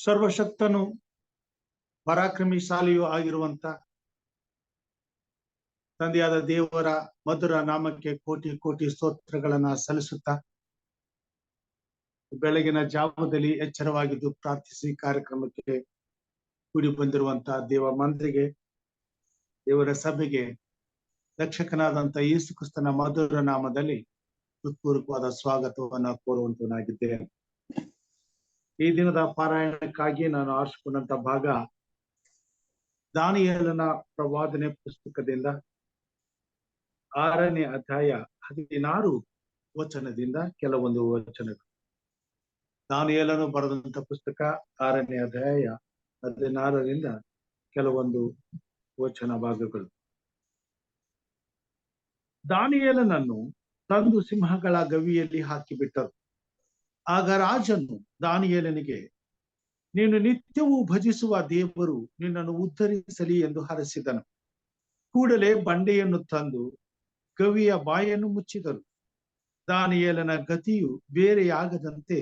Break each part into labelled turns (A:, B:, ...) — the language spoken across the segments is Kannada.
A: ಸರ್ವಶಕ್ತನು ಪರಾಕ್ರಮಿಶಾಲಿಯೂ ಆಗಿರುವಂತ ತಂದೆಯಾದ ದೇವರ ಮಧುರ ನಾಮಕ್ಕೆ ಕೋಟಿ ಕೋಟಿ ಸ್ತೋತ್ರಗಳನ್ನ ಸಲ್ಲಿಸುತ್ತಾ ಬೆಳಗಿನ ಜಾವದಲ್ಲಿ ಎಚ್ಚರವಾಗಿದ್ದು ಪ್ರಾರ್ಥಿಸಿ ಕಾರ್ಯಕ್ರಮಕ್ಕೆ ಕೂಡಿ ಬಂದಿರುವಂತಹ ದೇವ ಮಂತ್ರಿಗೆ, ದೇವರ ಸಭೆಗೆ ರಕ್ಷಕನಾದಂತ ಯೇಸು ಕ್ರಿಸ್ತನ ಮಧುರ ನಾಮದಲ್ಲಿ ಹೃತ್ಪೂರ್ವಕವಾದ ಸ್ವಾಗತವನ್ನ ಕೋರುವಂತನಾಗಿದ್ದೇನೆ. ಈ ದಿನದ ಪಾರಾಯಣಕ್ಕಾಗಿ ನಾನು ಆರಿಸಿಕೊಂಡಂತ ಭಾಗ ದಾನಿಯೇಲನ ಪ್ರವಾದನೆ ಪುಸ್ತಕದಿಂದ 6ನೇ ಅಧ್ಯಾಯ 16 ವಚನದಿಂದ ಕೆಲವೊಂದು ವಚನಗಳು. ದಾನಿಯೇಲನು ಬರೆದಂತ ಪುಸ್ತಕ 6ನೇ ಅಧ್ಯಾಯ 16ರಿಂದ ಕೆಲವೊಂದು ವಚನ ಭಾಗಗಳು. ದಾನಿಯೇಲನನ್ನು ತಂದು ಸಿಂಹಗಳ ಗವಿಯಲ್ಲಿ ಹಾಕಿಬಿಟ್ಟರು. ಆಗ ರಾಜನು ದಾನಿಯೇಲನಿಗೆ, ನೀನು ನಿತ್ಯವೂ ಭಜಿಸುವ ದೇವರು ನಿನ್ನನ್ನು ಉದ್ಧರಿಸಲಿ ಎಂದು ಹರಸಿದನು. ಕೂಡಲೇ ಬಂಡೆಯನ್ನು ತಂದು ಗವಿಯ ಬಾಯನ್ನು ಮುಚ್ಚಿದರು. ದಾನಿಯೇಲನ ಗತಿಯು ಬೇರೆಯಾಗದಂತೆ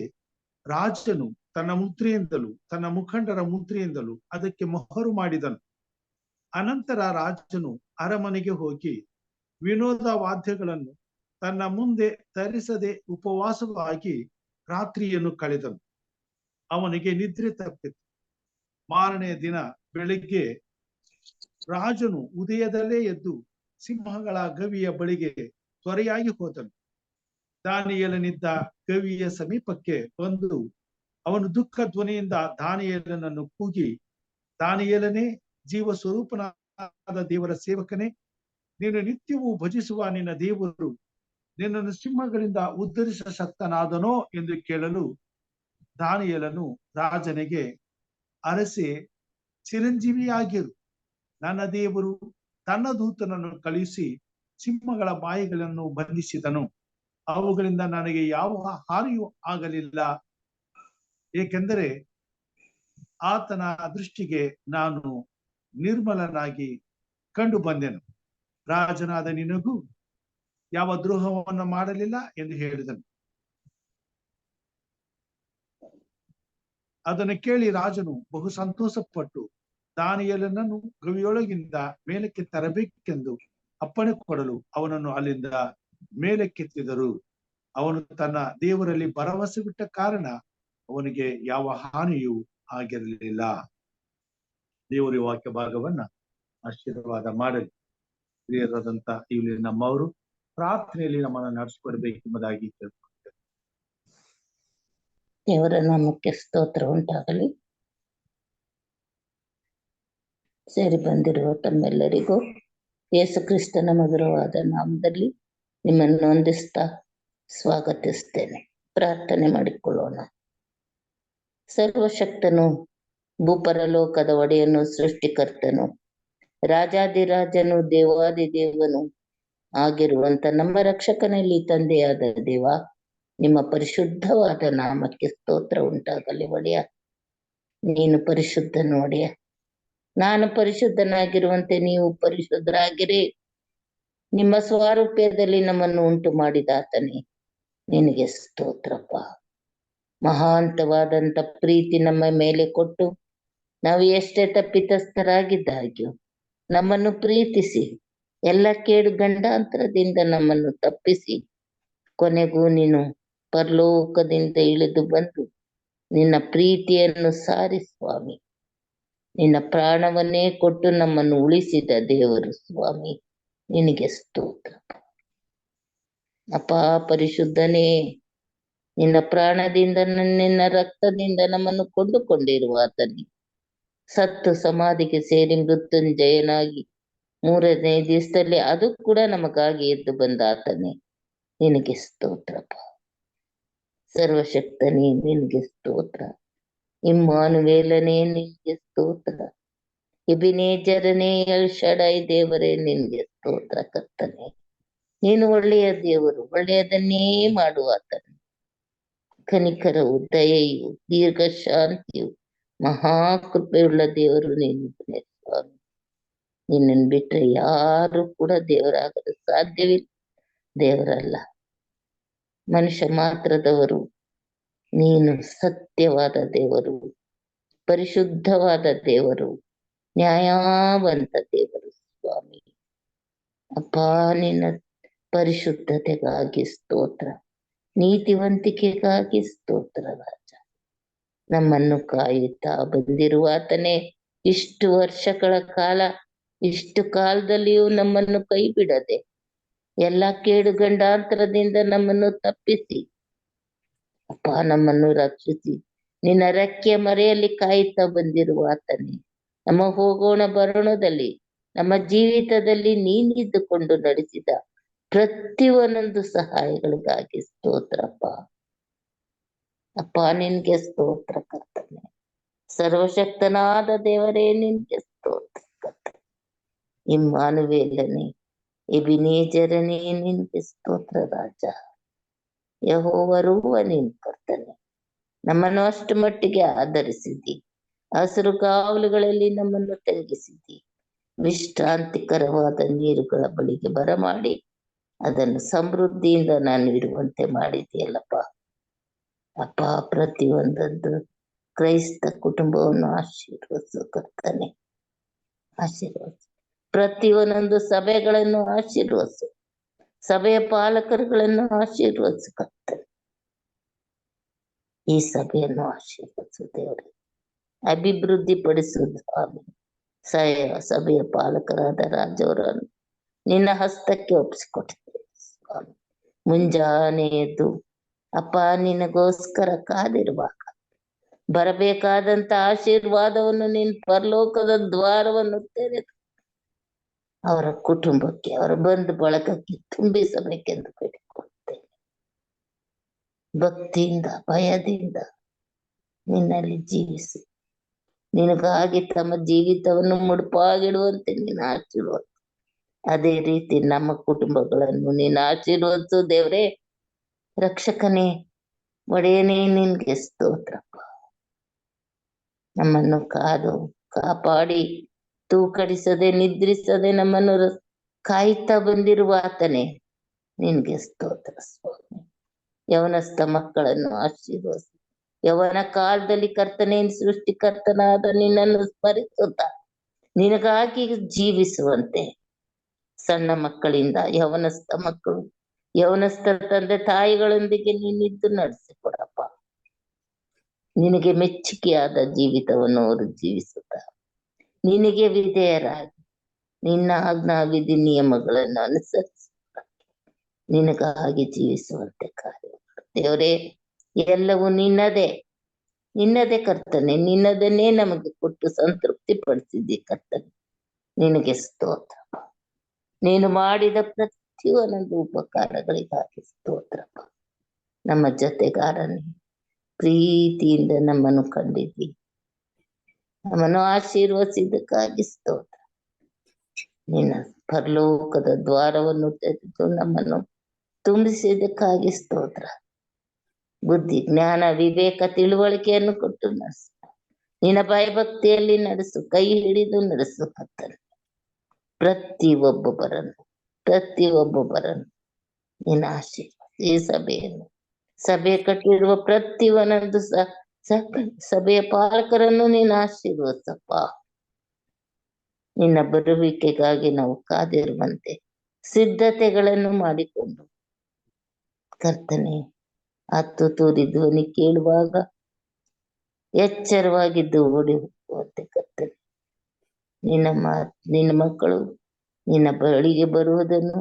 A: ರಾಜನು ತನ್ನ ಮುದ್ರೆಯಿಂದಲೂ ತನ್ನ ಮುಖಂಡರ ಮುದ್ರೆಯಿಂದಲೂ ಅದಕ್ಕೆ ಮೊಹರು ಮಾಡಿದನು. ಅನಂತರ ರಾಜನು ಅರಮನೆಗೆ ಹೋಗಿ ವಿನೋದ ವಾದ್ಯಗಳನ್ನು ತನ್ನ ಮುಂದೆ ತರಿಸದೆ ಉಪವಾಸವಾಗಿ ರಾತ್ರಿಯನ್ನು ಕಳೆದನು. ಅವನಿಗೆ ನಿದ್ರೆ ತಪ್ಪಿತು. ಮಾರನೆಯ ದಿನ ಬೆಳಿಗ್ಗೆ ರಾಜನು ಉದಯದಲ್ಲೇ ಎದ್ದು ಸಿಂಹಗಳ ಗವಿಯ ಬಳಿಗೆ ತ್ವರೆಯಾಗಿ ಹೋದನು. ದಾನಿಯೇಲನಿದ್ದ ಗವಿಯ ಸಮೀಪಕ್ಕೆ ಬಂದು ಅವನು ದುಃಖ ಧ್ವನಿಯಿಂದ ದಾನಿಯೇಲನನ್ನು ಕೂಗಿ, ದಾನಿಯೇಲನೇ, ಜೀವ ಸ್ವರೂಪನಾದ ದೇವರ ಸೇವಕನೇ, ನೀನು ನಿತ್ಯವೂ ಭಜಿಸುವ ನಿನ್ನ ದೇವರು ನಿನ್ನನ್ನು ಸಿಂಹಗಳಿಂದ ಉದ್ಧರಿಸ ಶಕ್ತನಾದನೋ ಎಂದು ಕೇಳಲು, ದಾನಿಯೇಲನು ರಾಜನಿಗೆ, ಅರಸೆ, ಚಿರಂಜೀವಿಯಾಗಿರು. ನನ್ನ ದೇವರು ತನ್ನ ದೂತನನ್ನು ಕಳುಹಿಸಿ ಸಿಂಹಗಳ ಬಾಯಿಗಳನ್ನು ಬಂಧಿಸಿದನು. ಅವುಗಳಿಂದ ನನಗೆ ಯಾವ ಹಾನಿಯೂ ಆಗಲಿಲ್ಲ, ಏಕೆಂದರೆ ಆತನ ದೃಷ್ಟಿಗೆ ನಾನು ನಿರ್ಮಲನಾಗಿ ಕಂಡು ಬಂದೆನು. ರಾಜನಾದ ನಿನಗೂ ಯಾವ ದ್ರೋಹವನ್ನು ಮಾಡಲಿಲ್ಲ ಎಂದು ಹೇಳಿದನು. ಅದನ್ನು ಕೇಳಿ ರಾಜನು ಬಹು ಸಂತೋಷಪಟ್ಟು ದಾನಿಯೇಲನನ್ನು ಗವಿಯೊಳಗಿಂದ ಮೇಲಕ್ಕೆ ತರಬೇಕೆಂದು ಅಪ್ಪಣೆ ಕೊಡಲು ಅವನನ್ನು ಅಲ್ಲಿಂದ ಮೇಲಕ್ಕೆತ್ತಿದರು. ಅವನು ತನ್ನ ದೇವರಲ್ಲಿ ಭರವಸೆ ಬಿಟ್ಟ ಕಾರಣ ಅವನಿಗೆ ಯಾವ ಹಾನಿಯೂ ಆಗಿರಲಿಲ್ಲ. ದೇವರ ವಾಕ್ಯ ಭಾಗವನ್ನ ಆಶೀರ್ವಾದ ಮಾಡಲಿ. ಪ್ರಿಯರಾದಂತ ಇಲ್ಲಿ ನಮ್ಮವರು ಪ್ರಾರ್ಥನೆಯಲ್ಲಿ ನಮ್ಮನ್ನು ನಡೆಸಿಕೊಡ್ಬೇಕೆಂಬುದಾಗಿ ಕೇಳ್ಕೊಳ್ತೇವೆ.
B: ದೇವರ ನಾಮಕ್ಕೆ ಸ್ತೋತ್ರ ಉಂಟಾಗಲಿ. ಸೇರಿ ಬಂದಿರುವ ತಮ್ಮೆಲ್ಲರಿಗೂ ಯೇಸು ಕ್ರಿಸ್ತನ ಮಧುರವಾದ ನಾಮದಲ್ಲಿ ನಿಮ್ಮನ್ನು ವಂದಿಸ್ತಾ ಸ್ವಾಗತಿಸ್ತೇನೆ. ಪ್ರಾರ್ಥನೆ ಮಾಡಿಕೊಳ್ಳೋಣ. ಸರ್ವಶಕ್ತನು, ಭೂಪರಲೋಕದ ಒಡೆಯನು, ಸೃಷ್ಟಿಕರ್ತನು, ರಾಜಾದಿರಾಜನು, ದೇವಾದಿದೇವನು ಆಗಿರುವಂತ ನಮ್ಮ ರಕ್ಷಕನಲ್ಲಿ ತಂದೆಯಾದ ದೇವ, ನಿಮ್ಮ ಪರಿಶುದ್ಧವಾದ ನಾಮಕ್ಕೆ ಸ್ತೋತ್ರ ಉಂಟಾಗಲಿ. ಒಡೆಯ, ನೀನು ಪರಿಶುದ್ಧನು. ಒಡೆಯ, ನಾನು ಪರಿಶುದ್ಧನಾಗಿರುವಂತೆ ನೀವು ಪರಿಶುದ್ಧರಾಗಿರಿ. ನಿಮ್ಮ ಸ್ವಾರೂಪ್ಯದಲ್ಲಿ ನಮ್ಮನ್ನು ಉಂಟು ಮಾಡಿದಾತನೇ, ನಿನಗೆ ಸ್ತೋತ್ರಪ್ಪ. ಮಹಾಂತವಾದಂತ ಪ್ರೀತಿ ನಮ್ಮ ಮೇಲೆ ಕೊಟ್ಟು ನಾವು ಎಷ್ಟೇ ತಪ್ಪಿತಸ್ಥರಾಗಿದ್ದಾಗ್ಯೂ ನಮ್ಮನ್ನು ಪ್ರೀತಿಸಿ ಎಲ್ಲ ಕೇಡು ಗಂಡಾಂತರದಿಂದ ನಮ್ಮನ್ನು ತಪ್ಪಿಸಿ ಕೊನೆಗೂ ನೀನು ಪರಲೋಕದಿಂದ ಇಳಿದು ಬಂದು ನಿನ್ನ ಪ್ರೀತಿಯನ್ನು ಸಾರಿ ಸ್ವಾಮಿ, ನಿನ್ನ ಪ್ರಾಣವನ್ನೇ ಕೊಟ್ಟು ನಮ್ಮನ್ನು ಉಳಿಸಿದ ದೇವರು ಸ್ವಾಮಿ, ನಿನಗೆ ಸ್ತೋತ್ರ. ಅಪ್ಪ ಪರಿಶುದ್ಧನೇ, ನಿನ್ನ ಪ್ರಾಣದಿಂದ ನಿನ್ನ ರಕ್ತದಿಂದ ನಮ್ಮನ್ನು ಕೊಂಡುಕೊಂಡಿರುವ ಆತನೇ, ಸತ್ತು ಸಮಾಧಿಗೆ ಸೇರಿ ಮೃತ್ಯುಂಜಯನಾಗಿ 3ನೇ ದಿವಸದಲ್ಲಿ ಅದು ಕೂಡ ನಮಗಾಗಿ ಎದ್ದು ಬಂದ ಆತನೇ, ನಿನಗೆ ಸ್ತೋತ್ರಪ್ಪ. ಸರ್ವಶಕ್ತನೇ, ನಿನಗೆ ಸ್ತೋತ್ರ. ಇಮ್ಮಾನುವೇಲನೇ, ನಿನಗೆ ಸ್ತೋತ್ರ. ಎಬಿನೇಜರನೇ, ಎಲ್ ಶಡೈ ದೇವರೇ, ನಿನಗೆ ಸ್ತೋತ್ರ. ಕರ್ತನೇ, ನೀನು ಒಳ್ಳೆಯ ದೇವರು, ಒಳ್ಳೆಯದನ್ನೇ ಮಾಡುವ ಆತನೇ. ಕನಿಕರವು, ದಯೆಯು, ದೀರ್ಘ ಶಾಂತಿಯು, ಮಹಾಕೃಪೆಯುಳ್ಳ ದೇವರು ನೀನು ಸ್ವಾಮಿ. ನಿನ್ನನ್ನು ಬಿಟ್ಟರೆ ಯಾರು ಕೂಡ ದೇವರಾಗಲು ಸಾಧ್ಯವಿಲ್ಲ. ದೇವರಲ್ಲ, ಮನುಷ್ಯ ಮಾತ್ರದವರು. ನೀನು ಸತ್ಯವಾದ ದೇವರು, ಪರಿಶುದ್ಧವಾದ ದೇವರು, ನ್ಯಾಯವಂತ ದೇವರು ಸ್ವಾಮಿ. ಅಪ್ಪ, ನಿನ್ನ ಪರಿಶುದ್ಧತೆಗಾಗಿ ಸ್ತೋತ್ರ, ನೀತಿವಂತಿಕೆಗಾಗಿ ಸ್ತೋತ್ರ ರಾಜ. ನಮ್ಮನ್ನು ಕಾಯುತ್ತಾ ಬಂದಿರುವಾತನೇ, ಇಷ್ಟು ವರ್ಷಗಳ ಕಾಲ, ಇಷ್ಟು ಕಾಲದಲ್ಲಿಯೂ ನಮ್ಮನ್ನು ಕೈ ಬಿಡದೆ ಎಲ್ಲ ಕೇಡು ಗಂಡಾಂತರದಿಂದ ನಮ್ಮನ್ನು ತಪ್ಪಿಸಿ ಅಪ್ಪ, ನಮ್ಮನ್ನು ರಕ್ಷಿಸಿ ನಿನ್ನ ರೆಕ್ಕೆಯ ಮರೆಯಲ್ಲಿ ಕಾಯುತ್ತಾ ಬಂದಿರುವ ಆತನೇ, ನಮ್ಮ ಹೋಗೋಣ ಬರೋಣದಲ್ಲಿ, ನಮ್ಮ ಜೀವಿತದಲ್ಲಿ ನೀನಿದ್ದುಕೊಂಡು ನಡೆಸಿದ ಪ್ರತಿಯೊಂದೊಂದು ಸಹಾಯಗಳಿಗಾಗಿ ಸ್ತೋತ್ರಪ್ಪ. ಅಪ್ಪ, ನಿನ್ಗೆ ಸ್ತೋತ್ರ ಕರ್ತನೆ. ಸರ್ವಶಕ್ತನಾದ ದೇವರೇ, ನಿನ್ಗೆ ಸ್ತೋತ್ರ ಕರ್ತನೆ. ಇಮ್ಮಾನುವೇಲನೇ, ಎಬಿನೇಜರನೇ, ನಿನ್ಗೆ ಸ್ತೋತ್ರ ರಾಜ. ಯೆಹೋವರುವ ನೀನ್ ಕರ್ತನೆ. ನಮ್ಮನ್ನು ಅಷ್ಟು ಮಟ್ಟಿಗೆ ಆಧರಿಸಿದ್ದಿ, ಹಸಿರು ಕಾವಲುಗಳಲ್ಲಿ ನಮ್ಮನ್ನು ತೆಗೆಸಿದ್ದಿ, ವಿಶ್ರಾಂತಿಕರವಾದ ನೀರುಗಳ ಬಳಿಗೆ ಬರಮಾಡಿ ಅದನ್ನು ಸಮೃದ್ಧಿಯಿಂದ ನಾನು ಇರುವಂತೆ ಮಾಡಿದೆಯಲ್ಲಪ್ಪ. ಅಪ್ಪ, ಪ್ರತಿಯೊಂದದ್ದು ಕ್ರೈಸ್ತ ಕುಟುಂಬವನ್ನು ಆಶೀರ್ವದಿಸು ಕರ್ತನೆ, ಆಶೀರ್ವದಿಸು. ಪ್ರತಿಯೊಂದೊಂದು ಸಭೆಗಳನ್ನು ಆಶೀರ್ವದಿಸು, ಸಭೆಯ ಪಾಲಕರುಗಳನ್ನು ಆಶೀರ್ವದಿಸು ಕರ್ತನೆ. ಈ ಸಭೆಯನ್ನು ಆಶೀರ್ವದಿಸು ದೇವರೇ, ಅಭಿವೃದ್ಧಿ ಪಡಿಸುವುದು ಸ್ವಾಮಿ. ಸಭೆಯ ಪಾಲಕರಾದ ರಾಜವರನ್ನು ನಿನ್ನ ಹಸ್ತಕ್ಕೆ ಒಪ್ಪಿಸಿಕೊಟ್ಟಿದ್ದೇವೆ ಸ್ವಾಮಿ. ಮುಂಜಾನೆ ಎದ್ದು ಅಪ್ಪ, ನಿನಗೋಸ್ಕರ ಕಾದಿರುವಾಗ ಬರಬೇಕಾದಂತ ಆಶೀರ್ವಾದವನ್ನು ನಿನ್ನ ಪರಲೋಕದ ದ್ವಾರವನ್ನು ತೆರೆದು ಅವರ ಕುಟುಂಬಕ್ಕೆ, ಅವರ ಬಂಧು ಬಳಗಕ್ಕೆ ತುಂಬಿಸಬೇಕೆಂದು ಬೇಡಿಕೊಳ್ಳುತ್ತೇನೆ. ಭಕ್ತಿಯಿಂದ, ಭಯದಿಂದ ನಿನ್ನಲ್ಲಿ ಜೀವಿಸಿ ನಿನಗಾಗಿ ತಮ್ಮ ಜೀವಿತವನ್ನು ಮುಡುಪಾಗಿಡುವಂತೆ ನೀನು ಆಶೀರ್ವಾದ. ಅದೇ ರೀತಿ ನಮ್ಮ ಕುಟುಂಬಗಳನ್ನು ನೀನು ಆಶೀರ್ವದಿಸು ದೇವರೇ. ರಕ್ಷಕನೇ, ಒಡೆಯನೇ, ನಿನ್ಗೆ ಸ್ತೋತ್ರಪ್ಪ. ನಮ್ಮನ್ನು ಕಾಪಾಡಿ ತೂಕಡಿಸದೆ ನಿದ್ರಿಸದೆ ನಮ್ಮನ್ನು ಕಾಯುತ್ತಾ ಬಂದಿರುವ ಆತನೇ, ನಿನ್ಗೆ ಸ್ತೋತ್ರ ಸ್ವಾಮಿ. ಯವನಸ್ಥ ಮಕ್ಕಳನ್ನು ಆಶೀರ್ವದಿಸು. ಯವನ ಕಾಲದಲ್ಲಿ ಕರ್ತನೇ, ಸೃಷ್ಟಿಕರ್ತನಾದ ನಿನ್ನನ್ನು ಸ್ಮರಿಸುತ್ತಾ ನಿನಗಾಗಿ ಜೀವಿಸುವಂತೆ ಸಣ್ಣ ಮಕ್ಕಳಿಂದ ಯವನಸ್ಥ ಮಕ್ಕಳು, ಯವನಸ್ಥ ತಂದೆ ತಾಯಿಗಳೊಂದಿಗೆ ನೀನಿದ್ದು ನಡೆಸಿಕೊಡಪ್ಪ. ನಿನಗೆ ಮೆಚ್ಚುಗೆಯಾದ ಜೀವಿತವನ್ನು ಅವರು ಜೀವಿಸುತ್ತ ನಿನಗೆ ವಿಧೇಯರಾಗಿ ನಿನ್ನ ಆಜ್ಞಾ ವಿಧಿ ನಿಯಮಗಳನ್ನು ಅನುಸರಿಸಿ ನಿನಗಾಗಿ ಜೀವಿಸುವಂತೆ ಕಾರ್ಯ ದೇವರೇ. ಎಲ್ಲವೂ ನಿನ್ನದೇ ಕರ್ತನೆ. ನಿನ್ನದನ್ನೇ ನಮಗೆ ಕೊಟ್ಟು ಸಂತೃಪ್ತಿ ಪಡಿಸಿದ್ದಿ ಕರ್ತನೆ. ನಿನಗೆ ಸ್ತೋತ್ರ. ನೀನು ಮಾಡಿದ ಪ್ರತಿಯೊಂದು ಉಪಕಾರಗಳಿಗಾಗಿ ಸ್ತೋತ್ರಪ್ಪ. ನಮ್ಮ ಜೊತೆಗಾರನೇ, ಪ್ರೀತಿಯಿಂದ ನಮ್ಮನ್ನು ಕಂಡಿದ್ದಿ, ನಮ್ಮನ್ನು ಆಶೀರ್ವದಿಸಿದ್ದಕ್ಕಾಗಿ ಸ್ತೋತ್ರ. ನಿನ್ನ ಪರಲೋಕದ ದ್ವಾರವನ್ನು ತೆರೆದು ನಮ್ಮನ್ನು ತುಂಬಿಸಿದ್ದಕ್ಕಾಗಿ ಸ್ತೋತ್ರ. ಬುದ್ಧಿ, ಜ್ಞಾನ, ವಿವೇಕ, ತಿಳುವಳಿಕೆಯನ್ನು ಕೊಟ್ಟು ನಡೆಸು. ನಿನ್ನ ಭಯಭಕ್ತಿಯಲ್ಲಿ ನಡೆಸು, ಕೈ ಹಿಡಿದು ನಡೆಸು ಕರ್ತನೆ. ಪ್ರತಿಯೊಬ್ಬೊಬ್ಬರನ್ನು ನಿನ್ನ ಆಶೀರ್ವಾದ. ಈ ಸಭೆ ಕಟ್ಟಿರುವ ಪ್ರತಿಯೊಂದು ಸಭೆಯ ಪಾಲಕರನ್ನು ನೀನು ಆಶೀರ್ವದಿಸಪ್ಪ. ನಿನ್ನ ಬರುವಿಕೆಗಾಗಿ ನಾವು ಕಾದಿರುವಂತೆ ಸಿದ್ಧತೆಗಳನ್ನು ಮಾಡಿಕೊಂಡು ಕರ್ತನೆ, ಹತ್ತು ತೂರಿ ಧ್ವನಿ ಕೇಳುವಾಗ ಎಚ್ಚರವಾಗಿದ್ದು ಓಡಿ ಹೋಗುವಂತೆ ಕರ್ತನೆ. ನಿನ್ನ ಮಕ್ಕಳು ನಿನ್ನ ಬಳಿಗೆ ಬರುವುದನ್ನು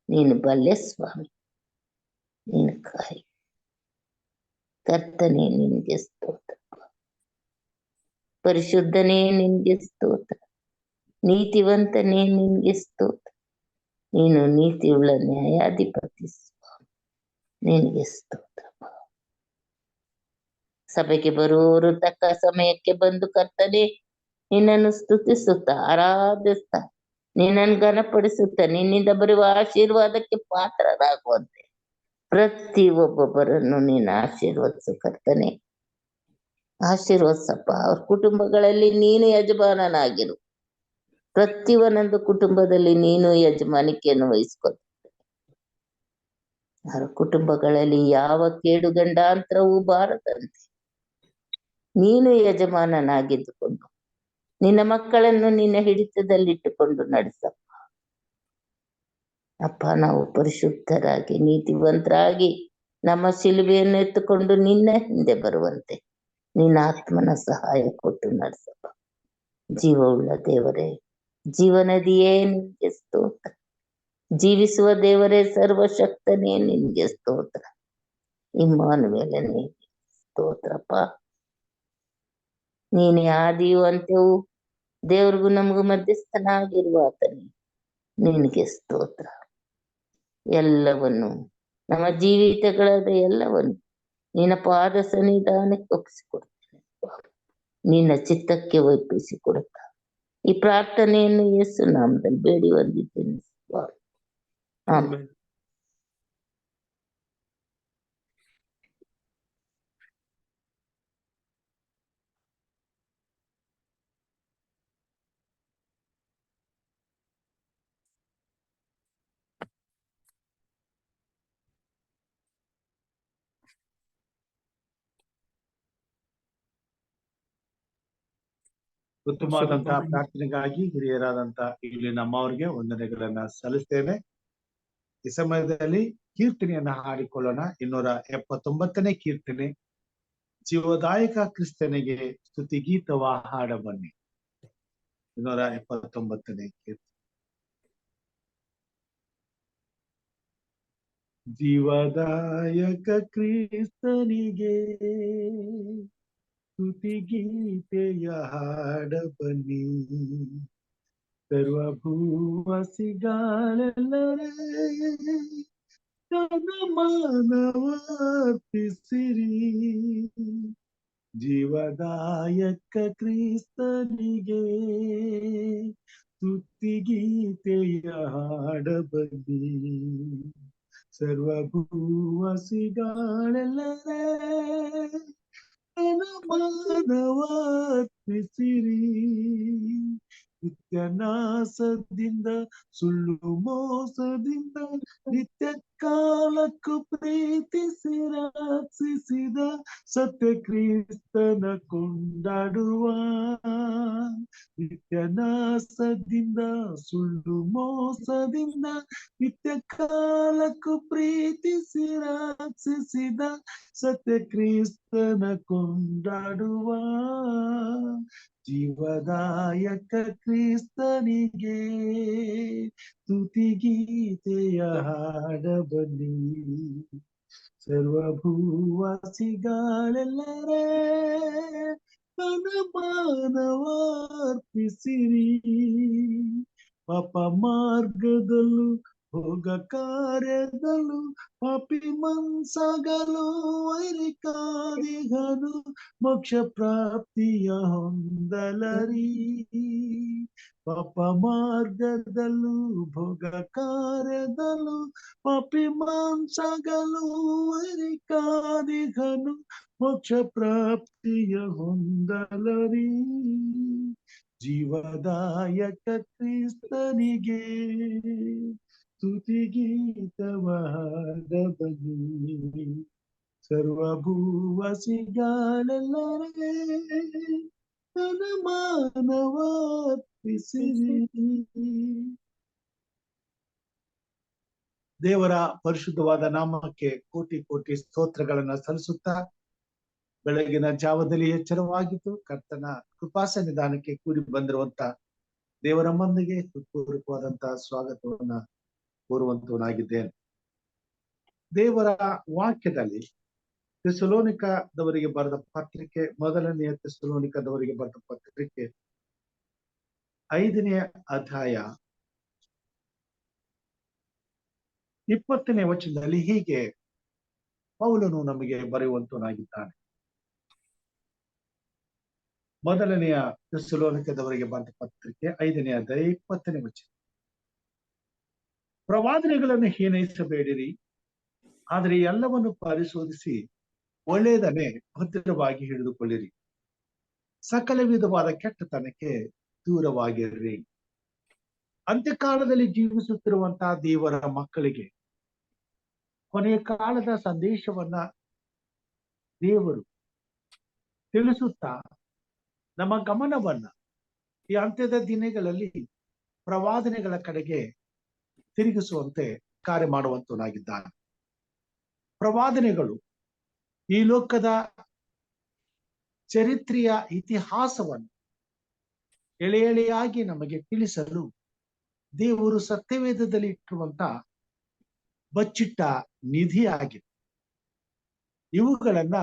B: ನೀನು ಬಲ್ಲೆ ಸ್ವಾಮಿ. ನೀನು ಕಾಯಿ ಕರ್ತನೆ, ನಿನ್ಗೆ ಸ್ತೋತ್ರ. ಪರಿಶುದ್ಧನೇ, ನಿನ್ಗೆ ಸ್ತೋತ್ರ. ನೀತಿವಂತನೇ, ನಿನ್ಗೆ ಸ್ತೋತ್ರ. ನೀನು ನೀತಿಯುಳ್ಳ ನ್ಯಾಯಾಧಿಪತಿ ಸ್ವಾಮಿ. ನಿನ್ಗೆ ಸ್ತೋತ್ರ. ಸಭೆಗೆ ಬರುವವರು ತಕ್ಕ ಸಮಯಕ್ಕೆ ಬಂದು ಕರ್ತನೆ ನಿನ್ನನ್ನು ಸ್ತುತಿಸುತ್ತಾ ಆರಾಧಿಸ್ತಾ ನಿನ್ನನ್ನು ಘನಪಡಿಸುತ್ತಾ ನಿನ್ನಿಂದ ಬರುವ ಆಶೀರ್ವಾದಕ್ಕೆ ಪಾತ್ರರಾಗುವಂತೆ ಪ್ರತಿಯೊಬ್ಬೊಬ್ಬರನ್ನು ನೀನು ಆಶೀರ್ವದಿಸು ಕರ್ತನೆ. ಆಶೀರ್ವದಿಸಪ್ಪ. ಅವ್ರ ಕುಟುಂಬಗಳಲ್ಲಿ ನೀನು ಯಜಮಾನನಾಗಿರು. ಪ್ರತಿಯೊಂದೊಂದು ಕುಟುಂಬದಲ್ಲಿ ನೀನು ಯಜಮಾನಿಕೆಯನ್ನು ವಹಿಸ್ಕೊತ ಅವರ ಕುಟುಂಬಗಳಲ್ಲಿ ಯಾವ ಕೇಡು ಗಂಡಾಂತರವೂ ಬಾರದಂತೆ ನೀನು ಯಜಮಾನನಾಗಿದ್ದುಕೊಂಡು ನಿನ್ನ ಮಕ್ಕಳನ್ನು ನಿನ್ನ ಹಿಡಿತದಲ್ಲಿಟ್ಟುಕೊಂಡು ನಡೆಸಪ್ಪ. ಅಪ್ಪ, ನಾವು ಪರಿಶುದ್ಧರಾಗಿ ನೀತಿವಂತರಾಗಿ ನಮ್ಮ ಶಿಲುಬೆಯನ್ನು ಎತ್ತುಕೊಂಡು ನಿನ್ನ ಹಿಂದೆ ಬರುವಂತೆ ನಿನ್ನ ಆತ್ಮನ ಸಹಾಯ ಕೊಟ್ಟು ನಡೆಸಪ್ಪ. ಜೀವವುಳ್ಳ ದೇವರೇ, ಜೀವನದಿಯೇ ನಿನ್ಗೆ ಸ್ತೋತ್ರ. ಜೀವಿಸುವ ದೇವರೇ, ಸರ್ವಶಕ್ತನೇ ನಿನ್ಗೆ ಸ್ತೋತ್ರ. ಇಮ್ಮಾನುವೇಲನೇ ಸ್ತೋತ್ರಪ್ಪ. ನೀನೇ ಆದಿಯು ಅಂತ್ಯವೂ ದೇವ್ರಿಗೂ ನಮಗೂ ಮಧ್ಯಸ್ಥನಾಗಿರುವ ಆತನೇ ನಿನಗೆ ಸ್ತೋತ್ರ. ಎಲ್ಲವನ್ನು, ನಮ್ಮ ಜೀವಿತಗಳಾದ ಎಲ್ಲವನ್ನು ನಿನ್ನ ಪಾದ ಸನ್ನಿಧಾನಕ್ಕೆ ಒಪ್ಪಿಸಿಕೊಡ್ತೇನೆ. ನಿನ್ನ ಚಿತ್ತಕ್ಕೆ ಒಪ್ಪಿಸಿಕೊಡುತ್ತ ಈ ಪ್ರಾರ್ಥನೆಯನ್ನು ಯೇಸು ನಾಮದಲ್ಲಿ ಬೇಡಿ ಹೊಂದಿದ್ದೇನೆ. ಆಮೆನ್.
A: ಉತ್ತಮವಾದಂತಹ ಪ್ರಾರ್ಥನೆಗಾಗಿ ಹಿರಿಯರಾದಂತ ಇಲ್ಲಿ ನಮ್ಮವರಿಗೆ ವಂದನೆಗಳನ್ನ ಸಲ್ಲಿಸ್ತೇವೆ. ಈ ಸಮಯದಲ್ಲಿ ಕೀರ್ತನೆಯನ್ನ ಹಾಡಿಕೊಳ್ಳೋಣ. 279ನೇ ಕೀರ್ತನೆ, ಜೀವದಾಯಕ ಕ್ರಿಸ್ತನಿಗೆ ಸ್ತುತಿಗೀತವ ಹಾಡ ಬನ್ನಿ. 279ನೇ ಕೀರ್ತನೆ. ಜೀವದಾಯಕ ಕ್ರಿಸ್ತನಿಗೆ ಸ್ತುತಿಗೀತೆಯ ಹಾಡ ಬನ್ನಿ. ಸರ್ವಭೂವಾಸಿಗಳೆಲ್ಲರೇ ಮಾನವರ್ಪಿಸಿರಿ. ಜೀವದಾಯಕ ಕ್ರಿಸ್ತನಿಗೆ ಸ್ತುತಿಗೀತೆಯ ಹಾಡ ಬನ್ನಿ. ಸರ್ವಭೂವಾಸಿಗಳೆಲ್ಲರೇ ಮಾನವರ್ಪಿಸಿರಿ. ನಿತ್ಯನಾಸದಿಂದ ಸುಳ್ಳು ಮೋಸದಿಂದ ನಿತ್ಯ ಕಾಲಕ್ಕೂ ಪ್ರೀತಿಸಿ ರಕ್ಷಿಸಿದ ಸತ್ಯ ಕ್ರಿಸ್ತನ ಕೊಂಡಾಡುವ. ನಿತ್ಯನಾಸದಿಂದ ಸುಳ್ಳು ಮೋಸದಿಂದ ನಿತ್ಯ ಕಾಲಕ್ಕೂ ಪ್ರೀತಿಸಿ ರಕ್ಷಿಸಿದ ಸತ್ಯ ಕ್ರಿಸ್ತನ ಕೊಂಡಾಡುವ. ಜೀವದಾಯಕ ಕ್ರಿಸ್ತನಿಗೆ ಸ್ತುತಿಗೀತೆಯ ಹಾಡ ಬನ್ನಿ. ಸರ್ವಭೂವಾಸಿಗಳೆಲ್ಲರೇ ಮಾನವರ್ಪಿಸಿರಿ. ಪಾಪ ಮಾರ್ಗದಲ್ಲೂ ಭೋಗ ಕಾರ್ಯದಲ್ಲೂ ಪಾಪಿ ಮನ್ಸಾಗಲು ವೈರಿಕಾದಿಗನು ಮೋಕ್ಷ ಪ್ರಾಪ್ತಿಯ ಹೊಂದಲರಿ. ಪಾಪ ಮಾರ್ಗದಲ್ಲೂ ಭೋಗ ಕಾರ್ಯದಲ್ಲೂ ಪಾಪಿ ಮನ್ಸಾಗಲು ವೈರಿಕಾದಿಗನು ಮೋಕ್ಷ ಪ್ರಾಪ್ತಿಯ ಹೊಂದಲರಿ. ಜೀವದಾಯಕ ಕ್ರಿಸ್ತನಿಗೆ ಸ್ತುತಿಗೀತವ ಹಾಡ ಬನ್ನಿ. ಸರ್ವಭೂವಾಸಿಗಳೆಲ್ಲರೇ ಮಾನವರ್ಪಿಸಿರಿ. ದೇವರ ಪರಿಶುದ್ಧವಾದ ನಾಮಕ್ಕೆ ಕೋಟಿ ಕೋಟಿ ಸ್ತೋತ್ರಗಳನ್ನ ಸಲ್ಲಿಸುತ್ತಾ, ಬೆಳಗಿನ ಜಾವದಲ್ಲಿ ಎಚ್ಚರವಾಗಿದ್ದು ಕರ್ತನ ಕೃಪಾಸನ್ನಿಧಾನಕ್ಕೆ ಕೂಡಿ ಬಂದಿರುವಂತ ದೇವರ ಮಂದಿಗೆ ಹೃತ್ಪೂರ್ವಕವಾದಂತಹ ಸ್ವಾಗತವನ್ನ ಕೋರುವಂತವನಾಗಿದ್ದೇನೆ. ದೇವರ ವಾಕ್ಯದಲ್ಲಿ ಥೆಸಲೋನಿಕದವರಿಗೆ ಬರೆದ ಪತ್ರಿಕೆ, ಮೊದಲನೆಯ ಥೆಸಲೋನಿಕದವರಿಗೆ ಬರೆದ ಪತ್ರಿಕೆ 5ನೇ ಅಧ್ಯಾಯ 20ನೇ ವಚನದಲ್ಲಿ ಹೀಗೆ ಪೌಲನು ನಮಗೆ ಬರೆಯುವಂತನಾಗಿದ್ದಾನೆ. ಮೊದಲನೆಯ ಥೆಸಲೋನಿಕದವರಿಗೆ ಬರೆದ ಪತ್ರಿಕೆ 5ನೇ ಅಧ್ಯಾಯ 20ನೇ ವಚನ. ಪ್ರವಾದನೆಗಳನ್ನು ಹೀನೈಸಬೇಡಿರಿ, ಆದರೆ ಎಲ್ಲವನ್ನು ಪರಿಶೋಧಿಸಿ ಒಳ್ಳೆಯದನ್ನೇ ಭದ್ರವಾಗಿ ಹಿಡಿದುಕೊಳ್ಳಿರಿ. ಸಕಲ ವಿಧವಾದ ಕೆಟ್ಟತನಕ್ಕೆ ದೂರವಾಗಿರ್ರಿ. ಅಂತ್ಯಕಾಲದಲ್ಲಿ ಜೀವಿಸುತ್ತಿರುವಂತಹ ದೇವರ ಮಕ್ಕಳಿಗೆ ಕೊನೆಯ ಕಾಲದ ಸಂದೇಶವನ್ನ ದೇವರು ತಿಳಿಸುತ್ತಾ ನಮ್ಮ ಗಮನವನ್ನ ಈ ಅಂತ್ಯದ ದಿನಗಳಲ್ಲಿ ಪ್ರವಾದನೆಗಳ ಕಡೆಗೆ ತಿರುಗಿಸುವಂತೆ ಕಾರ್ಯ ಮಾಡುವಂತನಾಗಿದ್ದಾನೆ. ಪ್ರವಾದನೆಗಳು ಈ ಲೋಕದ ಚರಿತ್ರೆಯ ಇತಿಹಾಸವನ್ನು ಎಳೆ ಎಳೆಯಾಗಿ ನಮಗೆ ತಿಳಿಸಲು ದೇವರು ಸತ್ಯವೇದದಲ್ಲಿ ಇಟ್ಟಿರುವಂತ ಬಚ್ಚಿಟ್ಟ ನಿಧಿಯಾಗಿದೆ. ಇವುಗಳನ್ನ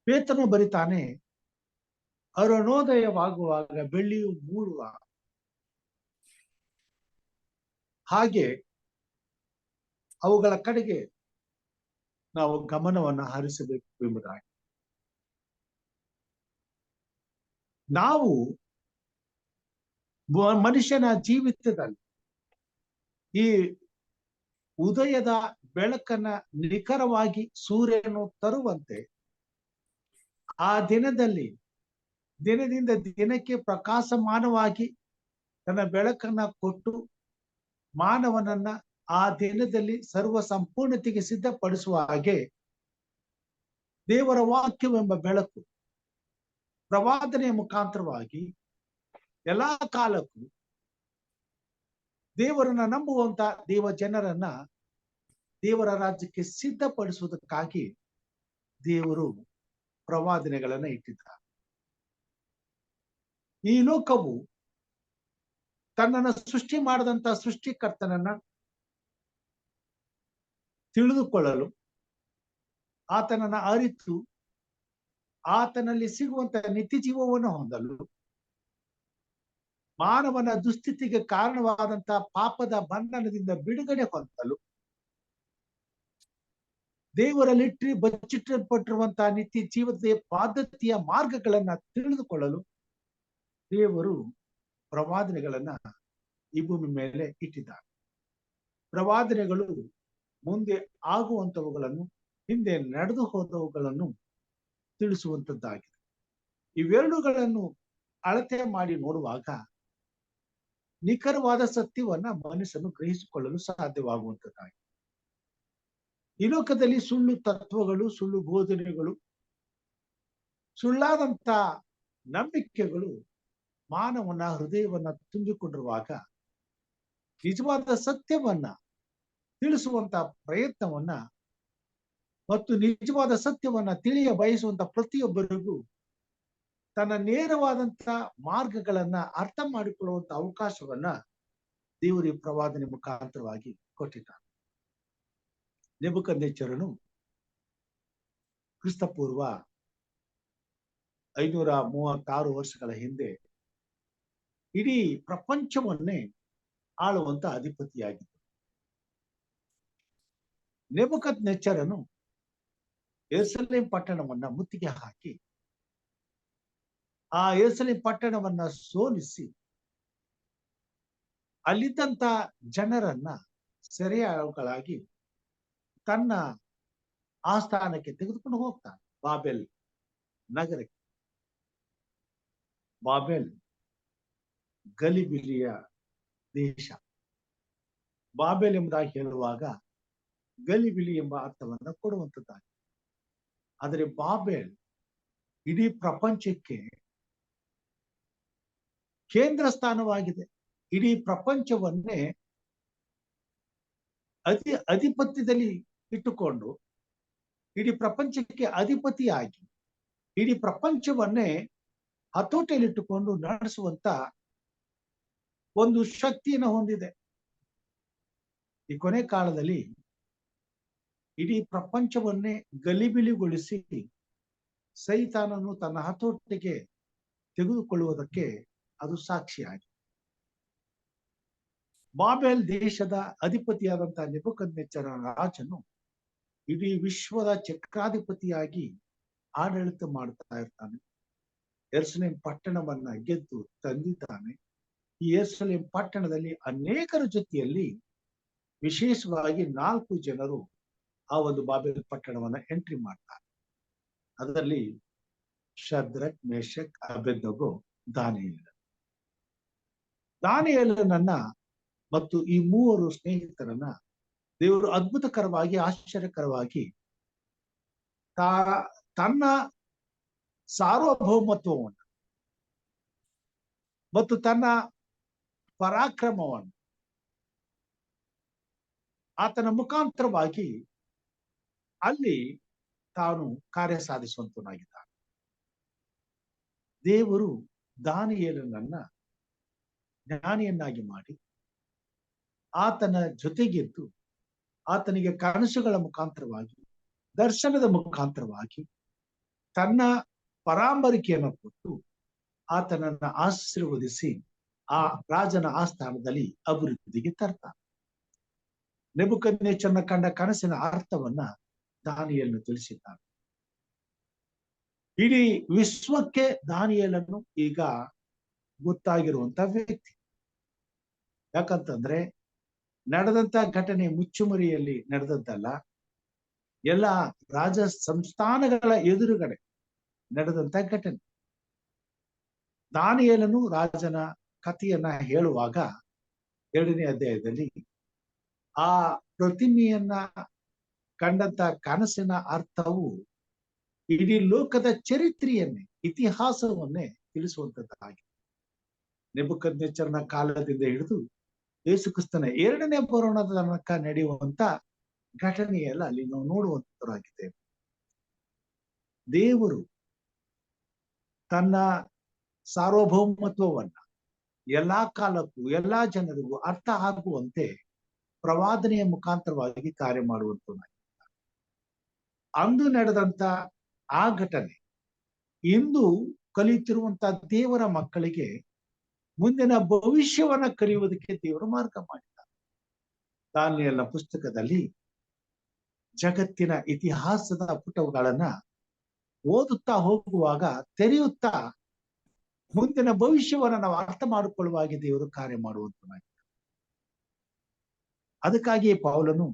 A: ಪೇತ್ರನು ಬರಿತಾನೆ, ಅರುಣೋದಯವಾಗುವಾಗ ಬೆಳ್ಳಿಯು ಮೂಡುವ ಹಾಗೆ ಅವುಗಳ ಕಡೆಗೆ ನಾವು ಗಮನವನ್ನು ಹರಿಸಬೇಕು ಎಂಬುದಾಗಿ. ನಾವು ಮನುಷ್ಯನ ಜೀವಿತದಲ್ಲಿ ಈ ಉದಯದ ಬೆಳಕನ್ನ ನಿಖರವಾಗಿ ಸೂರ್ಯನು ತರುವಂತೆ ಆ ದಿನದಲ್ಲಿ ದಿನದಿಂದ ದಿನಕ್ಕೆ ಪ್ರಕಾಶಮಾನವಾಗಿ ತನ್ನ ಬೆಳಕನ್ನ ಕೊಟ್ಟು ಮಾನವನನ್ನ ಆ ದಿನದಲ್ಲಿ ಸರ್ವ ಸಂಪೂರ್ಣತೆಗೆ ಸಿದ್ಧಪಡಿಸುವ ಹಾಗೆ ದೇವರ ವಾಕ್ಯವೆಂಬ ಬೆಳಕು ಪ್ರವಾದನೆಯ ಮುಖಾಂತರವಾಗಿ ಎಲ್ಲಾ ಕಾಲಕ್ಕೂ ದೇವರನ್ನ ನಂಬುವಂತ ದೇವ ಜನರನ್ನ ದೇವರ ರಾಜ್ಯಕ್ಕೆ ಸಿದ್ಧಪಡಿಸುವುದಕ್ಕಾಗಿ ದೇವರು ಪ್ರವಾದನೆಗಳನ್ನ ಇಟ್ಟಿದ್ದಾರೆ. ಈ ಲೋಕವು ತನ್ನನ್ನು ಸೃಷ್ಟಿ ಮಾಡಿದಂತ ಸೃಷ್ಟಿಕರ್ತನನ್ನ ತಿಳಿದುಕೊಳ್ಳಲು, ಆತನನ್ನ ಅರಿತು ಆತನಲ್ಲಿ ಸಿಗುವಂತ ನಿತ್ಯ ಜೀವವನ್ನು ಹೊಂದಲು, ಮಾನವನ ದುಸ್ಥಿತಿಗೆ ಕಾರಣವಾದಂತ ಪಾಪದ ಬಂಧನದಿಂದ ಬಿಡುಗಡೆ ಹೊಂದಲು, ದೇವರಲ್ಲಿ ಬಚ್ಚಿಟ್ಟಲ್ಪಟ್ಟಿರುವಂತಹ ನಿತ್ಯ ಜೀವದ ಪದ್ಧತಿಯ ಮಾರ್ಗಗಳನ್ನ ತಿಳಿದುಕೊಳ್ಳಲು ದೇವರು ಪ್ರವಾದನೆಗಳನ್ನ ಈ ಭೂಮಿ ಮೇಲೆ ಇಟ್ಟಿದ್ದಾರೆ. ಪ್ರವಾದನೆಗಳು ಮುಂದೆ ಆಗುವಂತವುಗಳನ್ನು, ಹಿಂದೆ ನಡೆದು ಹೋದವುಗಳನ್ನು ತಿಳಿಸುವಂತದ್ದಾಗಿದೆ. ಇವೆರಡುಗಳನ್ನು ಅಳತೆ ಮಾಡಿ ನೋಡುವಾಗ ನಿಖರವಾದ ಸತ್ಯವನ್ನ ಮನುಷ್ಯನು ಗ್ರಹಿಸಿಕೊಳ್ಳಲು ಸಾಧ್ಯವಾಗುವಂತದ್ದಾಗಿದೆ. ಈ ಲೋಕದಲ್ಲಿ ಸುಳ್ಳು ತತ್ವಗಳು, ಸುಳ್ಳು ಬೋಧನೆಗಳು, ಸುಳ್ಳಾದಂತ ನಂಬಿಕೆಗಳು ಮಾನವನ ಹೃದಯವನ್ನ ತುಂಬಿಕೊಂಡಿರುವಾಗ ನಿಜವಾದ ಸತ್ಯವನ್ನ ತಿಳಿಸುವಂತ ಪ್ರಯತ್ನವನ್ನ ಮತ್ತು ನಿಜವಾದ ಸತ್ಯವನ್ನ ತಿಳಿಯ ಬಯಸುವಂತ ಪ್ರತಿಯೊಬ್ಬರಿಗೂ ತನ್ನ ನೇರವಾದಂತ ಮಾರ್ಗಗಳನ್ನ ಅರ್ಥ ಮಾಡಿಕೊಳ್ಳುವಂತ ಅವಕಾಶವನ್ನ ದೇವರ ಪ್ರವಾದನೆ ಮುಖಾಂತರವಾಗಿ ಕೊಟ್ಟಿದ್ದಾನೆ. ನೆಬೂಕದ್ನೆಚ್ಚರನು ಕ್ರಿಸ್ತಪೂರ್ವ 536 ವರ್ಷಗಳ ಹಿಂದೆ ಇಡೀ ಪ್ರಪಂಚವನ್ನೇ ಆಳುವಂತ ಅಧಿಪತಿಯಾಗಿದ್ದ ನೆಬೂಕದ್ನೆಚ್ಚರನು ಯೆರೂಸಲೇಮ್ ಪಟ್ಟಣವನ್ನ ಮುತ್ತಿಗೆ ಹಾಕಿ ಆ ಯೆರೂಸಲೇಮ್ ಪಟ್ಟಣವನ್ನ ಸೋಲಿಸಿ ಅಲ್ಲಿದ್ದಂತ ಜನರನ್ನ ಸೆರೆಯಾಳುಗಳಾಗಿ ತನ್ನ ಆಸ್ಥಾನಕ್ಕೆ ತೆಗೆದುಕೊಂಡು ಹೋಗ್ತಾನೆ. ಬಾಬೆಲ್ ನಗರಕ್ಕೆ. ಬಾಬೆಲ್ ಗಲಿಬಿಲಿಯ ದೇಶ. ಬಾಬೆಲ್ ಎಂಬುದಾಗಿ ಹೇಳುವಾಗ ಗಲಿಬಿಲಿ ಎಂಬ ಅರ್ಥವನ್ನ ಕೊಡುವಂತದ್ದಾಗಿದೆ. ಆದರೆ ಬಾಬೆಲ್ ಇಡೀ ಪ್ರಪಂಚಕ್ಕೆ ಕೇಂದ್ರ ಸ್ಥಾನವಾಗಿದೆ. ಇಡೀ ಪ್ರಪಂಚವನ್ನೇ ಅಧಿಪತ್ಯದಲ್ಲಿ ಇಟ್ಟುಕೊಂಡು ಇಡೀ ಪ್ರಪಂಚಕ್ಕೆ ಅಧಿಪತಿಯಾಗಿ ಇಡೀ ಪ್ರಪಂಚವನ್ನೇ ಹತೋಟಿಯಲ್ಲಿಟ್ಟುಕೊಂಡು ನಡೆಸುವಂತ ಒಂದು ಶಕ್ತಿಯನ್ನು ಹೊಂದಿದೆ. ಈ ಕೊನೆ ಕಾಲದಲ್ಲಿ ಇಡೀ ಪ್ರಪಂಚವನ್ನೇ ಗಲಿಬಿಲಿಗೊಳಿಸಿ ಸೈತಾನನು ತನ್ನ ಹತೋಟಿಗೆ ತೆಗೆದುಕೊಳ್ಳುವುದಕ್ಕೆ ಅದು ಸಾಕ್ಷಿಯಾಗಿದೆ. ಬಾಬೆಲ್ ದೇಶದ ಅಧಿಪತಿಯಾದಂತಹ ನೆಬೂಕದ್ನೆಚ್ಚರ ರಾಜನು ಇಡೀ ವಿಶ್ವದ ಚಕ್ರಾಧಿಪತಿಯಾಗಿ ಆಡಳಿತ ಮಾಡ್ತಾ ಇರ್ತಾನೆ. ಯೆರೂಸಲೇಮ್ ಪಟ್ಟಣವನ್ನ ಗೆದ್ದು ತಂದಿದ್ದಾನೆ. ಈ ಯೆರೂಸಲೇಮ್ ಪಟ್ಟಣದಲ್ಲಿ ಅನೇಕರ ಜೊತೆಯಲ್ಲಿ ವಿಶೇಷವಾಗಿ 4 ಜನರು ಆ ಒಂದು ಬಾಬೆಲ್ ಪಟ್ಟಣವನ್ನ ಎಂಟ್ರಿ ಮಾಡ್ತಾರೆ. ಅದರಲ್ಲಿ ಶದ್ರಕ್, ಮೇಷಕ್, ಅಬೇದ್ನೆಗೋ, ದಾನಿಯೇಲನನ್ನ ಮತ್ತು ಈ 3 ಸ್ನೇಹಿತರನ್ನ ದೇವರು ಅದ್ಭುತಕರವಾಗಿ, ಆಶ್ಚರ್ಯಕರವಾಗಿ ತನ್ನ ಸಾರ್ವಭೌಮತ್ವವನ್ನು ಮತ್ತು ತನ್ನ ಪರಾಕ್ರಮವನ್ನು ಆತನ ಮುಖಾಂತರವಾಗಿ ಅಲ್ಲಿ ತಾನು ಕಾರ್ಯ ಸಾಧಿಸುವಂತನಾಗಿದ್ದಾನೆ. ದೇವರು ದಾನಿಯೇಲನನ್ನ ಜ್ಞಾನಿಯನ್ನಾಗಿ ಮಾಡಿ ಆತನ ಜೊತೆಗಿದ್ದು ಆತನಿಗೆ ಕನಸುಗಳ ಮುಖಾಂತರವಾಗಿ ದರ್ಶನದ ಮುಖಾಂತರವಾಗಿ ತನ್ನ ಪರಾಂಬರಿಕೆಯನ್ನು ಕೊಟ್ಟು ಆತನನ್ನ ಆಶೀರ್ವದಿಸಿ ಆ ರಾಜನ ಆಸ್ಥಾನದಲ್ಲಿ ಅಭಿವೃದ್ಧಿಗೆ ತರ್ತಾನೆ. ನೆಬೂಕದ್ನೆಚ್ಚರನ ಕಂಡ ಕನಸಿನ ಅರ್ಥವನ್ನ ದಾನಿಯೇಲನು ತಿಳಿಸಿದ್ದಾನೆ. ಇಡೀ ವಿಶ್ವಕ್ಕೆ ದಾನಿಯೇಲನು ಈಗ ಗೊತ್ತಾಗಿರುವಂತ ವ್ಯಕ್ತಿ. ಯಾಕಂತಂದ್ರೆ ನಡೆದಂತ ಘಟನೆ ಮುಚ್ಚುಮರಿಯಲ್ಲಿ ನಡೆದದ್ದಲ್ಲ, ಎಲ್ಲ ರಾಜ ಸಂಸ್ಥಾನಗಳ ಎದುರುಗಡೆ ನಡೆದಂತ ಘಟನೆ. ದಾನಿಯೇಲನು ರಾಜನ ಕಥೆಯನ್ನ ಹೇಳುವಾಗ 2ನೇ ಅಧ್ಯಾಯದಲ್ಲಿ ಆ ಪ್ರತಿಮೆಯನ್ನ ಕಂಡಂತ ಕನಸಿನ ಅರ್ಥವು ಇಡೀ ಲೋಕದ ಚರಿತ್ರೆಯನ್ನೇ, ಇತಿಹಾಸವನ್ನೇ ತಿಳಿಸುವಂತದ್ದಾಗಿದೆ. ನೆಬೂಕದ್ನೆಚ್ಚರನ ಕಾಲದಿಂದ ಹಿಡಿದು ಯೇಸು ಕ್ರಿಸ್ತನ 2ನೇ ಬರೋಣದ ತನಕ ನಡೆಯುವಂತ ಘಟನೆಯಲ್ಲ ಅಲ್ಲಿ ನಾವು ನೋಡುವಂತರಾಗಿದ್ದೇವೆ. ದೇವರು ತನ್ನ ಸಾರ್ವಭೌಮತ್ವವನ್ನ ಎಲ್ಲಾ ಕಾಲಕ್ಕೂ ಎಲ್ಲಾ ಜನರಿಗೂ ಅರ್ಥ ಆಗುವಂತೆ ಪ್ರವಾದನೆಯ ಮುಖಾಂತರವಾಗಿ ಕಾರ್ಯ ಮಾಡುವಂತ ಅಂದು ನಡೆದಂತ ಆ ಘಟನೆ ಇಂದು ಕಲಿಯುತ್ತಿರುವಂತ ದೇವರ ಮಕ್ಕಳಿಗೆ ಮುಂದಿನ ಭವಿಷ್ಯವನ್ನ ಕಲಿಯುವುದಕ್ಕೆ ದೇವರು ಮಾರ್ಗ ಮಾಡಿದ್ದಾರೆ. ದಾನಿಯೇಲನ ಪುಸ್ತಕದಲ್ಲಿ ಜಗತ್ತಿನ ಇತಿಹಾಸದ ಪುಟಗಳನ್ನ ಓದುತ್ತಾ ಹೋಗುವಾಗ ತೆರೆಯುತ್ತಾ ಮುಂದಿನ ಭವಿಷ್ಯವನ್ನ ನಾವು ಅರ್ಥ ಮಾಡಿಕೊಳ್ಳುವಾಗಿ ದೇವರು ಕಾರ್ಯ ಮಾಡುವಂತ. ಅದಕ್ಕಾಗಿ ಪೌಲನು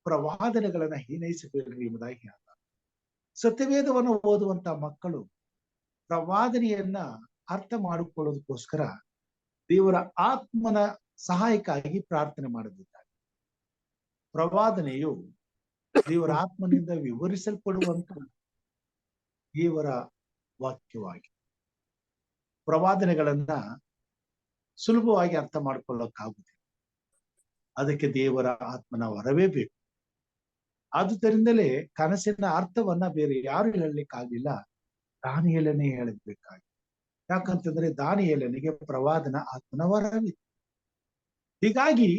A: ಪ್ರವಾದನೆಗಳನ್ನ ಹೀನೈಸಬೇಡ್ರಿ ಎಂಬುದಾಗಿ ಹೇಳ್ತಾರೆ. ಸತ್ಯವೇದವನ್ನು ಓದುವಂತ ಮಕ್ಕಳು ಪ್ರವಾದನೆಯನ್ನ ಅರ್ಥ ಮಾಡಿಕೊಳ್ಳೋದಕ್ಕೋಸ್ಕರ ದೇವರ ಆತ್ಮನ ಸಹಾಯಕ್ಕಾಗಿ ಪ್ರಾರ್ಥನೆ ಮಾಡಬೇಕಾಗಿದೆ. ಪ್ರವಾದನೆಯು ದೇವರ ಆತ್ಮನಿಂದ ವಿವರಿಸಲ್ಪಡುವಂತ ದೇವರ ವಾಕ್ಯವಾಗಿ ಪ್ರವಾದನೆಗಳನ್ನ ಸುಲಭವಾಗಿ ಅರ್ಥ ಮಾಡಿಕೊಳ್ಳೋಕ್ಕಾಗುವುದಿಲ್ಲ. ಅದಕ್ಕೆ ದೇವರ ಆತ್ಮನ ವರವೇ ಬೇಕು. ಆದುದರಿಂದಲೇ ಕನಸಿನ ಅರ್ಥವನ್ನ ಬೇರೆ ಯಾರು ಹೇಳಲಿಕ್ಕಾಗಿಲ್ಲ, ದಾನಿಯೇಲನೇ ಹೇಳಬೇಕಾಗಿ. ಯಾಕಂತಂದ್ರೆ ದಾನಿಯೇಲನಿಗೆ ಪ್ರವಾದನ ಆತ್ಮನ ವರವಿದೆ. ಹೀಗಾಗಿ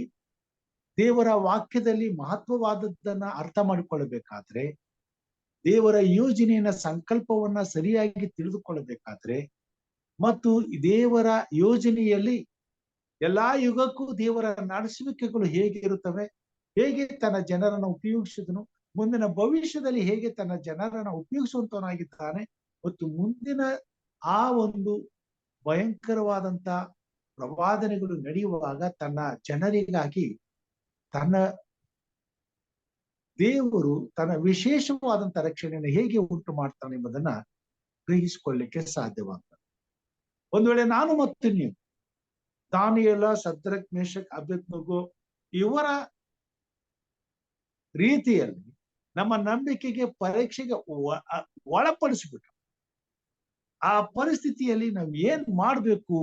A: ದೇವರ ವಾಕ್ಯದಲ್ಲಿ ಮಹತ್ವವಾದದ್ದನ್ನ ಅರ್ಥ ಮಾಡಿಕೊಳ್ಳಬೇಕಾದ್ರೆ, ದೇವರ ಯೋಜನೆಯ ಸಂಕಲ್ಪವನ್ನ ಸರಿಯಾಗಿ ತಿಳಿದುಕೊಳ್ಳಬೇಕಾದ್ರೆ ಮತ್ತು ದೇವರ ಯೋಜನೆಯಲ್ಲಿ ಎಲ್ಲಾ ಯುಗಕ್ಕೂ ದೇವರ ನಡೆಸುವಿಕೆಗಳು ಹೇಗೆ ಇರುತ್ತವೆ, ಹೇಗೆ ತನ್ನ ಜನರನ್ನು ಉಪಯೋಗಿಸಿದನು, ಮುಂದಿನ ಭವಿಷ್ಯದಲ್ಲಿ ಹೇಗೆ ತನ್ನ ಜನರನ್ನು ಉಪಯೋಗಿಸುವಂತವನಾಗಿದ್ದಾನೆ ಮತ್ತು ಮುಂದಿನ ಆ ಒಂದು ಭಯಂಕರವಾದಂತ ಪ್ರವಾದನೆಗಳು ನಡೆಯುವಾಗ ತನ್ನ ಜನರಿಗಾಗಿ ತನ್ನ ದೇವರು ತನ್ನ ವಿಶೇಷವಾದಂತ ರಕ್ಷಣೆಯನ್ನು ಹೇಗೆ ಉಂಟು ಮಾಡ್ತಾನೆ ಎಂಬುದನ್ನ ಗ್ರಹಿಸಿಕೊಳ್ಳಿಕ್ಕೆ ಸಾಧ್ಯವಾಗ್ತದೆ. ಒಂದು ವೇಳೆ ನಾನು ಮತ್ತು ನೀವು ದಾನಿಯೇಲ, ಶದ್ರಕ್, ಮೇಷಕ್, ಅಬೇದ್ನೆಗೋ ಇವರ ರೀತಿಯಲ್ಲಿ ನಮ್ಮ ನಂಬಿಕೆಗೆ ಪರೀಕ್ಷೆಗೆ ಒಳಪಡಿಸಿಬಿಟ್ಟು ಆ ಪರಿಸ್ಥಿತಿಯಲ್ಲಿ ನಾವು ಏನ್ ಮಾಡ್ಬೇಕು,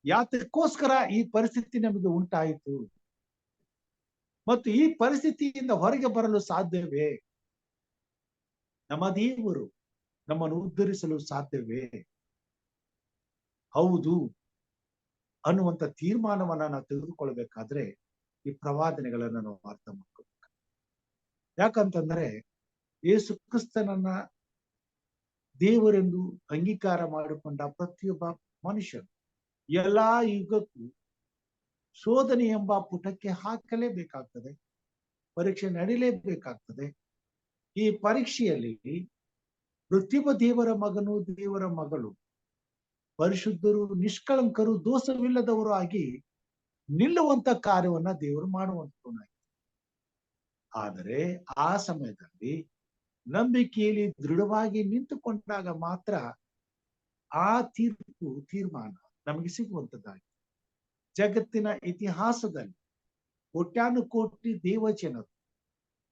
A: ಯಾತಕ್ಕೋಸ್ಕರ ಈ ಪರಿಸ್ಥಿತಿ ನಮಗೆ ಉಂಟಾಯಿತು ಮತ್ತು ಈ ಪರಿಸ್ಥಿತಿಯಿಂದ ಹೊರಗೆ ಬರಲು ಸಾಧ್ಯವೇ, ನಮ್ಮ ದೇವರು ನಮ್ಮನ್ನು ಉದ್ಧರಿಸಲು ಸಾಧ್ಯವೇ, ಹೌದು ಅನ್ನುವಂತ ತೀರ್ಮಾನವನ್ನ ನಾವು ತೆಗೆದುಕೊಳ್ಬೇಕಾದ್ರೆ ಈ ಪ್ರವಾದನೆಗಳನ್ನ ನಾವು ಅರ್ಥ ಮಾಡ್ಕೋಬೇಕು. ಯಾಕಂತಂದ್ರೆ ಯೇಸು ಕ್ರಿಸ್ತನನ್ನ ದೇವರೆಂದು ಅಂಗೀಕಾರ ಮಾಡಿಕೊಂಡ ಪ್ರತಿಯೊಬ್ಬ ಮನುಷ್ಯನು ಎಲ್ಲಾ ಯುಗಕ್ಕೂ ಶೋಧನೆ ಎಂಬ ಪುಟಕ್ಕೆ ಹಾಕಲೇಬೇಕಾಗ್ತದೆ, ಪರೀಕ್ಷೆ ನಡೀಲೇಬೇಕಾಗ್ತದೆ. ಈ ಪರೀಕ್ಷೆಯಲ್ಲಿ ಪ್ರತಿಯೊಬ್ಬ ದೇವರ ಮಗನು ದೇವರ ಮಗಳು ಪರಿಶುದ್ಧರು, ನಿಷ್ಕಳಂಕರು, ದೋಷವಿಲ್ಲದವರು ಆಗಿ ನಿಲ್ಲುವಂತ ಕಾರ್ಯವನ್ನ ದೇವರು ಮಾಡುವಂತವನಾಗಿ. ಆದರೆ ಆ ಸಮಯದಲ್ಲಿ ನಂಬಿಕೆಯಲ್ಲಿ ದೃಢವಾಗಿ ನಿಂತುಕೊಂಡಾಗ ಮಾತ್ರ ಆ ತೀರ್ಮಾನ ನಮಗೆ ಸಿಗುವಂತದ್ದಾಗಿದೆ. ಜಗತ್ತಿನ ಇತಿಹಾಸದಲ್ಲಿ ಕೋಟ್ಯಾನುಕೋಟಿ ದೇವಜನರು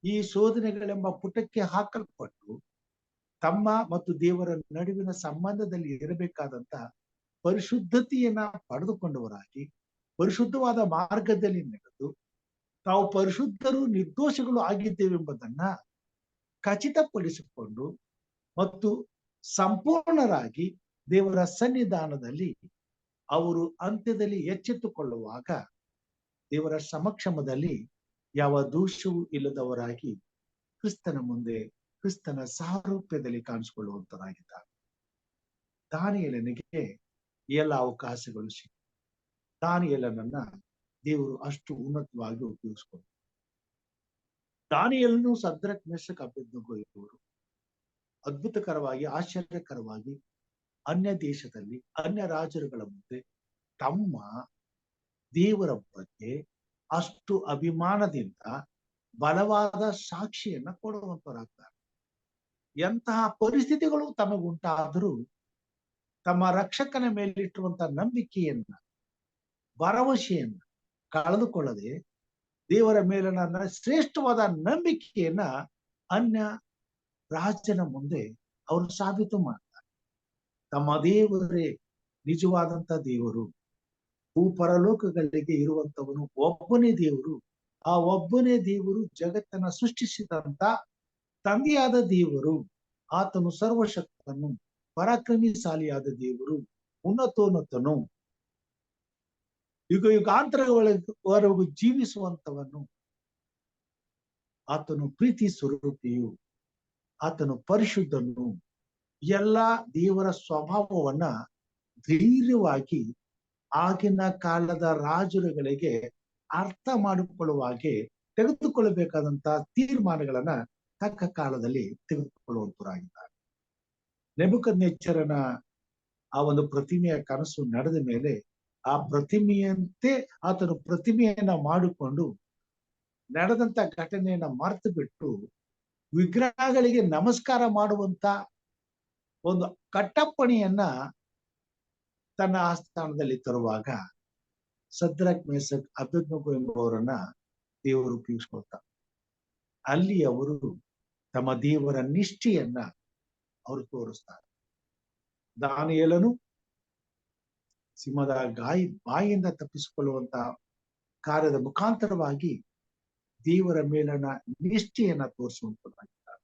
A: ಈ ಶೋಧನೆಗಳೆಂಬ ಪುಟಕ್ಕೆ ಹಾಕಲ್ಪಟ್ಟು ತಮ್ಮ ಮತ್ತು ದೇವರ ನಡುವಿನ ಸಂಬಂಧದಲ್ಲಿ ಇರಬೇಕಾದಂತ ಪರಿಶುದ್ಧತೆಯನ್ನ ಪಡೆದುಕೊಂಡವರಾಗಿ ಪರಿಶುದ್ಧವಾದ ಮಾರ್ಗದಲ್ಲಿ ನಡೆದು ತಾವು ಪರಿಶುದ್ಧರು ನಿರ್ದೋಷಗಳು ಆಗಿದ್ದೇವೆಂಬುದನ್ನ ಖಚಿತಪಡಿಸಿಕೊಂಡು ಮತ್ತು ಸಂಪೂರ್ಣರಾಗಿ ದೇವರ ಸನ್ನಿಧಾನದಲ್ಲಿ ಅವರು ಅಂತ್ಯದಲ್ಲಿ ಎಚ್ಚೆತ್ತುಕೊಳ್ಳುವಾಗ ದೇವರ ಸಮಕ್ಷಮದಲ್ಲಿ ಯಾವ ದೋಷವೂ ಇಲ್ಲದವರಾಗಿ ಕ್ರಿಸ್ತನ ಮುಂದೆ ಕ್ರಿಸ್ತನ ಸಾರೂಪ್ಯದಲ್ಲಿ ಕಾಣಿಸಿಕೊಳ್ಳುವಂತರಾಗಿದ್ದಾರೆ. ದಾನಿಯೇಲನಿಗೆ ಎಲ್ಲ ಅವಕಾಶಗಳು ಸಿಕ್ಕ. ದಾನಿಯೇಲನನ್ನ ದೇವರು ಅಷ್ಟು ಉನ್ನತವಾಗಿ ಉಪಯೋಗಿಸಿಕೊಂಡ. ದಾನಿಯೇಲನು ಶದ್ರಕ್ ಮೇಷಕ್ ಅಬೇದ್ನೆಗೋ ಇವರು ಅದ್ಭುತಕರವಾಗಿ ಆಶ್ಚರ್ಯಕರವಾಗಿ ಅನ್ಯ ದೇಶದಲ್ಲಿ ಅನ್ಯ ರಾಜರುಗಳ ಮುಂದೆ ತಮ್ಮ ದೇವರ ಬಗ್ಗೆ ಅಷ್ಟು ಅಭಿಮಾನದಿಂದ ಬಲವಾದ ಸಾಕ್ಷಿಯನ್ನ ಕೊಡುವಂತರಾಗ್ತಾರೆ. ಎಂತಹ ಪರಿಸ್ಥಿತಿಗಳು ತಮಗುಂಟಾದರೂ ತಮ್ಮ ರಕ್ಷಕನ ಮೇಲಿಟ್ಟಿರುವಂತ ನಂಬಿಕೆಯನ್ನ ಭರವಸೆಯನ್ನ ಕಳೆದುಕೊಳ್ಳದೆ ದೇವರ ಮೇಲಿನ ಶ್ರೇಷ್ಠವಾದ ನಂಬಿಕೆಯನ್ನ ಅನ್ಯ ರಾಜನ ಮುಂದೆ ಅವರು ಸಾಬೀತು ಮಾಡ್ತಾರೆ. ತಮ್ಮ ದೇವರೇ ನಿಜವಾದಂತ ದೇವರು, ಭೂಪರಲೋಕಗಳಿಗೆ ಇರುವಂತವನು ಒಬ್ಬನೇ ದೇವರು. ಆ ಒಬ್ಬನೇ ದೇವರು ಜಗತ್ತನ್ನ ಸೃಷ್ಟಿಸಿದಂತ ತಂದೆಯಾದ ದೇವರು. ಆತನು ಸರ್ವಶಕ್ತನು, ಪರಾಕ್ರಮಿಶಾಲಿಯಾದ ದೇವರು, ಉನ್ನತೋನ್ನತನು, ಯುಗ ಯುಗಾಂತರವರೆಗೂ ಜೀವಿಸುವಂತವನು. ಆತನು ಪ್ರೀತಿ ಸ್ವರೂಪಿಯು, ಆತನು ಪರಿಶುದ್ಧನು. ಎಲ್ಲಾ ದೇವರ ಸ್ವಭಾವವನ್ನ ಧೈರ್ಯವಾಗಿ ಆಗಿನ ಕಾಲದ ರಾಜರುಗಳಿಗೆ ಅರ್ಥ ಮಾಡಿಕೊಳ್ಳುವಾಗೆ ತೆಗೆದುಕೊಳ್ಳಬೇಕಾದಂತ ತೀರ್ಮಾನಗಳನ್ನ ತಕ್ಕ ಕಾಲದಲ್ಲಿ ತೆಗೆದುಕೊಳ್ಳುವಂತರಾಗಿದ್ದಾರೆ. ನೆಬೂಕದ್ನೆಚ್ಚರನ ಆ ಒಂದು ಪ್ರತಿಮೆಯ ಕನಸು ನಡೆದ ಮೇಲೆ ಆ ಪ್ರತಿಮೆಯಂತೆ ಆತನು ಪ್ರತಿಮೆಯನ್ನ ಮಾಡಿಕೊಂಡು ನಡೆದಂತ ಘಟನೆಯನ್ನ ಮರೆತು ಬಿಟ್ಟು ವಿಗ್ರಹಗಳಿಗೆ ನಮಸ್ಕಾರ ಮಾಡುವಂತ ಒಂದು ಕಟ್ಟಪ್ಪಣೆಯನ್ನ ತನ್ನ ಆಸ್ಥಾನದಲ್ಲಿ ತರುವಾಗ ಶದ್ರಕ್ ಮೇಷಕ್ ಅಬೇದ್ನೆಗೋ ಎಂಬುವರನ್ನ ದೇವರು ಉಪಯೋಗಿಸ್ಕೊಳ್ತಾರೆ. ಅಲ್ಲಿ ಅವರು ತಮ್ಮ ದೇವರ ನಿಷ್ಠೆಯನ್ನ ಅವರು ತೋರಿಸ್ತಾರೆ. ದಾನಿಯೇಲನು ಸಿಂಹದ ಬಾಯಿಯಿಂದ ತಪ್ಪಿಸಿಕೊಳ್ಳುವಂತ ಕಾರ್ಯದ ಮುಖಾಂತರವಾಗಿ ದೇವರ ಮೇಲನ ನಿಷ್ಠೆಯನ್ನ ತೋರಿಸುವಂತದ್ದಾಗಿದ್ದಾರೆ.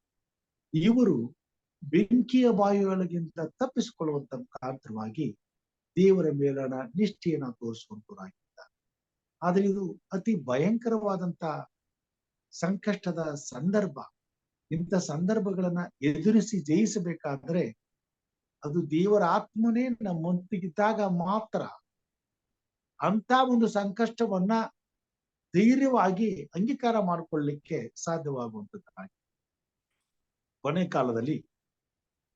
A: ಇವರು ಬೆಂಕಿಯ ಬಾಯಿಯೊಳಗಿಂತ ತಪ್ಪಿಸಿಕೊಳ್ಳುವಂತ ಮುಖಾಂತರವಾಗಿ ದೇವರ ಮೇಲನ ನಿಷ್ಠೆಯನ್ನ ತೋರಿಸುವಂತರಾಗಿದ್ದಾರೆ. ಆದ್ರೆ ಇದು ಅತಿ ಭಯಂಕರವಾದಂತ ಸಂಕಷ್ಟದ ಸಂದರ್ಭ. ಇಂಥ ಸಂದರ್ಭಗಳನ್ನ ಎದುರಿಸಿ ಜಯಿಸಬೇಕಾದ್ರೆ ಅದು ದೇವರ ಆತ್ಮನೇ ನಮ್ಮೊಂದಿಗಿದ್ದಾಗ ಮಾತ್ರ ಅಂತ ಒಂದು ಸಂಕಷ್ಟವನ್ನ ಧೈರ್ಯವಾಗಿ ಅಂಗೀಕಾರ ಮಾಡಿಕೊಳ್ಳಲಿಕ್ಕೆ ಸಾಧ್ಯವಾಗುವಂತದ್ದಾಗಿ. ಕೊನೆ ಕಾಲದಲ್ಲಿ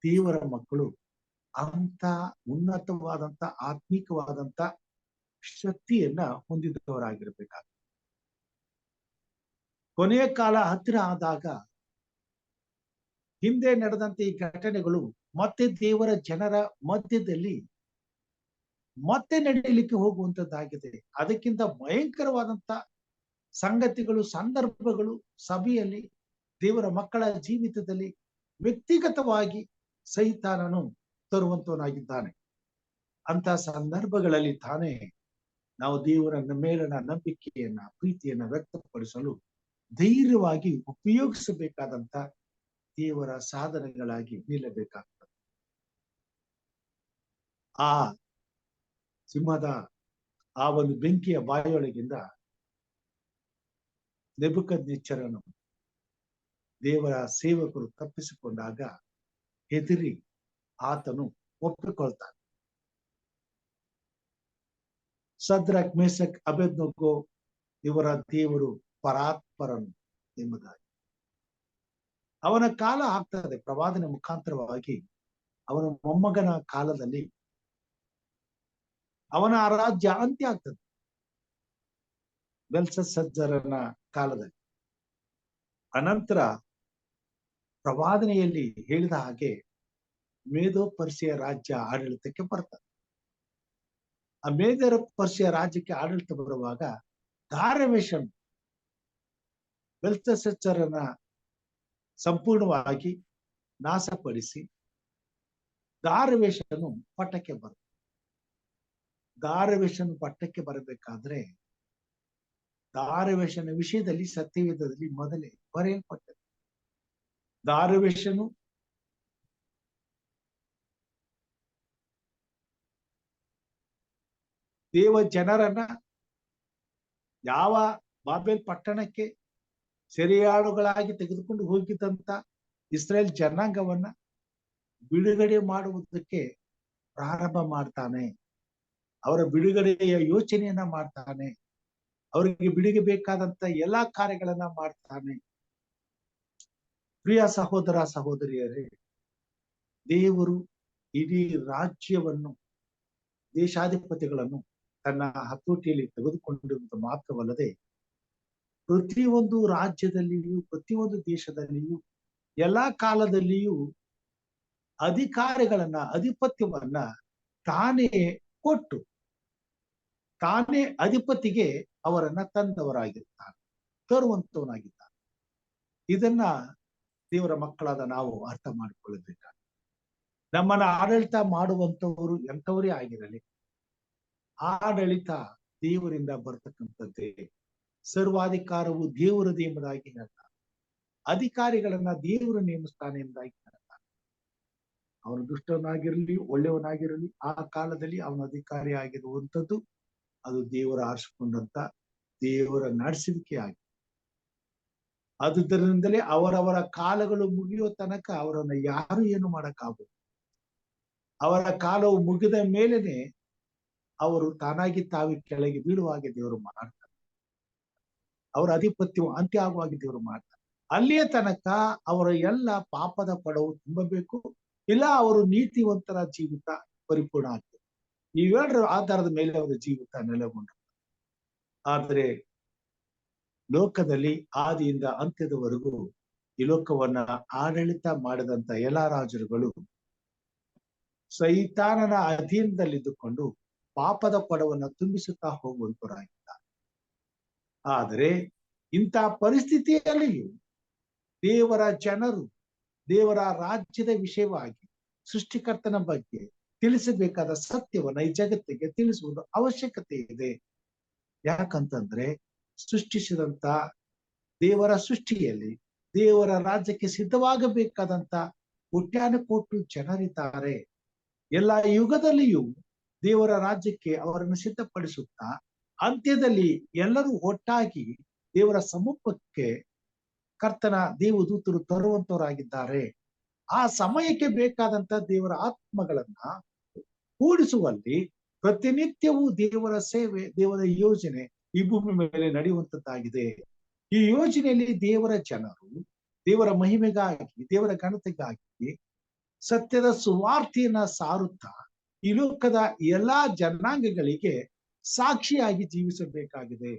A: ದೇವರ ಮಕ್ಕಳು ಅಂತ ಉನ್ನತವಾದಂತ ಆತ್ಮಿಕವಾದಂತ ಶಕ್ತಿಯನ್ನ ಹೊಂದಿದವರಾಗಿರ್ಬೇಕಾಗ್ತದೆ. ಕೊನೆಯ ಕಾಲ ಹತ್ತಿರ ಆದಾಗ ಹಿಂದೆ ನಡೆದಂತ ಈ ಘಟನೆಗಳು ಮತ್ತೆ ದೇವರ ಜನರ ಮಧ್ಯದಲ್ಲಿ ಮತ್ತೆ ನಡೆಯಲಿಕ್ಕೆ ಹೋಗುವಂತದ್ದಾಗಿದೆ. ಅದಕ್ಕಿಂತ ಭಯಂಕರವಾದಂತ ಸಂಗತಿಗಳು ಸಂದರ್ಭಗಳು ಸಭೆಯಲ್ಲಿ ದೇವರ ಮಕ್ಕಳ ಜೀವಿತದಲ್ಲಿ ವ್ಯಕ್ತಿಗತವಾಗಿ ಸೈತಾನನು ತರುವಂತವನಾಗಿದ್ದಾನೆ. ಅಂತ ಸಂದರ್ಭಗಳಲ್ಲಿ ತಾನೇ ನಾವು ದೇವರ ಮೇಲಿನ ನಂಬಿಕೆಯನ್ನ ಪ್ರೀತಿಯನ್ನ ವ್ಯಕ್ತಪಡಿಸಲು ಧೈರ್ಯವಾಗಿ ಉಪಯೋಗಿಸಬೇಕಾದಂತ ದೇವರ ಸಾಧನೆಗಳಾಗಿ ನಿಲ್ಲಬೇಕಾಗ್ತದೆ. ಆ ಸಿಂಹದ ಆ ಒಂದು ಬೆಂಕಿಯ ಬಾಯಿಯೊಳಗಿಂದ ನೆಬೂಕದ್ನೆಚ್ಚರನು ದೇವರ ಸೇವಕರು ತಪ್ಪಿಸಿಕೊಂಡಾಗ ಹೆದರಿ ಆತನು ಒಪ್ಪಿಕೊಳ್ತಾನೆ. ಶದ್ರಕ್ ಮೇಷಕ್ ಅಬೇದ್ನೆಗೋ ಇವರ ದೇವರು ಪರಾತ್ಪರನು ಎಂಬುದಾಗಿ ಅವನ ಕಾಲ ಆಗ್ತದೆ. ಪ್ರವಾದನೆ ಮುಖಾಂತರವಾಗಿ ಅವನ ಮೊಮ್ಮಗನ ಕಾಲದಲ್ಲಿ ಅವನ ರಾಜ್ಯ ಅಂತ್ಯ ಆಗ್ತದೆ. ಬೆಲ್ಶಚ್ಚರನ ಕಾಲದಲ್ಲಿ ಅನಂತರ ಪ್ರವಾದನೆಯಲ್ಲಿ ಹೇಳಿದ ಹಾಗೆ ಮೇದೋ ಪರ್ಷಿಯ ರಾಜ್ಯ ಆಡಳಿತಕ್ಕೆ ಬರ್ತದೆ. ಆ ಮೇದೋ ಪರ್ಷಿಯ ರಾಜ್ಯಕ್ಕೆ ಆಡಳಿತ ಬರುವಾಗ ದಾರ್ಯಾವೆಷನು ಬೆಲ್ತೆಶಚ್ಚರನ ಸಂಪೂರ್ಣವಾಗಿ ನಾಶಪಡಿಸಿ ದಾರ್ಯವೆಷನು ಪಟ್ಟಕ್ಕೆ ಬರ. ದಾರ್ಯವೆಷನು ಪಟ್ಟಕ್ಕೆ ಬರಬೇಕಾದ್ರೆ ದಾರ್ಯವೆಷನ ವಿಷಯದಲ್ಲಿ ಸತ್ಯವೇದದಲ್ಲಿ ಮೊದಲೇ ಬರೆಯಲ್ಪಟ್ಟது. ದಾರ್ಯವೆಷನು ದೇವ ಜನರನ್ನ ಯಾವ ಬಾಬೆಲ್ ಪಟ್ಟಣಕ್ಕೆ ಸೆರೆಯಾಳುಗಳಾಗಿ ತೆಗೆದುಕೊಂಡು ಹೋಗಿದ್ದಂತ ಇಸ್ರೇಲ್ ಜನಾಂಗವನ್ನ ಬಿಡುಗಡೆ ಮಾಡುವುದಕ್ಕೆ ಪ್ರಾರಂಭ ಮಾಡ್ತಾನೆ. ಅವರ ಬಿಡುಗಡೆಯ ಯೋಚನೆಯನ್ನ ಮಾಡ್ತಾನೆ. ಅವರಿಗೆ ಬಿಡುಗಡೆ ಬೇಕಾದಂತ ಎಲ್ಲಾ ಕಾರ್ಯಗಳನ್ನ ಮಾಡ್ತಾನೆ. ಪ್ರಿಯ ಸಹೋದರ ಸಹೋದರಿಯರೇ, ದೇವರು ಇಡೀ ರಾಜ್ಯವನ್ನು, ದೇಶಾಧಿಪತಿಗಳನ್ನು ತನ್ನ ಹತೋಟಿಯಲ್ಲಿ ತೆಗೆದುಕೊಂಡಿರುವುದು ಮಾತ್ರವಲ್ಲದೆ ಪ್ರತಿಯೊಂದು ರಾಜ್ಯದಲ್ಲಿಯೂ ಪ್ರತಿಯೊಂದು ದೇಶದಲ್ಲಿಯೂ ಎಲ್ಲಾ ಕಾಲದಲ್ಲಿಯೂ ಅಧಿಕಾರಿಗಳನ್ನ, ಅಧಿಪತ್ಯವನ್ನ ತಾನೇ ಕೊಟ್ಟು ತಾನೇ ಅಧಿಪತಿಗೆ ಅವರನ್ನ ತಂದವರಾಗಿರ್ತಾನೆ, ತರುವಂತವನಾಗಿದ್ದಾನೆ. ಇದನ್ನ ದೇವರ ಮಕ್ಕಳಾದ ನಾವು ಅರ್ಥ ಮಾಡಿಕೊಳ್ಳಬೇಕಾಗಿದೆ. ನಮ್ಮನ್ನ ಆಡಳಿತ ಮಾಡುವಂತವರು ಎಂಥವರೇ ಆಗಿರಲಿ, ಆಡಳಿತ ದೇವರಿಂದ ಬರ್ತಕ್ಕಂಥದ್ದೇ. ಸರ್ವಾಧಿಕಾರವು ದೇವರದೇ ಎಂಬುದಾಗಿ ಹೇಳ್ತಾನೆ. ಅಧಿಕಾರಿಗಳನ್ನ ದೇವರು ನೇಮಿಸ್ತಾನೆ ಎಂಬುದಾಗಿ ಹೇಳ್ತಾನೆ. ಅವನು ದುಷ್ಟವನಾಗಿರಲಿ ಒಳ್ಳೆಯವನಾಗಿರಲಿ, ಆ ಕಾಲದಲ್ಲಿ ಅವನ ಅಧಿಕಾರಿ ಆಗಿರುವಂಥದ್ದು ಅದು ದೇವರ ಆರಿಸಿಕೊಂಡಂತ ದೇವರ ನಡೆಸುವಿಕೆ ಆಗಿದೆ. ಆದುದರಿಂದಲೇ ಅವರವರ ಕಾಲಗಳು ಮುಗಿಯುವ ತನಕ ಅವರನ್ನ ಯಾರು ಏನು ಮಾಡಕ್ಕಾಗದು. ಅವರ ಕಾಲವು ಮುಗಿದ ಮೇಲೇನೆ ಅವರು ತಾನಾಗಿ ತಾವಿ ಕೆಳಗೆ ಬೀಳುವ ಹಾಗೆ ದೇವರು ಮಾಡ್ತಾರೆ. ಅವರ ಅಧಿಪತ್ಯವು ಅಂತ್ಯ ಆಗುವ ಹಾಗೆ ದೇವರು ಮಾಡ್ತಾರೆ. ಅಲ್ಲಿಯ ತನಕ ಅವರ ಎಲ್ಲ ಪಾಪದ ಪಡವು ತುಂಬಬೇಕು, ಇಲ್ಲ ಅವರು ನೀತಿವಂತರ ಜೀವಿತ ಪರಿಪೂರ್ಣ ಆಗ್ತದೆ. ಇವೆರಡರ ಆಧಾರದ ಮೇಲೆ ಅವರ ಜೀವಿತ ನೆಲೆಗೊಂಡು. ಆದರೆ ಲೋಕದಲ್ಲಿ ಆದಿಯಿಂದ ಅಂತ್ಯದವರೆಗೂ ಈ ಲೋಕವನ್ನ ಆಡಳಿತ ಮಾಡಿದಂತ ಎಲ್ಲಾ ರಾಜರುಗಳು ಸೈತಾನನ ಅಧೀನದಲ್ಲಿದ್ದುಕೊಂಡು ಪಾಪದ ಕೊಡವನ್ನು ತುಂಬಿಸುತ್ತಾ ಹೋಗುವಂತವರಾಗಿದ್ದಾರೆ. ಆದರೆ ಇಂಥ ಪರಿಸ್ಥಿತಿಯಲ್ಲಿಯೂ ದೇವರ ಜನರು ದೇವರ ರಾಜ್ಯದ ವಿಷಯವಾಗಿ ಸೃಷ್ಟಿಕರ್ತನ ಬಗ್ಗೆ ತಿಳಿಸಬೇಕಾದ ಸತ್ಯವನ್ನ ಈ ಜಗತ್ತಿಗೆ ತಿಳಿಸುವುದು ಅವಶ್ಯಕತೆ ಇದೆ. ಯಾಕಂತಂದ್ರೆ ಸೃಷ್ಟಿಸಿದಂತ ದೇವರ ಸೃಷ್ಟಿಯಲ್ಲಿ ದೇವರ ರಾಜ್ಯಕ್ಕೆ ಸಿದ್ಧವಾಗಬೇಕಾದಂತ ಕೋಟ್ಯಾನುಕೋಟಿ ಜನರಿದ್ದಾರೆ. ಎಲ್ಲ ಯುಗದಲ್ಲಿಯೂ ದೇವರ ರಾಜ್ಯಕ್ಕೆ ಅವರನ್ನು ಸಿದ್ಧಪಡಿಸುತ್ತಾ ಅಂತ್ಯದಲ್ಲಿ ಎಲ್ಲರೂ ಒಟ್ಟಾಗಿ ದೇವರ ಸಮ್ಮುಖಕ್ಕೆ ಕರ್ತನ ದೇವದೂತರು ತರುವಂತವರಾಗಿದ್ದಾರೆ. ಆ ಸಮಯಕ್ಕೆ ಬೇಕಾದಂತ ದೇವರ ಆತ್ಮಗಳನ್ನ ಕೂಡಿಸುವಲ್ಲಿ ಪ್ರತಿನಿತ್ಯವೂ ದೇವರ ಸೇವೆ, ದೇವರ ಯೋಜನೆ ಈ ಭೂಮಿ ಮೇಲೆ ನಡೆಯುವಂತದ್ದಾಗಿದೆ. ಈ ಯೋಜನೆಯಲ್ಲಿ ದೇವರ ಜನರು ದೇವರ ಮಹಿಮೆಗಾಗಿ, ದೇವರ ಘನತೆಗಾಗಿ ಸತ್ಯದ ಸುವಾರ್ತೆಯನ್ನ ಸಾರುತ್ತಾ ಈ ಲೋಕದ ಎಲ್ಲಾ ಜನಾಂಗಗಳಿಗೆ ಸಾಕ್ಷಿಯಾಗಿ ಜೀವಿಸಬೇಕಾಗಿದೆ.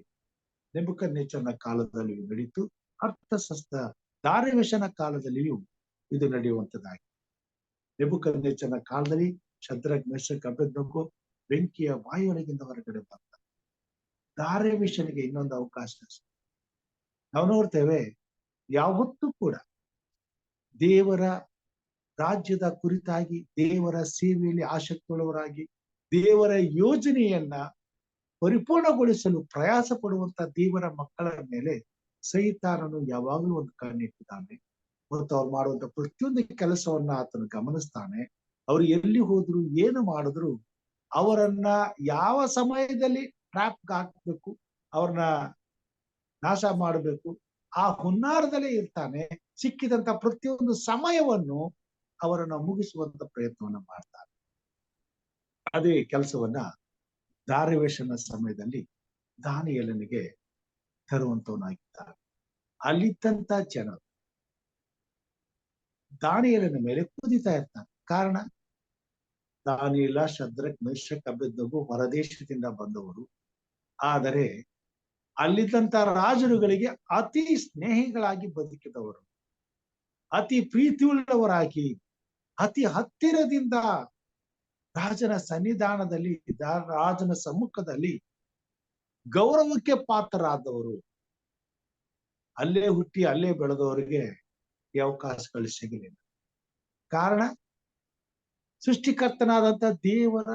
A: ನೆಬೂಕದ್ನೆಚ್ಚರನ ಕಾಲದಲ್ಲಿಯೂ ನಡೀತು, ಅರ್ಥಶಾಸ್ತ್ರ ದಾರ್ಯವೆಷನ ಕಾಲದಲ್ಲಿಯೂ ಇದು ನಡೆಯುವಂತದ್ದಾಗಿದೆ. ನೆಬೂಕದ್ನೆಚ್ಚರನ ಕಾಲದಲ್ಲಿ ಶದ್ರಕ್, ಮೆಷಕ್, ಅಬೇದ್ನೆಗೋ ಬೆಂಕಿಯ ಬಾಯೊಳಗಿಂದ ಹೊರಗಡೆ ಬರ್ತಾರೆ. ದಾರ್ಯವೆಷನಿಗೆ ಇನ್ನೊಂದು ಅವಕಾಶ. ನಾವು ನೋಡ್ತೇವೆ, ಯಾವತ್ತೂ ಕೂಡ ದೇವರ ರಾಜ್ಯದ ಕುರಿತಾಗಿ, ದೇವರ ಸೇವೆಯಲ್ಲಿ ಆಸಕ್ತಿಯುಳ್ಳವರಾಗಿ, ದೇವರ ಯೋಜನೆಯನ್ನ ಪರಿಪೂರ್ಣಗೊಳಿಸಲು ಪ್ರಯಾಸ ಪಡುವಂತ ದೇವರ ಮಕ್ಕಳ ಮೇಲೆ ಸೈತಾನನು ಯಾವಾಗಲೂ ಒಂದು ಕಣ್ಣಿಟ್ಟಿದ್ದಾನೆ. ಮತ್ತು ಅವ್ರು ಮಾಡುವಂತ ಪ್ರತಿಯೊಂದು ಕೆಲಸವನ್ನ ಆತನು ಗಮನಿಸ್ತಾನೆ. ಅವ್ರು ಎಲ್ಲಿ ಹೋದ್ರು, ಏನು ಮಾಡಿದ್ರು ಅವರನ್ನ ಯಾವ ಸಮಯದಲ್ಲಿ ಟ್ರ್ಯಾಪ್ ಹಾಕ್ಬೇಕು, ಅವ್ರನ್ನ ನಾಶ ಮಾಡಬೇಕು, ಆ ಹುನ್ನಾರದಲ್ಲೇ ಇರ್ತಾನೆ. ಸಿಕ್ಕಿದಂತ ಪ್ರತಿಯೊಂದು ಸಮಯವನ್ನು ಅವರನ್ನ ಮುಗಿಸುವಂತ ಪ್ರಯತ್ನವನ್ನ ಮಾಡ್ತಾರೆ. ಅದೇ ಕೆಲಸವನ್ನ ದಾರ್ಯವೆಷನ ಸಮಯದಲ್ಲಿ ದಾನಿಯೇಲನಿಗೆ ತರುವಂತವನಾಗಿದ್ದಾರೆ. ಅಲ್ಲಿದ್ದಂತ ಜನರು ದಾನಿಯೇಲನ ಮೇಲೆ ಕುದಿತಾ ಇರ್ತಾರೆ. ಕಾರಣ, ದಾನಿಯೇಲ, ಶದ್ರಕ್, ಮೆಷಕ್, ಅಬೇದ್ನೆಗೋ ಹೊರದೇಶದಿಂದ ಬಂದವರು. ಆದರೆ ಅಲ್ಲಿದ್ದಂತ ರಾಜರುಗಳಿಗೆ ಅತಿ ಸ್ನೇಹಿಗಳಾಗಿ ಬದುಕಿದವರು, ಅತಿ ಪ್ರೀತಿಯುಳ್ಳವರಾಗಿ, ಅತಿ ಹತ್ತಿರದಿಂದ ರಾಜನ ಸನ್ನಿಧಾನದಲ್ಲಿ, ರಾಜನ ಸಮ್ಮುಖದಲ್ಲಿ ಗೌರವಕ್ಕೆ ಪಾತ್ರರಾದವರು. ಅಲ್ಲೇ ಹುಟ್ಟಿ ಅಲ್ಲೇ ಬೆಳೆದವರಿಗೆ ಈ ಅವಕಾಶಗಳು ಸಿಗಲಿಲ್ಲ. ಕಾರಣ, ಸೃಷ್ಟಿಕರ್ತನಾದಂತ ದೇವರ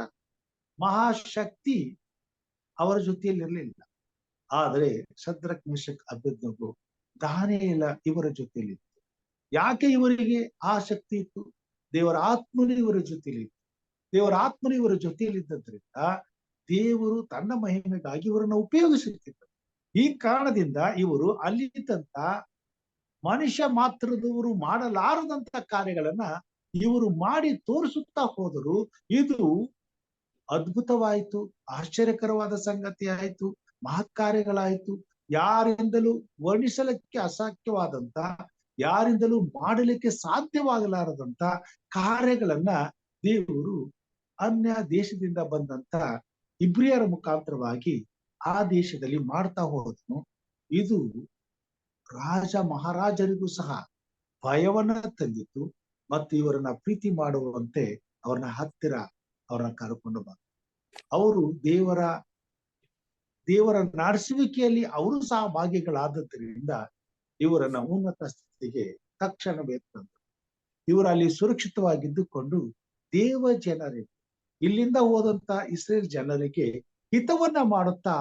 A: ಮಹಾಶಕ್ತಿ ಅವರ ಜೊತೆಯಲ್ಲಿ ಇರಲಿಲ್ಲ. ಆದರೆ ಶದ್ರಕ್ ಮೇಷಕ್ ಅಬೇದ್ನೆಗೋ, ದಾನಿಯೇಲ ಇವರ ಜೊತೆಯಲ್ಲಿ ಇತ್ತು. ಯಾಕೆ ಇವರಿಗೆ ಆ ಶಕ್ತಿ ಇತ್ತು? ದೇವರ ಆತ್ಮನು ಇವರ ಜೊತೆಯಲ್ಲಿ ಇತ್ತು. ದೇವರ ಆತ್ಮನು ಇವರ ಜೊತೆಯಲ್ಲಿ ಇದ್ದದ್ರಿಂದ ದೇವರು ತನ್ನ ಮಹಿಮೆಗಾಗಿ ಇವರನ್ನು ಉಪಯೋಗಿಸುತ್ತಿದ್ದರು. ಈ ಕಾರಣದಿಂದ ಇವರು ಅಲ್ಲಿದ್ದಂತ ಮನುಷ್ಯ ಮಾತ್ರದವರು ಮಾಡಲಾರದಂತ ಕಾರ್ಯಗಳನ್ನ ಇವರು ಮಾಡಿ ತೋರಿಸುತ್ತಾ ಹೋದರು. ಇದು ಅದ್ಭುತವಾಯಿತು, ಆಶ್ಚರ್ಯಕರವಾದ ಸಂಗತಿ ಆಯಿತು, ಮಹತ್ ಕಾರ್ಯಗಳಾಯಿತು. ಯಾರಿಂದಲೂ ವರ್ಣಿಸಲಿಕ್ಕೆ ಅಸಾಧ್ಯವಾದಂತ, ಯಾರಿಂದಲೂ ಮಾಡಲಿಕ್ಕೆ ಸಾಧ್ಯವಾಗಲಾರದಂತ ಕಾರ್ಯಗಳನ್ನ ದೇವರು ಅನ್ಯ ದೇಶದಿಂದ ಬಂದಂತ ಇಬ್ರಿಯರ ಮುಖಾಂತರವಾಗಿ ಆ ದೇಶದಲ್ಲಿ ಮಾಡ್ತಾ ಹೋದನು. ಇದು ರಾಜ ಮಹಾರಾಜರಿಗೂ ಸಹ ಭಯವನ್ನ ತಂದಿತ್ತು ಮತ್ತು ಇವರನ್ನ ಪ್ರೀತಿ ಮಾಡುವಂತೆ ಅವ್ರನ್ನ ಹತ್ತಿರ ಅವ್ರನ್ನ ಕರ್ಕೊಂಡು ಬಂದರು. ಅವರು ದೇವರ ನಡೆಸುವಿಕೆಯಲ್ಲಿ ಅವರು ಸಹ ಭಾಗಿಗಳಾದದ್ರಿಂದ ಇವರನ್ನ ಉನ್ನತ ಸ್ಥಿತಿಗೆ ತಕ್ಷಣವೇ ತಂದರು. ಇವರು ಅಲ್ಲಿ ಸುರಕ್ಷಿತವಾಗಿದ್ದುಕೊಂಡು ದೇವ ಜನರಿಗೆ, ಇಲ್ಲಿಂದ ಹೋದಂತ ಇಸ್ರೇಲ್ ಜನರಿಗೆ ಹಿತವನ್ನ ಮಾಡುತ್ತಾ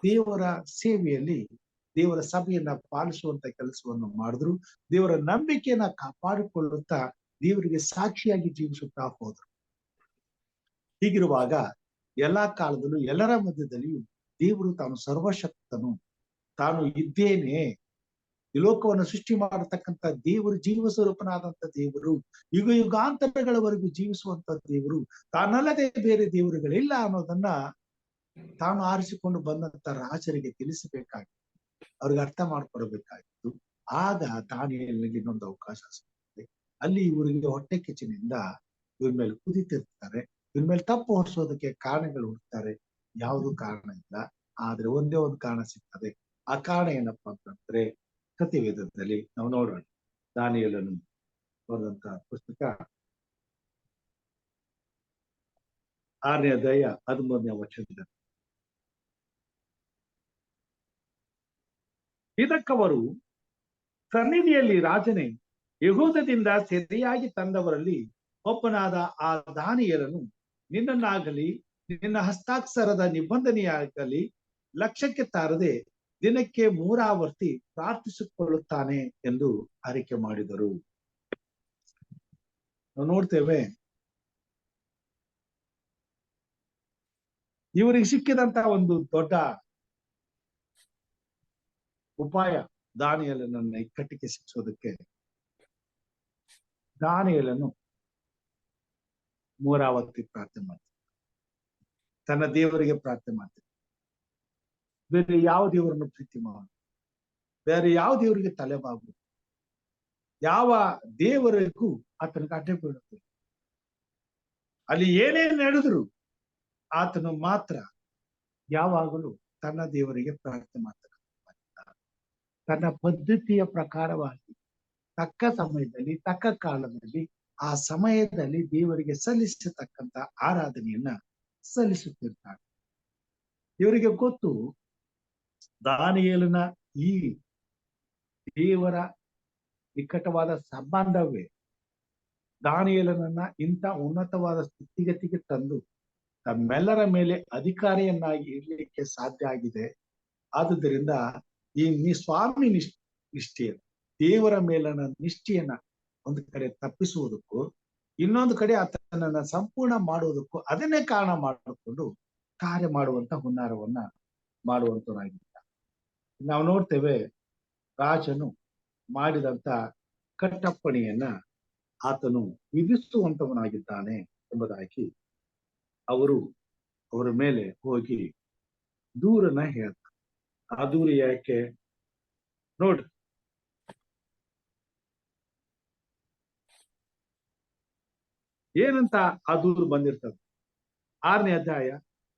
A: ದೇವರ ಸೇವೆಯಲ್ಲಿ ದೇವರ ಸಭೆಯನ್ನ ಪಾಲಿಸುವಂತ ಕೆಲಸವನ್ನು ಮಾಡಿದ್ರು. ದೇವರ ನಂಬಿಕೆಯನ್ನ ಕಾಪಾಡಿಕೊಳ್ಳುತ್ತಾ ದೇವರಿಗೆ ಸಾಕ್ಷಿಯಾಗಿ ಜೀವಿಸುತ್ತಾ ಹೋದ್ರು. ಹೀಗಿರುವಾಗ ಎಲ್ಲಾ ಕಾಲದಲ್ಲೂ ಎಲ್ಲರ ಮಧ್ಯದಲ್ಲಿಯೂ ದೇವರು ತಾನು ಸರ್ವಶಕ್ತನು, ತಾನು ಇದ್ದೇನೆ, ಈ ಲೋಕವನ್ನು ಸೃಷ್ಟಿ ಮಾಡತಕ್ಕಂತ ದೇವರು, ಜೀವ ಸ್ವರೂಪನಾದಂತ ದೇವರು, ಯುಗ ಯುಗಾಂತರಗಳವರೆಗೂ ಜೀವಿಸುವಂತ ದೇವರು, ತಾನಲ್ಲದೆ ಬೇರೆ ದೇವರುಗಳಿಲ್ಲ ಅನ್ನೋದನ್ನ ತಾನು ಆರಿಸಿಕೊಂಡು ಬಂದಂತ ರಾಜರಿಗೆ ತಿಳಿಸಬೇಕಾಗಿತ್ತು, ಅವ್ರಿಗೆ ಅರ್ಥ ಮಾಡ್ಕೊಡ್ಬೇಕಾಗಿತ್ತು. ಆಗ ದಾನಿಯೇಲನಿಗೆ ಇನ್ನೊಂದು ಅವಕಾಶ ಸಿಗ್ತದೆ. ಅಲ್ಲಿ ಇವರಿಗೆ ಹೊಟ್ಟೆ ಕಿಚ್ಚಿನಿಂದ ಇವ್ರ ಮೇಲೆ ಕುದಿತಿರ್ತಾರೆ, ಇವ್ರ ಮೇಲೆ ತಪ್ಪು ಹೊರಿಸೋದಕ್ಕೆ ಕಾರಣಗಳು ಹುಡ್ತಾರೆ. ಯಾವುದು ಕಾರಣ ಇಲ್ಲ, ಆದ್ರೆ ಒಂದೇ ಒಂದು ಕಾರಣ ಸಿಗ್ತದೆ. ಆ ಕಾರಣ ಏನಪ್ಪಾ ಅಂತಂದ್ರೆ, ಸತ್ಯವೇದದಲ್ಲಿ ನಾವು ನೋಡೋಣ. ದಾನಿಯೇಲನು ಬರೆದಂತ ಪುಸ್ತಕ 6ನೇ ಅಧ್ಯಾಯ 13ನೇ ವಚನದಲ್ಲಿ, ಇದಕ್ಕವರು, ಸನ್ನಿಧಿಯಲ್ಲಿ ರಾಜನೇ, ಯೆಹೂದದಿಂದ ಸೆರೆಯಾಗಿ ತಂದವರಲ್ಲಿ ಒಬ್ಬನಾದ ಆ ದಾನಿಯೇಲನು ನಿನ್ನನ್ನಾಗಲಿ ನಿನ್ನ ಹಸ್ತಾಕ್ಷರದ ನಿಬಂಧನೆಯಾಗಲಿ ಲಕ್ಷ್ಯಕ್ಕೆ ತಾರದೆ ದಿನಕ್ಕೆ 3 ಆವರ್ತಿ ಪ್ರಾರ್ಥಿಸಿಕೊಳ್ಳುತ್ತಾನೆ ಎಂದು ಆರೈಕೆ ಮಾಡಿದರು. ನಾವು ನೋಡ್ತೇವೆ, ಇವರಿಗೆ ಸಿಕ್ಕಿದಂತ ಒಂದು ದೊಡ್ಡ ಉಪಾಯ ದಾನಿಯೇಲನನ್ನ ಇಕ್ಕಟ್ಟಿಗೆ ಸಿಕ್ಸೋದಕ್ಕೆ. ದಾನಿಯೇಲನು 3 ಆವರ್ತಿ ಪ್ರಾರ್ಥನೆ ಮಾಡ್ತಾನೆ, ತನ್ನ ದೇವರಿಗೆ ಪ್ರಾರ್ಥನೆ ಮಾಡ್ತಾನೆ. ಬೇರೆ ಯಾವ ದೇವರನ್ನು ಪ್ರೀತಿ ಮಾಡ, ಬೇರೆ ಯಾವ ದೇವರಿಗೆ ತಲೆಬಾಗು, ಯಾವ ದೇವರಿಗೂ ಆತನಿಗೆ ಅಡ್ಡ ಬೀಳುತ್ತೆ. ಅಲ್ಲಿ ಏನೇನು ನಡೆದ್ರು ಆತನು ಮಾತ್ರ ಯಾವಾಗಲೂ ತನ್ನ ದೇವರಿಗೆ ಪ್ರಾರ್ಥನೆ ಮಾಡ್ತಾನೆ. ತನ್ನ ಪದ್ಧತಿಯ ಪ್ರಕಾರವಾಗಿ ತಕ್ಕ ಸಮಯದಲ್ಲಿ, ತಕ್ಕ ಕಾಲದಲ್ಲಿ, ಆ ಸಮಯದಲ್ಲಿ ದೇವರಿಗೆ ಸಲ್ಲಿಸತಕ್ಕಂತ ಆರಾಧನೆಯನ್ನ ಸಲ್ಲಿಸುತ್ತಿರ್ತಾರೆ. ಇವರಿಗೆ ಗೊತ್ತು, ದಾನಿಯೇಲನ ಈ ದೇವರ ನಿಕಟವಾದ ಸಂಬಂಧವೇ ದಾನಿಯೇಲನನ್ನ ಇಂಥ ಉನ್ನತವಾದ ಸ್ಥಿತಿಗತಿಗೆ ತಂದು ತಮ್ಮೆಲ್ಲರ ಮೇಲೆ ಅಧಿಕಾರಿಯನ್ನಾಗಿ ಇರಲಿಕ್ಕೆ ಸಾಧ್ಯ ಆಗಿದೆ. ಆದುದರಿಂದ ಈ ಸ್ವಾಮಿ ನಿಷ್ಠೆಯನ್ನು, ದೇವರ ಮೇಲನ ನಿಷ್ಠೆಯನ್ನ ಒಂದು ಕಡೆ ತಪ್ಪಿಸುವುದಕ್ಕೂ, ಇನ್ನೊಂದು ಕಡೆ ಆತನನ್ನ ಸಂಪೂರ್ಣ ಮಾಡುವುದಕ್ಕೂ ಅದನ್ನೇ ಕಾರಣ ಮಾಡಿಕೊಂಡು ಕಾರ್ಯ ಮಾಡುವಂತ ಹುನ್ನಾರವನ್ನ ಮಾಡುವಂತವರಾಗಿದ್ದ. ನಾವು ನೋಡ್ತೇವೆ, ರಾಜನು ಮಾಡಿದಂತ ಕಟ್ಟಪ್ಪಣೆಯನ್ನ ಆತನು ವಿಧಿಸುವಂತವನಾಗಿದ್ದಾನೆ ಎಂಬುದಾಗಿ ಅವರ ಮೇಲೆ ಹೋಗಿ ದೂರನ್ನ ಹೇಳ್ತಾರೆ. ಆ ದೂರ ಯಾಕೆ ನೋಡ್ರಿ, ಏನಂತ ಆ ದೂರು ಬಂದಿರ್ತದೆ. 6ನೇ ಅಧ್ಯಾಯ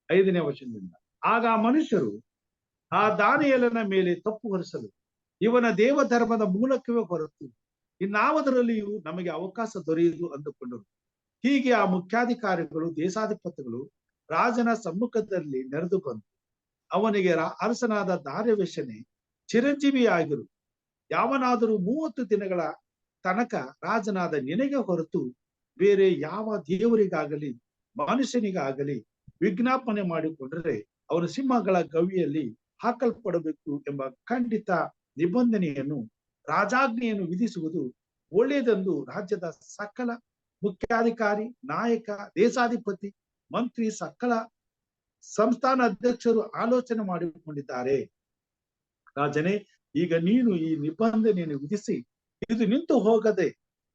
A: 5ನೇ ವಚನದಿಂದ, ಆಗ ಮನುಷ್ಯರು ಆ ದಾನಿಯೇಲನ ಮೇಲೆ ತಪ್ಪು ಹೊರಿಸಲು ಇವನ ದೇವಧರ್ಮದ ಮೂಲಕವೇ ಹೊರತು ಇನ್ನಾವುದರಲ್ಲಿಯೂ ನಮಗೆ ಅವಕಾಶ ದೊರೆಯುವುದು ಅಂದುಕೊಂಡರು. ಹೀಗೆ ಆ ಮುಖ್ಯಾಧಿಕಾರಿಗಳು, ದೇಶಾಧಿಪತಿಗಳು ರಾಜನ ಸಮ್ಮುಖದಲ್ಲಿ ನೆರೆದು ಬಂದು ಅವನಿಗೆ, ಅರಸನಾದ ದಾರ್ಯಾವೆಷನೇ, ಚಿರಂಜೀವಿಯಾಗಿರು. ಯಾವನಾದರೂ 30 ದಿನಗಳ ತನಕ ರಾಜನಾದ ನಿನಗೆ ಹೊರತು ಬೇರೆ ಯಾವ ದೇವರಿಗಾಗಲಿ ಮನುಷ್ಯನಿಗಾಗಲಿ ವಿಜ್ಞಾಪನೆ ಮಾಡಿಕೊಂಡರೆ ಅವನು ಸಿಂಹಗಳ ಗವಿಯಲ್ಲಿ ಹಾಕಲ್ಪಡಬೇಕು ಎಂಬ ಖಂಡಿತ ನಿಬಂಧನೆಯನ್ನು ರಾಜಾಜ್ಞೆಯನ್ನು ವಿಧಿಸುವುದು ಒಳ್ಳೆಯದೆಂದು ರಾಜ್ಯದ ಸಕಲ ಮುಖ್ಯಾಧಿಕಾರಿ, ನಾಯಕ, ದೇಶಾಧಿಪತಿ, ಮಂತ್ರಿ, ಸಕಲ ಸಂಸ್ಥಾನ ಅಧ್ಯಕ್ಷರು ಆಲೋಚನೆ ಮಾಡಿಕೊಂಡಿದ್ದಾರೆ. ರಾಜನೇ, ಈಗ ನೀನು ಈ ನಿಬಂಧನೆಯನ್ನು ವಿಧಿಸಿ ಇದು ನಿಂತು ಹೋಗದೆ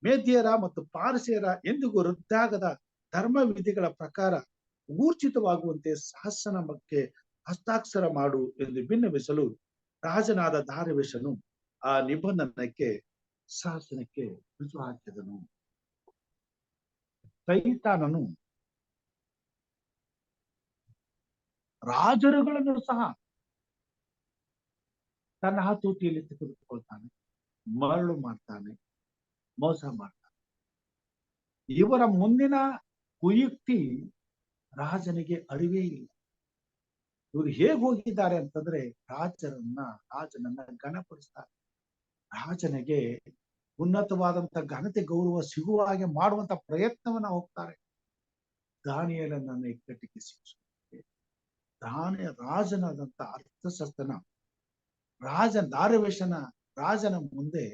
A: ಮೇದ್ಯರ ಮತ್ತು ಪಾರಸಿಯರ ಎಂದಿಗೂ ರದ್ದಾಗದ ಧರ್ಮ ವಿಧಿಗಳ ಪ್ರಕಾರ ಊರ್ಜಿತವಾಗುವಂತೆ ಶಾಸನಕ್ಕೆ ಹಸ್ತಾಕ್ಷರ ಮಾಡು ಎಂದು ಬಿನ್ನವಿಸಲು ರಾಜನಾದ ದಾರ್ಯಾವೆಷನು ಆ ನಿಬಂಧನಕ್ಕೆ ಶಾಸನಕ್ಕೆ ರುಜು ಹಾಕಿದನು. ಸೈತಾನನು ರಾಜರುಗಳನ್ನು ಸಹ ತನ್ನ ಹತೋಟಿಯಲ್ಲಿ ತೆಗೆದುಕೊಳ್ತಾನೆ, ಮರಳು ಮಾಡ್ತಾನೆ, ಮೋಸ ಮಾಡ್ತಾನೆ. ಇವರ ಮುಂದಿನ ಕುಯುಕ್ತಿ ರಾಜನಿಗೆ ಅರಿವೇ ಇಲ್ಲ. ಇವರು ಹೇಗೆ ಹೋಗಿದ್ದಾರೆ ಅಂತಂದ್ರೆ ರಾಜನನ್ನ ಘನಪಡಿಸ್ತಾರೆ. ರಾಜನಿಗೆ ಉನ್ನತವಾದಂತ ಘನತೆ ಗೌರವ ಸಿಗುವ ಹಾಗೆ ಮಾಡುವಂತ ಪ್ರಯತ್ನವನ್ನ ಹೋಗ್ತಾರೆ. ದಾನಿಯೇಲನನ್ನ ಇಕ್ಕಟ್ಟಿಗೆ ಸಿಕ್ಕಿಸುತ್ತೆ. ರಾಜನಾದಂತ ಅರ್ಥಶಾಸ್ತ್ರನ ರಾಜನ ಮುಂದೆ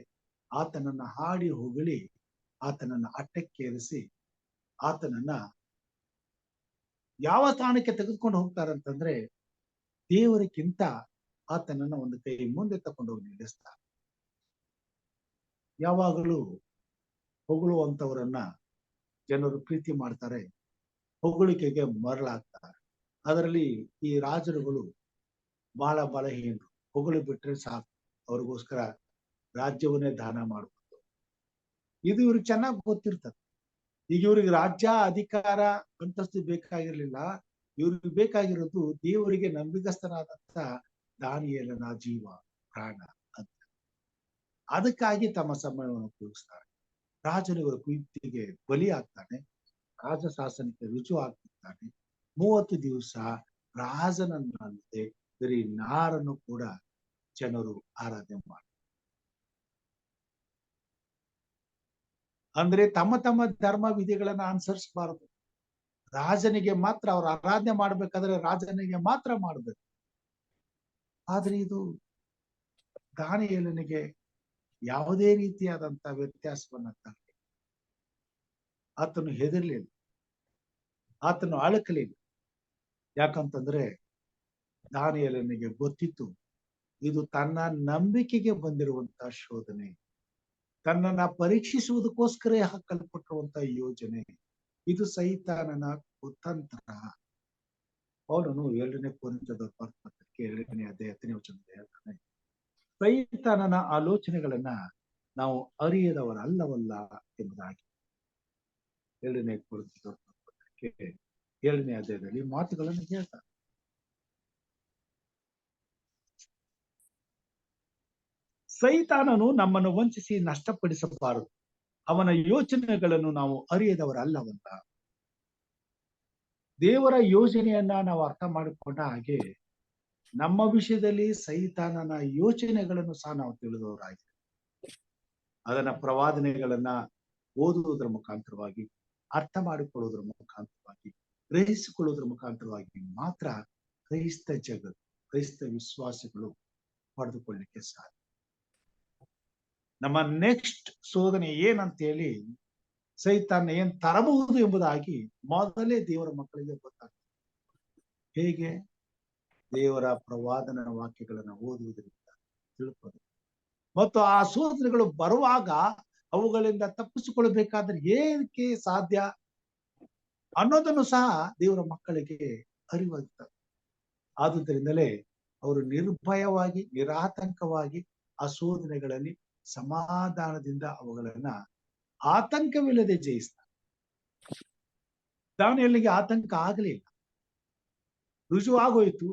A: ಆತನನ್ನ ಹಾಡಿ ಹೊಗಳಿ ಆತನನ್ನ ಅಟ್ಟಕ್ಕೇರಿಸಿ ಆತನನ್ನ ಯಾವ ಸ್ಥಾನಕ್ಕೆ ತೆಗೆದುಕೊಂಡು ಹೋಗ್ತಾರಂತಂದ್ರೆ ದೇವರಿಗಿಂತ ಆತನನ್ನ ಒಂದು ಕೈ ಮುಂದೆ ತಕೊಂಡು ಹೋಗಿ ನಿಲ್ಲಿಸ್ತಾರೆ. ಯಾವಾಗಲೂ ಹೊಗಳುವಂತವರನ್ನ ಜನರು ಪ್ರೀತಿ ಮಾಡ್ತಾರೆ, ಹೊಗಳಿಕೆಗೆ ಮರಳಾಗ್ತಾರೆ. ಅದರಲ್ಲಿ ಈ ರಾಜರುಗಳು ಬಹಳ ಬಲಹೀನರು. ಹೊಗಳು ಬಿಟ್ರೆ ಸಾಕು, ಅವ್ರಿಗೋಸ್ಕರ ರಾಜ್ಯವನ್ನೇ ದಾನ ಮಾಡ್ಬೋದು. ಇದು ಇವ್ರಿಗೆ ಚೆನ್ನಾಗಿ ಗೊತ್ತಿರ್ತದೆ. ಈಗ ಇವ್ರಿಗೆ ರಾಜ್ಯ, ಅಧಿಕಾರ, ಅಂತಸ್ತು ಬೇಕಾಗಿರ್ಲಿಲ್ಲ. ಇವ್ರಿಗೆ ಬೇಕಾಗಿರೋದು ದೇವರಿಗೆ ನಂಬಿಕಸ್ಥನಾದಂತ ದಾನಿಯೇಲನ ಜೀವ, ಪ್ರಾಣ ಅಂತ. ಅದಕ್ಕಾಗಿ ತಮ್ಮ ಸಮಯವನ್ನು ಉಪಯೋಗಿಸ್ತಾರೆ. ರಾಜನು ಇವರ ಕುಯುಕ್ತಿಗೆ ಬಲಿ ಆಗ್ತಾನೆ, ರಾಜ ಶಾಸನಕ್ಕೆ ರುಜು ಆಗ್ತಿರ್ತಾನೆ. 30 ದಿವಸ ರಾಜನನ್ನಲ್ಲದೆ ಬರೀ ನಾರನ್ನು ಕೂಡ ಜನರು ಆರಾಧನೆ ಮಾಡ್ತಾರೆ. ಅಂದ್ರೆ ತಮ್ಮ ತಮ್ಮ ಧರ್ಮ ವಿಧಿಗಳನ್ನ ಅನುಸರಿಸಬಾರದು. ರಾಜನಿಗೆ ಮಾತ್ರ ಅವ್ರು ಆರಾಧನೆ ಮಾಡ್ಬೇಕಾದ್ರೆ ರಾಜನಿಗೆ ಮಾತ್ರ ಮಾಡ್ಬೇಕು. ಆದ್ರೆ ಇದು ದಾನಿಯೇಲನಿಗೆ ಯಾವುದೇ ರೀತಿಯಾದಂತ ವ್ಯತ್ಯಾಸವನ್ನ ತರಲಿಲ್ಲ. ಆತನು ಹೆದರ್ಲಿಲ್ಲ, ಆತನು ಅಳಕಲಿಲ್ಲ. ಯಾಕಂತಂದ್ರೆ ದಾನಿಯೇಲನಿಗೆ ಗೊತ್ತಿತ್ತು ಇದು ತನ್ನ ನಂಬಿಕೆಗೆ ಬಂದಿರುವಂತ ಶೋಧನೆ, ತನ್ನನ್ನ ಪರೀಕ್ಷಿಸುವುದಕ್ಕೋಸ್ಕರ ಹಾಕಲ್ಪಟ್ಟಿರುವಂತ ಯೋಜನೆ. ಇದು ಸೈತಾನನ ಕುತಂತ್ರ. ಅವನು 2ನೇ ಕೊರಿಂಥದವರ ಪತ್ರಕ್ಕೆ 2ನೇ ಅಧ್ಯಾಯ 10ನೇ ವಚನದಲ್ಲಿ ಹೇಳ್ತಾನೆ, ಸೈತಾನನ ಆಲೋಚನೆಗಳನ್ನ ನಾವು ಅರಿಯದವರಲ್ಲವಲ್ಲ ಎಂಬುದಾಗಿ. 2ನೇ ಕೊರಿಂಥದವರ ಪತ್ರಕ್ಕೆ 7ನೇ ಅಧ್ಯಾಯದಲ್ಲಿ ಮಾತುಗಳನ್ನು ಹೇಳ್ತಾರೆ. ಸೈತಾನನು ನಮ್ಮನ್ನು ವಂಚಿಸಿ ನಷ್ಟಪಡಿಸಬಾರದು. ಅವನ ಯೋಚನೆಗಳನ್ನು ನಾವು ಅರಿಯದವರಲ್ಲವಲ್ಲ. ದೇವರ ಯೋಜನೆಯನ್ನ ನಾವು ಅರ್ಥ ಮಾಡಿಕೊಂಡ ಹಾಗೆ ನಮ್ಮ ವಿಷಯದಲ್ಲಿ ಸೈತಾನನ ಯೋಚನೆಗಳನ್ನು ಸಹ ನಾವು ತಿಳಿದವರಾಗಿ ಅದನ್ನ ಪ್ರವಾದನೆಗಳನ್ನ ಓದುವುದರ ಮುಖಾಂತರವಾಗಿ, ಅರ್ಥ ಮಾಡಿಕೊಳ್ಳುವುದರ ಮುಖಾಂತರವಾಗಿ, ಗ್ರಹಿಸಿಕೊಳ್ಳುವುದರ ಮುಖಾಂತರವಾಗಿ ಮಾತ್ರ ಕ್ರೈಸ್ತ ವಿಶ್ವಾಸಿಗಳು ಪಡೆದುಕೊಳ್ಳಿಕ್ಕೆ ಸಾಧ್ಯ. ನಮ್ಮ ನೆಕ್ಸ್ಟ್ ಶೋಧನೆ ಏನಂತೇಳಿ ಸೈತಾನ ಏನ್ ತರಬಹುದು ಎಂಬುದಾಗಿ ಮೊದಲೇ ದೇವರ ಮಕ್ಕಳಿಗೆ ಗೊತ್ತಾಗ್ತದೆ. ಹೇಗೆ? ದೇವರ ಪ್ರವಾದನ ವಾಕ್ಯಗಳನ್ನ ಓದುವುದರಿಂದ ತಿಳ್ಕೋದು. ಮತ್ತು ಆ ಶೋಧನೆಗಳು ಬರುವಾಗ ಅವುಗಳಿಂದ ತಪ್ಪಿಸಿಕೊಳ್ಳಬೇಕಾದ್ರೆ ಏನಕ್ಕೆ ಸಾಧ್ಯ ಅನ್ನೋದನ್ನು ಸಹ ದೇವರ ಮಕ್ಕಳಿಗೆ ಅರಿವಾಗ್ತದೆ. ಆದುದರಿಂದಲೇ ಅವರು ನಿರ್ಭಯವಾಗಿ, ನಿರಾತಂಕವಾಗಿ ಆ ಶೋಧನೆಗಳಲ್ಲಿ ಸಮಾಧಾನದಿಂದ ಅವುಗಳನ್ನ ಆತಂಕವಿಲ್ಲದೆ ಜಯಿಸ್ತಾರೆ. ದಾನಿಯೇಲನಿಗೆ ಆತಂಕ ಆಗಲಿಲ್ಲ. ರುಜುವಾಗೋಯ್ತು,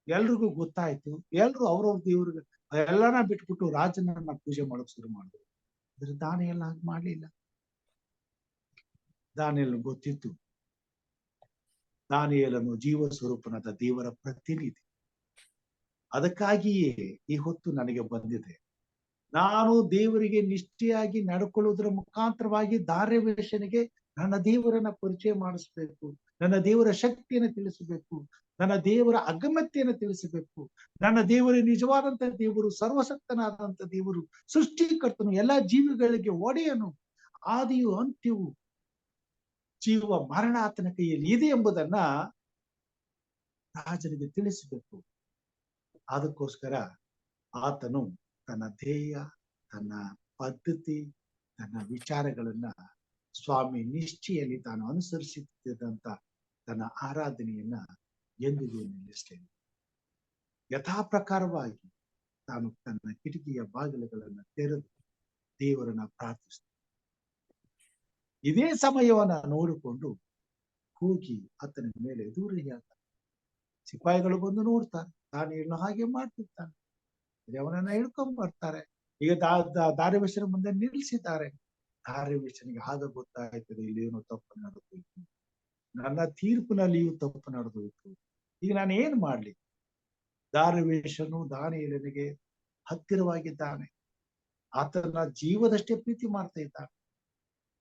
A: ಎಲ್ರಿಗೂ ಗೊತ್ತಾಯ್ತು. ಎಲ್ರು ಅವ್ರವ್ರ ದೇವ್ರಿಗೆ ಎಲ್ಲಾನ ಬಿಟ್ಬಿಟ್ಟು ರಾಜನನ್ನ ಪೂಜೆ ಮಾಡೋಕ್ ಶುರು ಮಾಡಿದ್ರು. ಆದ್ರೆ ದಾನಿಯೇಲ ಹಾಗೆ ಮಾಡ್ಲಿಲ್ಲ. ದಾನಿಯೇಲನು ಗೊತ್ತಿತ್ತು, ದಾನಿಯೇಲನು ಜೀವ ಸ್ವರೂಪನಾದ ದೇವರ ಪ್ರತಿನಿಧಿ. ಅದಕ್ಕಾಗಿಯೇ ಈ ಹೊತ್ತು ನನಗೆ ಬಂದಿದೆ. ನಾನು ದೇವರಿಗೆ ನಿಷ್ಠೆಯಾಗಿ ನಡ್ಕೊಳ್ಳುವುದರ ಮುಖಾಂತರವಾಗಿ ದಾರ್ಯವೇಶನಿಗೆ ನನ್ನ ದೇವರನ್ನ ಪರಿಚಯ ಮಾಡಿಸ್ಬೇಕು, ನನ್ನ ದೇವರ ಶಕ್ತಿಯನ್ನು ತಿಳಿಸಬೇಕು, ನನ್ನ ದೇವರ ಅಗಮ್ಯತೆಯನ್ನು ತಿಳಿಸಬೇಕು. ನನ್ನ ದೇವರು ನಿಜವಾದಂತ ದೇವರು, ಸರ್ವಶಕ್ತನಾದಂತ ದೇವರು, ಸೃಷ್ಟಿಕರ್ತನು, ಎಲ್ಲಾ ಜೀವಿಗಳಿಗೆ ಒಡೆಯನು, ಆದಿಯು ಅಂತ್ಯವು, ಜೀವ ಮರಣ ಆತನ ಕೈಯಲ್ಲಿ ಇದೆ ಎಂಬುದನ್ನ ರಾಜನಿಗೆ ತಿಳಿಸಬೇಕು. ಅದಕ್ಕೋಸ್ಕರ ಆತನು ತನ್ನ ಧ್ಯೇಯ, ತನ್ನ ಪದ್ಧತಿ, ತನ್ನ ವಿಚಾರಗಳನ್ನ ಸ್ವಾಮಿ ನಿಷ್ಠೆಯಲ್ಲಿ ತಾನು ಅನುಸರಿಸುತ್ತಿದ್ದಂತ ತನ್ನ ಆರಾಧನೆಯನ್ನ ಎಂದಿಗೂ ನಿಲ್ಲಿಸಲಿಲ್ಲ. ಯಥಾ ಪ್ರಕಾರವಾಗಿ ತಾನು ತನ್ನ ಕಿಟಕಿಯ ಬಾಗಿಲುಗಳನ್ನ ತೆರೆದು ದೇವರನ್ನ ಪ್ರಾರ್ಥಿಸ್ತಾನೆ. ಇದೇ ಸಮಯವನ್ನ ನೋಡಿಕೊಂಡು ಹೋಗಿ ಆತನ ಮೇಲೆ ದೂರ ಹೇಳ್ತಾನೆ. ಸಿಪಾಯಿಗಳು ಬಂದು ನೋಡ್ತಾರೆ, ದಾನಿಯೇಲನು ಹಾಗೆ ಮಾಡ್ತಿರ್ತಾನೆ. ಅವನನ್ನ ಹಿಡ್ಕೊಂಡ್ ಬರ್ತಾರೆ. ಈಗ ದಾರ್ಯವೇಶನ ಮುಂದೆ ನಿಲ್ಲಿಸಿದ್ದಾರೆ. ದಾರ್ಯವೇಶನಿಗೆ ಆಗ ಗೊತ್ತಾಯ್ತದೆ, ಇಲ್ಲೇನೋ ತಪ್ಪು ನಡೆದೋಯ್ತು, ನನ್ನ ತೀರ್ಪಿನಲ್ಲಿಯೂ ತಪ್ಪು ನಡೆದೋಯ್ತು. ಈಗ ನಾನು ಏನ್ ಮಾಡ್ಲಿ? ದಾರ್ಯವೇಶನು ದಾನಿಯೇಲನಿಗೆ ಹತ್ತಿರವಾಗಿದ್ದಾನೆ. ಆತನ ಜೀವದಷ್ಟೇ ಪ್ರೀತಿ ಮಾಡ್ತಾ ಇದ್ದಾನೆ.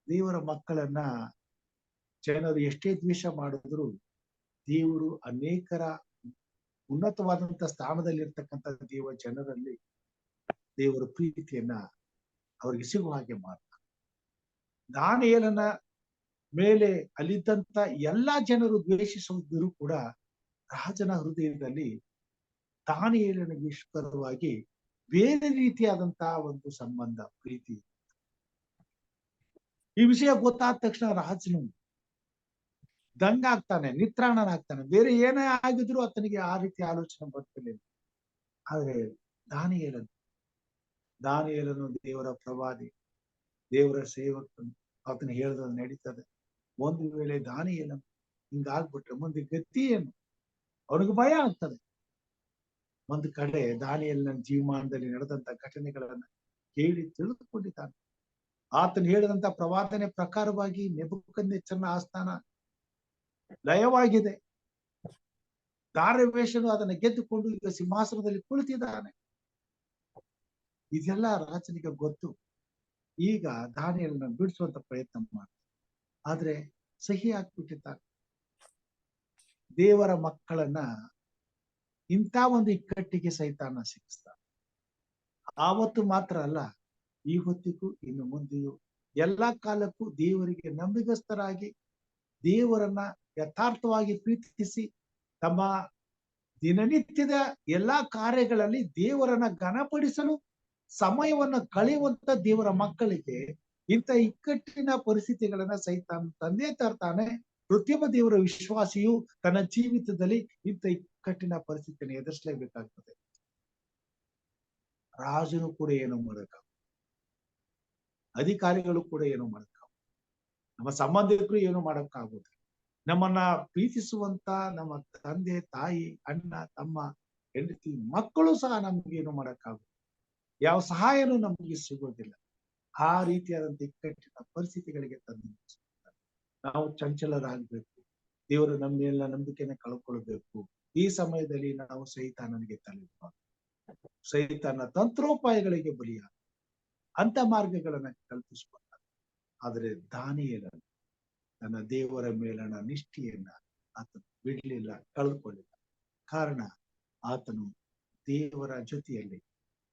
A: ದೇವರ ಮಕ್ಕಳನ್ನ ಜನರು ಎಷ್ಟೇ ದ್ವೇಷ ಮಾಡಿದ್ರು ದೇವರು ಅನೇಕರ ಉನ್ನತವಾದಂತ ಸ್ಥಾನದಲ್ಲಿರ್ತಕ್ಕಂಥ ಜನರಲ್ಲಿ ದೇವರ ಪ್ರೀತಿಯನ್ನ ಅವರಿಗೆ ಸಿಗುವ ಹಾಗೆ ಮಾಡ್ತಾರೆ. ದಾನಿಯೇಲನ ಮೇಲೆ ಅಲ್ಲಿದ್ದಂತ ಎಲ್ಲಾ ಜನರು ದ್ವೇಷಿಸುವುದರೂ ಕೂಡ ರಾಜನ ಹೃದಯದಲ್ಲಿ ದಾನಿಯೇಲನಿಗೆ ವಿಶ್ವರವಾಗಿ ಬೇರೆ ರೀತಿಯಾದಂತಹ ಒಂದು ಸಂಬಂಧ, ಪ್ರೀತಿ. ಈ ವಿಷಯ ಗೊತ್ತಾದ ತಕ್ಷಣ ರಾಜನು ದಂಗಾಗ್ತಾನೆ, ನಿತ್ರಾಣನಾಗ್ತಾನೆ. ಬೇರೆ ಏನೇ ಆಗಿದ್ರು ಆತನಿಗೆ ಆ ರೀತಿ ಆಲೋಚನೆ ಬರ್ತಿರ್ಲಿಲ್ಲ. ಆದ್ರೆ ದಾನಿಯೇಲನು ದೇವರ ಪ್ರವಾದಿ, ದೇವರ ಸೇವಕನು. ಆತನ ಹೇಳ್ದ ನಡೀತದೆ. ಒಂದು ವೇಳೆ ದಾನಿಯೇಲನು ಹಿಂಗಾಗ್ಬಿಟ್ರೆ ಮುಂದೆ ಗತಿ ಏನು? ಅವನಿಗೆ ಭಯ ಆಗ್ತದೆ. ಒಂದು ಕಡೆ ದಾನಿಯೇಲನ ಜೀವಮಾನದಲ್ಲಿ ನಡೆದಂತ ಘಟನೆಗಳನ್ನ ಕೇಳಿ ತಿಳಿದುಕೊಂಡಿದ್ದಾನೆ. ಆತನು ಹೇಳಿದಂತ ಪ್ರವಾದನೆ ಪ್ರಕಾರವಾಗಿ ನೆಬೂಕದ್ನೆಚ್ಚರನ ಆಸ್ಥಾನ ಲಯವಾಗಿದೆ. ದಾರ್ಯವೇಶನು ಅದನ್ನ ಗೆದ್ದುಕೊಂಡು ಈಗ ಸಿಂಹಾಸನದಲ್ಲಿ ಕುಳಿತಿದ್ದಾನೆ. ಇದೆಲ್ಲ ರಾಜನಿಗೆ ಗೊತ್ತು. ಈಗ ದಾನಿಯೇಲನ ಬಿಡಿಸುವಂತ ಪ್ರಯತ್ನ ಮಾಡ್ತಾರೆ. ಆದ್ರೆ ಸಹಿ ಹಾಕ್ಬಿಟ್ಟಿದ್ದಾರೆ. ದೇವರ ಮಕ್ಕಳನ್ನ ಇಂಥ ಒಂದು ಇಕ್ಕಟ್ಟಿಗೆ ಸೈತಾನ ಸಿಕ್ಕಿಸ್ತಾನೆ. ಆವತ್ತು ಮಾತ್ರ ಅಲ್ಲ, ಈ ಹೊತ್ತಿಗೂ ಇನ್ನು ಮುಂದೆಯೂ ಎಲ್ಲಾ ಕಾಲಕ್ಕೂ ದೇವರಿಗೆ ನಂಬಿಗಸ್ತರಾಗಿ ದೇವರನ್ನ ಯಥಾರ್ಥವಾಗಿ ಪ್ರೀತಿಸಿ ತಮ್ಮ ದಿನನಿತ್ಯದ ಎಲ್ಲಾ ಕಾರ್ಯಗಳಲ್ಲಿ ದೇವರನ್ನ ಘನಪಡಿಸಲು ಸಮಯವನ್ನ ಕಳೆಯುವಂತ ದೇವರ ಮಕ್ಕಳಿಗೆ ಇಂಥ ಇಕ್ಕಟ್ಟಿನ ಪರಿಸ್ಥಿತಿಗಳನ್ನ ಸೈತಾನ ತಂದೆ ತರ್ತಾನೆ. ಪ್ರತಿಯೊಬ್ಬ ದೇವರ ವಿಶ್ವಾಸಿಯು ತನ್ನ ಜೀವಿತದಲ್ಲಿ ಇಂಥ ಇಕ್ಕಟ್ಟಿನ ಪರಿಸ್ಥಿತಿಯನ್ನು ಎದುರಿಸಲೇಬೇಕಾಗ್ತದೆ. ರಾಜನು ಕೂಡ ಏನು ಮಾಡಕ, ಅಧಿಕಾರಿಗಳು ಕೂಡ ಏನು ಮಾಡಕ, ನಮ್ಮ ಸಂಬಂಧಿಕರು ಏನು ಮಾಡಕ್ಕಾಗೋದು. ನಮ್ಮನ್ನ ಪ್ರೀತಿಸುವಂತ ನಮ್ಮ ತಂದೆ ತಾಯಿ, ಅಣ್ಣ ತಮ್ಮ, ಹೆಂಡತಿ, ಮಕ್ಕಳು ಸಹ ನಮ್ಗೆ ಏನು ಮಾಡಕ್ಕಾಗೋದು. ಯಾವ ಸಹಾಯನೂ ನಮಗೆ ಸಿಗೋದಿಲ್ಲ. ಆ ರೀತಿಯಾದಂತ ಇಕ್ಕಟ್ಟಿನ ಪರಿಸ್ಥಿತಿಗಳಿಗೆ ತಂದು ನಾವು ಚಂಚಲರಾಗಬೇಕು. ದೇವರು ನಮ್ಮ ಮೇಲಿನ ನಂಬಿಕೆನ ಕಳ್ಕೊಳ್ಬೇಕು. ಈ ಸಮಯದಲ್ಲಿ ನಾವು ಸೈತಾನನಿಗೆ ತಲೆಬಾರದು. ಸೈತಾನ ತಂತ್ರೋಪಾಯಗಳಿಗೆ ಬಲಿಯಾಗ ಅಂತ ಮಾರ್ಗಗಳನ್ನ ಕಲ್ಪಿಸಿಕೊಂಡ. ಆದ್ರೆ ದಾನಿಯೇಲನು ತನ್ನ ದೇವರ ಮೇಲನ ನಿಷ್ಠೆಯನ್ನ ಆತನು ಬಿಡ್ಲಿಲ್ಲ, ಕಳೆದುಕೊಳ್ಳಿಲ್ಲ. ಕಾರಣ ಆತನು ದೇವರ ಜೊತೆಯಲ್ಲಿ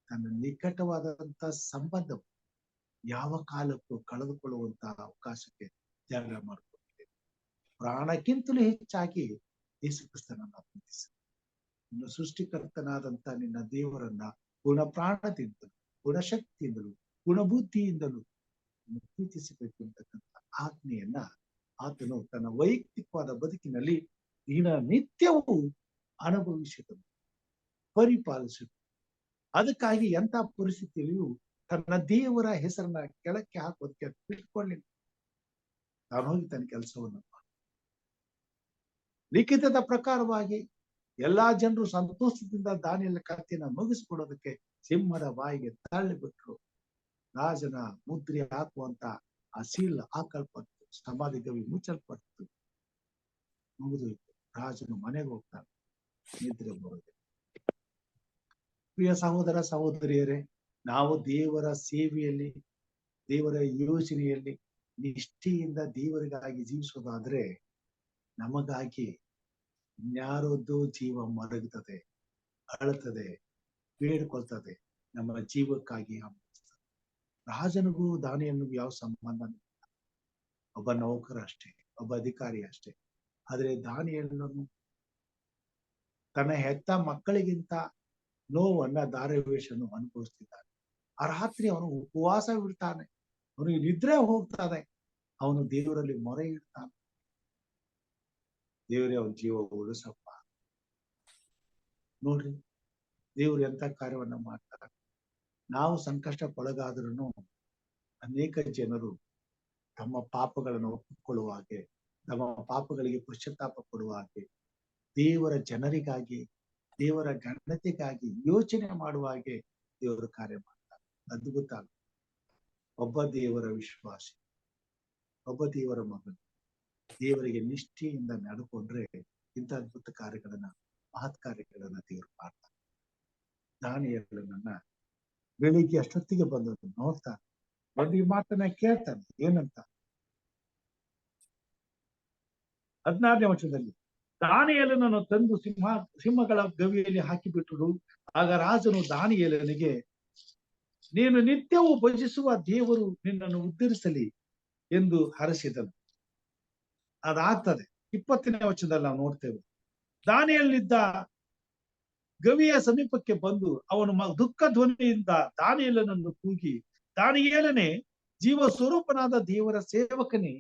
A: ತನ್ನ ನಿಕಟವಾದಂತ ಸಂಬಂಧವು ಯಾವ ಕಾಲಕ್ಕೂ ಕಳೆದುಕೊಳ್ಳುವಂತಹ ಅವಕಾಶಕ್ಕೆ ತ್ಯಾಗ ಮಾಡಿಕೊಂಡಿದೆ. ಪ್ರಾಣಕ್ಕಿಂತಲೂ ಹೆಚ್ಚಾಗಿ ಯೇಸು ಕ್ರಿಸ್ತನನ್ನ ಪ್ರೀತಿಸಿ ನಿನ್ನ ಸೃಷ್ಟಿಕರ್ತನಾದಂತ ನಿನ್ನ ದೇವರನ್ನ ಗುಣ ಪ್ರಾಣದಿಂದಲೂ, ಗುಣಶಕ್ತಿಯಿಂದಲೂ, ಗುಣಬುದ್ಧಿಯಿಂದಲೂ ಪ್ರೀತಿಸಬೇಕು ಅಂತಕ್ಕಂಥ ಆಜ್ಞೆಯನ್ನ ಆತನು ತನ್ನ ವೈಯಕ್ತಿಕವಾದ ಬದುಕಿನಲ್ಲಿ ದಿನನಿತ್ಯವೂ ಅನುಭವಿಸಿದನು, ಪರಿಪಾಲಿಸಿದನು. ಅದಕ್ಕಾಗಿ ಎಂಥ ಪರಿಸ್ಥಿತಿಯಲ್ಲಿಯೂ ತನ್ನ ದೇವರ ಹೆಸರನ್ನ ಕೆಳಕ್ಕೆ ಹಾಕೋದಕ್ಕೆ ಬಿಟ್ಟುಕೊಳ್ಳಿಲ್ಲ. ತಾನು ಹೋಗಿ ತನ್ನ ಕೆಲಸವನ್ನು ಲಿಖಿತದ ಪ್ರಕಾರವಾಗಿ ಎಲ್ಲಾ ಜನರು ಸಂತೋಷದಿಂದ ದಾನಿಯೇಲನ ಕಥೆಯನ್ನ ಮುಗಿಸ್ಕೊಡೋದಕ್ಕೆ ಸಿಂಹದ ಬಾಯಿಗೆ ತಳ್ಳಿಬಿಟ್ರು. ರಾಜನ ಮುದ್ರೆ ಹಾಕುವಂತ ಆ ಸೀಲ್ ಹಾಕಲ್ಪಟ್ಟು ಸಮಾಧಿ ಗವಿ ಮುಚ್ಚಲ್ಪಟ್ಟು ಮುಗಿದೋಯ್ತು. ರಾಜನು ಮನೆಗೆ ಹೋಗ್ತಾನೆ, ನಿದ್ರೆ ಬರೋದೆ. ಪ್ರಿಯ ಸಹೋದರ ಸಹೋದರಿಯರೇ, ನಾವು ದೇವರ ಸೇವೆಯಲ್ಲಿ, ದೇವರ ಯೋಜನೆಯಲ್ಲಿ ನಿಷ್ಠೆಯಿಂದ ದೇವರಿಗಾಗಿ ಜೀವಿಸೋದಾದ್ರೆ ನಮಗಾಗಿ ಯಾರೊಂದು ಜೀವ ಮರಗುತ್ತದೆ, ಅಳುತ್ತದೆ, ಬೇಡ್ಕೊಳ್ತದೆ, ನಮ್ಮ ಜೀವಕ್ಕಾಗಿ ಹಂಬಲಿಸ್ತದೆ. ರಾಜನಿಗೂ ದಾನಿಯನಿಗೂ ಯಾವ ಸಂಬಂಧ? ಒಬ್ಬ ನೌಕರ ಅಷ್ಟೇ, ಒಬ್ಬ ಅಧಿಕಾರಿ ಅಷ್ಟೇ. ಆದ್ರೆ ದಾನಿಯೇಲನು ತನ್ನ ಹೆತ್ತ ಮಕ್ಕಳಿಗಿಂತ ನೋವನ್ನ, ದಾರಿವೇಷನು ಅನುಭವಿಸ್ತಿದ್ದಾನೆ. ಆ ರಾತ್ರಿ ಅವನು ಉಪವಾಸ ಬಿಡ್ತಾನೆ, ಅವನಿಗೆ ನಿದ್ರೆ ಹೋಗ್ತಾನೆ, ಅವನು ದೇವರಲ್ಲಿ ಮೊರೆ ಇಡ್ತಾನೆ, ದೇವರೇ ಅವನ ಜೀವ ಉಳಿಸಪ್ಪ. ನೋಡ್ರಿ, ದೇವರು ಎಂತ ಕಾರ್ಯವನ್ನ ಮಾಡ್ತಾರೆ. ನಾವು ಸಂಕಷ್ಟಕ್ಕೊಳಗಾದ್ರೂ ಅನೇಕ ಜನರು ತಮ್ಮ ಪಾಪಗಳನ್ನು ಒಪ್ಪಿಕೊಳ್ಳುವ ಹಾಗೆ, ತಮ್ಮ ಪಾಪಗಳಿಗೆ ಪಶ್ಚಾತ್ತಾಪ ಪಡುವ ಹಾಗೆ, ದೇವರ ಜನರಿಗಾಗಿ, ದೇವರ ಘನತೆಗಾಗಿ ಯೋಚನೆ ಮಾಡುವ ಹಾಗೆ ದೇವರು ಕಾರ್ಯ ಮಾಡ್ತಾರೆ. ಅದ್ಭುತ. ಒಬ್ಬ ದೇವರ ವಿಶ್ವಾಸಿ, ಒಬ್ಬ ದೇವರ ಮಗನು ದೇವರಿಗೆ ನಿಷ್ಠೆಯಿಂದ ನಡ್ಕೊಂಡ್ರೆ ಇಂಥ ಅದ್ಭುತ ಕಾರ್ಯಗಳನ್ನ, ಮಹತ್ ಕಾರ್ಯಗಳನ್ನ ದೇವರು ಮಾಡ್ತಾರೆ. ದಾನಿಯೇಲನನ್ನ ಬೆಳಿಗ್ಗೆ ಅಷ್ಟೊತ್ತಿಗೆ ಬಂದದ್ದು ನೋಡ್ತಾನೆ, ಬಂದು ಈ ಮಾತನ್ನ ಕೇಳ್ತಾನೆ. ಏನಂತ? 16ನೇ ವಚನದಲ್ಲಿ, ದಾನಿಯೇಲನನ್ನು ತಂದು ಸಿಂಹಗಳ ಗವಿಯಲ್ಲಿ ಹಾಕಿಬಿಟ್ಟರು. ಆಗ ರಾಜನು ದಾನಿಯೇಲನಿಗೆ, ನೀನು ನಿತ್ಯವೂ ಭಜಿಸುವ ದೇವರು ನಿನ್ನನ್ನು ಉದ್ಧರಿಸಲಿ ಎಂದು ಹರಸಿದನು. ಅದಾಗ್ತದೆ. 20ನೇ ವಚನದಲ್ಲಿ ನಾವು ನೋಡ್ತೇವೆ, ದಾನಿಯೇಲನಿದ್ದ ಗವಿಯ ಸಮೀಪಕ್ಕೆ ಬಂದು ಅವನು ದುಃಖ ಧ್ವನಿಯಿಂದ ದಾನಿಯೇಲನನ್ನು ಕೂಗಿ, ದಾನಿಯೇಲನೇ, ಜೀವ ಸ್ವರೂಪನಾದ ದೇವರ ಸೇವಕನೇ,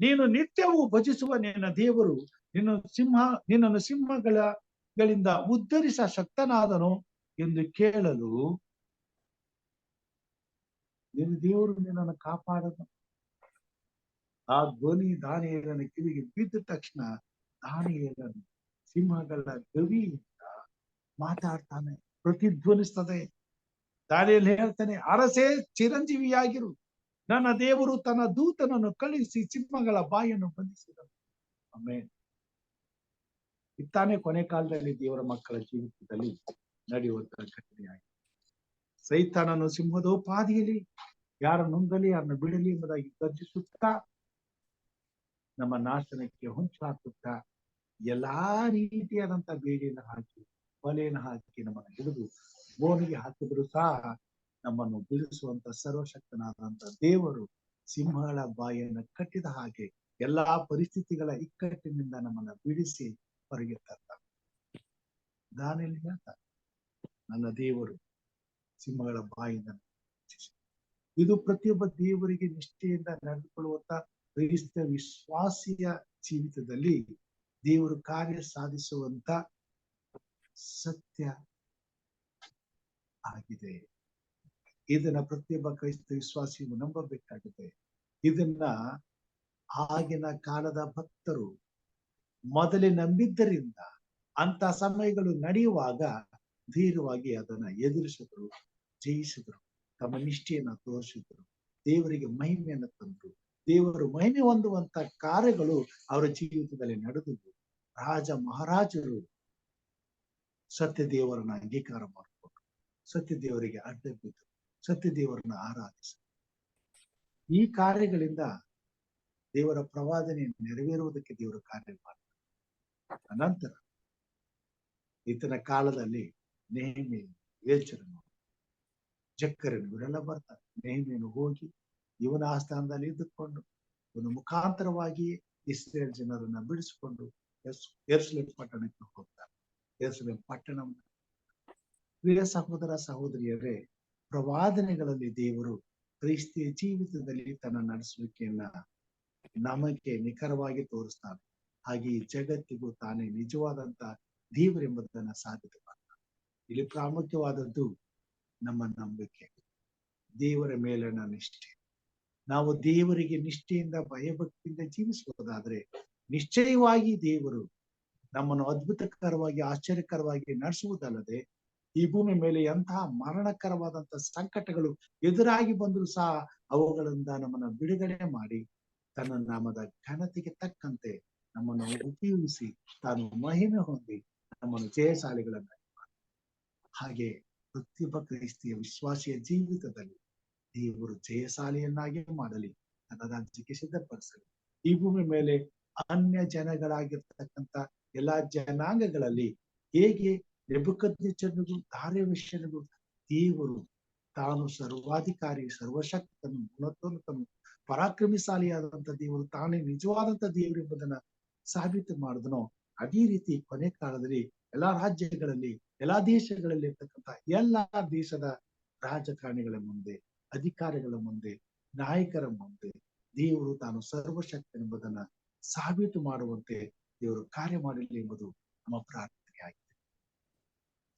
A: ನೀನು ನಿತ್ಯವೂ ಭಜಿಸುವ ನಿನ್ನ ದೇವರು ನಿನ್ನನ್ನು ಸಿಂಹಗಳಿಂದ ಉದ್ಧರಿಸ ಶಕ್ತನಾದನು ಎಂದು ಕೇಳಲು, ನಿನ್ನ ದೇವರು ನಿನ್ನನ್ನು ಕಾಪಾಡನು. ಆ ಧ್ವನಿ ದಾನಿಯೇಲನ ಕಿವಿಗೆ ಬಿದ್ದ ತಕ್ಷಣ ದಾನಿಯೇಲನು ಸಿಂಹಗಳ ಗವಿಯಿಂದ ಮಾತಾಡ್ತಾನೆ, ಪ್ರತಿಧ್ವನಿಸ್ತದೆ. ದಾನಿಯೇಲ ಹೇಳ್ತಾನೆ, ಅರಸೇ, ಚಿರಂಜೀವಿಯಾಗಿರು. ನನ್ನ ದೇವರು ತನ್ನ ದೂತನನ್ನು ಕಳುಹಿಸಿ ಸಿಂಹಗಳ ಬಾಯನ್ನು ಬಂಧಿಸಿದನು. ಆಮೇಲೆ ಇತ್ತಾನೆ ಕೊನೆ ಕಾಲದಲ್ಲಿ ದೇವರ ಮಕ್ಕಳ ಜೀವಿತದಲ್ಲಿ ನಡೆಯುವಂತಹ ಘಟನೆಯಾಗಿದೆ. ಸೈತಾನನು ಸಿಂಹದೋಪಾದಿಯಲ್ಲಿ ಯಾರ ನುಂಗಲಿ, ಯಾರನ್ನು ಬಿಡಲಿ ಎಂಬುದಾಗಿ ಗರ್ಜಿಸುತ್ತಾ, ನಮ್ಮ ನಾಶನಕ್ಕೆ ಹೊಂಚು ಹಾಕುತ್ತಾ, ಎಲ್ಲಾ ರೀತಿಯಾದಂತಹ ಬೇಡಿಯನ್ನು ಹಾಕಿ, ಬಲೆಯನ್ನು ಹಾಕಿ ನಮ್ಮನ್ನು ಹಿಡಿದು ಬೋನಿಗೆ ಹಾಕಿದ್ರು ಸಹ ನಮ್ಮನ್ನು ಬಿಡಿಸುವಂತ ಸರ್ವಶಕ್ತನಾದಂತ ದೇವರು ಸಿಂಹಗಳ ಬಾಯನ್ನು ಕಟ್ಟಿದ ಹಾಗೆ ಎಲ್ಲಾ ಪರಿಸ್ಥಿತಿಗಳ ಇಕ್ಕಟ್ಟಿನಿಂದ ನಮ್ಮನ್ನ ಬಿಡಿಸಿ ಹೊರಗೆ ತರ್ತಾನೆ. ದಾನಿಯೇಲ ಹೇಳ್ತಾನೆ, ನನ್ನ ದೇವರು ಸಿಂಹಗಳ ಬಾಯಿಂದ. ಇದು ಪ್ರತಿಯೊಬ್ಬ ದೇವರಿಗೆ ನಿಷ್ಠೆಯಿಂದ ನಡೆದುಕೊಳ್ಳುವಂತ ಕ್ರೈಸ್ತ ವಿಶ್ವಾಸಿಯ ಜೀವಿತದಲ್ಲಿ ದೇವರು ಕಾರ್ಯ ಸಾಧಿಸುವಂತ ಸತ್ಯ ಆಗಿದೆ. ಇದನ್ನ ಪ್ರತಿಯೊಬ್ಬ ಕ್ರೈಸ್ತ ವಿಶ್ವಾಸಿಯು ನಂಬಬೇಕಾಗಿದೆ. ಇದನ್ನ ಆಗಿನ ಕಾಲದ ಭಕ್ತರು ಮೊದಲೇ ನಂಬಿದ್ದರಿಂದ ಅಂತ ಸಮಯಗಳು ನಡೆಯುವಾಗ ಧೀರವಾಗಿ ಅದನ್ನ ಎದುರಿಸಿದ್ರು, ಜಯಿಸಿದ್ರು, ತಮ್ಮ ನಿಷ್ಠೆಯನ್ನ ತೋರಿಸಿದ್ರು, ದೇವರಿಗೆ ಮಹಿಮೆಯನ್ನು ತಂದ್ರು. ದೇವರು ಮಹಿಮೆ ಹೊಂದುವಂತ ಕಾರ್ಯಗಳು ಅವರ ಜೀವಿತದಲ್ಲಿ ನಡೆದಿದ್ವು. ರಾಜ ಮಹಾರಾಜರು ಸತ್ಯ ದೇವರನ್ನ ಅಂಗೀಕಾರ ಮಾಡಿಕೊಂಡ್ರು, ಸತ್ಯ ದೇವರಿಗೆ ಅಡ್ಡ ಬಿದ್ದು ಸತ್ಯ ದೇವರನ್ನ ಆರಾಧಿಸಿದ್ರು. ಈ ಕಾರ್ಯಗಳಿಂದ ದೇವರ ಪ್ರವಾದನೆ ನೆರವೇರುವುದಕ್ಕೆ ದೇವರು ಕಾರ್ಯ ಮಾಡ್ತಾರೆ. ಅನಂತರ ಈತನ ಕಾಲದಲ್ಲಿ ನೆಹೆಮೀಯನು, ಏಲ್ಚರನು, ಜಕ್ಕರನು ಇವರೆಲ್ಲ ಬರ್ತಾರೆ. ನೆಹೆಮೀಯನು ಹೋಗಿ ಇವನ ಆಸ್ಥಾನದಲ್ಲಿ ಇದ್ದುಕೊಂಡು ಇವನ ಮುಖಾಂತರವಾಗಿ ಇಸ್ರೇಲ್ ಜನರನ್ನ ಬಿಡಿಸಿಕೊಂಡು ಯೆರೂಸಲೇಮ್ ಪಟ್ಟಣಕ್ಕೆ ಹೋಗ್ತಾರೆ. ಯೆರೂಸಲೇಮ್ ಪಟ್ಟಣವನ್ನು, ಪ್ರಿಯ ಸಹೋದರ ಸಹೋದರಿಯರೇ, ಪ್ರವಾದನೆಗಳಲ್ಲಿ ದೇವರು ಕ್ರೈಸ್ತಿಯ ಜೀವಿತದಲ್ಲಿ ತನ್ನ ನಡೆಸುವಿಕೆಯನ್ನ ನಮಗೆ ನಿಖರವಾಗಿ ತೋರಿಸ್ತಾನೆ. ಹಾಗೆ ಈ ಜಗತ್ತಿಗೂ ತಾನೇ ನಿಜವಾದಂತ ದೇವರೆಂಬುದನ್ನ ಸಾಬೀತು ಮಾಡ್ತಾನೆ. ಇಲ್ಲಿ ಪ್ರಾಮುಖ್ಯವಾದದ್ದು ನಮ್ಮ ನಂಬಿಕೆ, ದೇವರ ಮೇಲಿನ ನಿಷ್ಠೆ. ನಾವು ದೇವರಿಗೆ ನಿಷ್ಠೆಯಿಂದ ಭಯಭಕ್ತಿಯಿಂದ ಜೀವಿಸುವುದಾದ್ರೆ ನಿಶ್ಚಯವಾಗಿ ದೇವರು ನಮ್ಮನ್ನು ಅದ್ಭುತಕರವಾಗಿ ಆಶ್ಚರ್ಯಕರವಾಗಿ ನಡೆಸುವುದಲ್ಲದೆ ಈ ಭೂಮಿ ಮೇಲೆ ಎಂತಹ ಮರಣಕರವಾದಂತಹ ಸಂಕಟಗಳು ಎದುರಾಗಿ ಬಂದರೂ ಸಹ ಅವುಗಳಿಂದ ನಮ್ಮನ್ನು ಬಿಡುಗಡೆ ಮಾಡಿ ತನ್ನ ನಾಮದ ಘನತೆಗೆ ತಕ್ಕಂತೆ ನಮ್ಮನ್ನು ಉಪಯೋಗಿಸಿ ತಾನು ಮಹಿಮೆ ಹೊಂದಿ ನಮ್ಮನ್ನು ಜಯಶಾಲಿಗಳನ್ನ. ಹಾಗೆ ಪ್ರತಿಯೊಬ್ಬ ಕ್ರೈಸ್ತಿಯ ವಿಶ್ವಾಸಿಯ ಜೀವಿತದಲ್ಲಿ ದೇವರು ಜಯಶಾಲಿಯನ್ನಾಗಿ ಮಾಡಲಿ, ನನ್ನ ರಾಜ್ಯಕ್ಕೆ ಸಿದ್ಧಪಡಿಸಲಿ. ಈ ಭೂಮಿ ಮೇಲೆ ಅನ್ಯ ಜನಗಳಾಗಿರ್ತಕ್ಕಂಥ ಎಲ್ಲಾ ಜನಾಂಗಗಳಲ್ಲಿ ಹೇಗೆ ನೆಬೂಕದ್ನೆಚ್ಚರನಿಗೂ ದಾರ್ಯಾವೆಷನಿಗೂ ದೇವರು ತಾನು ಸರ್ವಾಧಿಕಾರಿ, ಸರ್ವಶಕ್ತನು, ಗುಣೋತ್ತಮನು, ಪರಾಕ್ರಮಿಶಾಲಿಯಾದಂತ ದೇವರು, ತಾನೇ ನಿಜವಾದಂತ ದೇವರು ಎಂಬುದನ್ನ ಸಾಬೀತು ಮಾಡಿದನೋ, ಅದೇ ರೀತಿ ಕೊನೆ ಕಾಲದಲ್ಲಿ ಎಲ್ಲಾ ರಾಜ್ಯಗಳಲ್ಲಿ, ಎಲ್ಲಾ ದೇಶಗಳಲ್ಲಿ ಇರ್ತಕ್ಕಂಥ ಎಲ್ಲಾ ದೇಶದ ರಾಜಕಾರಣಿಗಳ ಮುಂದೆ, ಅಧಿಕಾರಿಗಳ ಮುಂದೆ, ನಾಯಕರ ಮುಂದೆ ದೇವರು ತಾನು ಸರ್ವಶಕ್ತನೆಂಬುದನ್ನ ಸಾಬೀತು ಮಾಡುವಂತೆ ದೇವರು ಕಾರ್ಯ ಮಾಡಲಿ ಎಂಬುದು ನಮ್ಮ ಪ್ರಾರ್ಥನೆಯಾಗಿದೆ.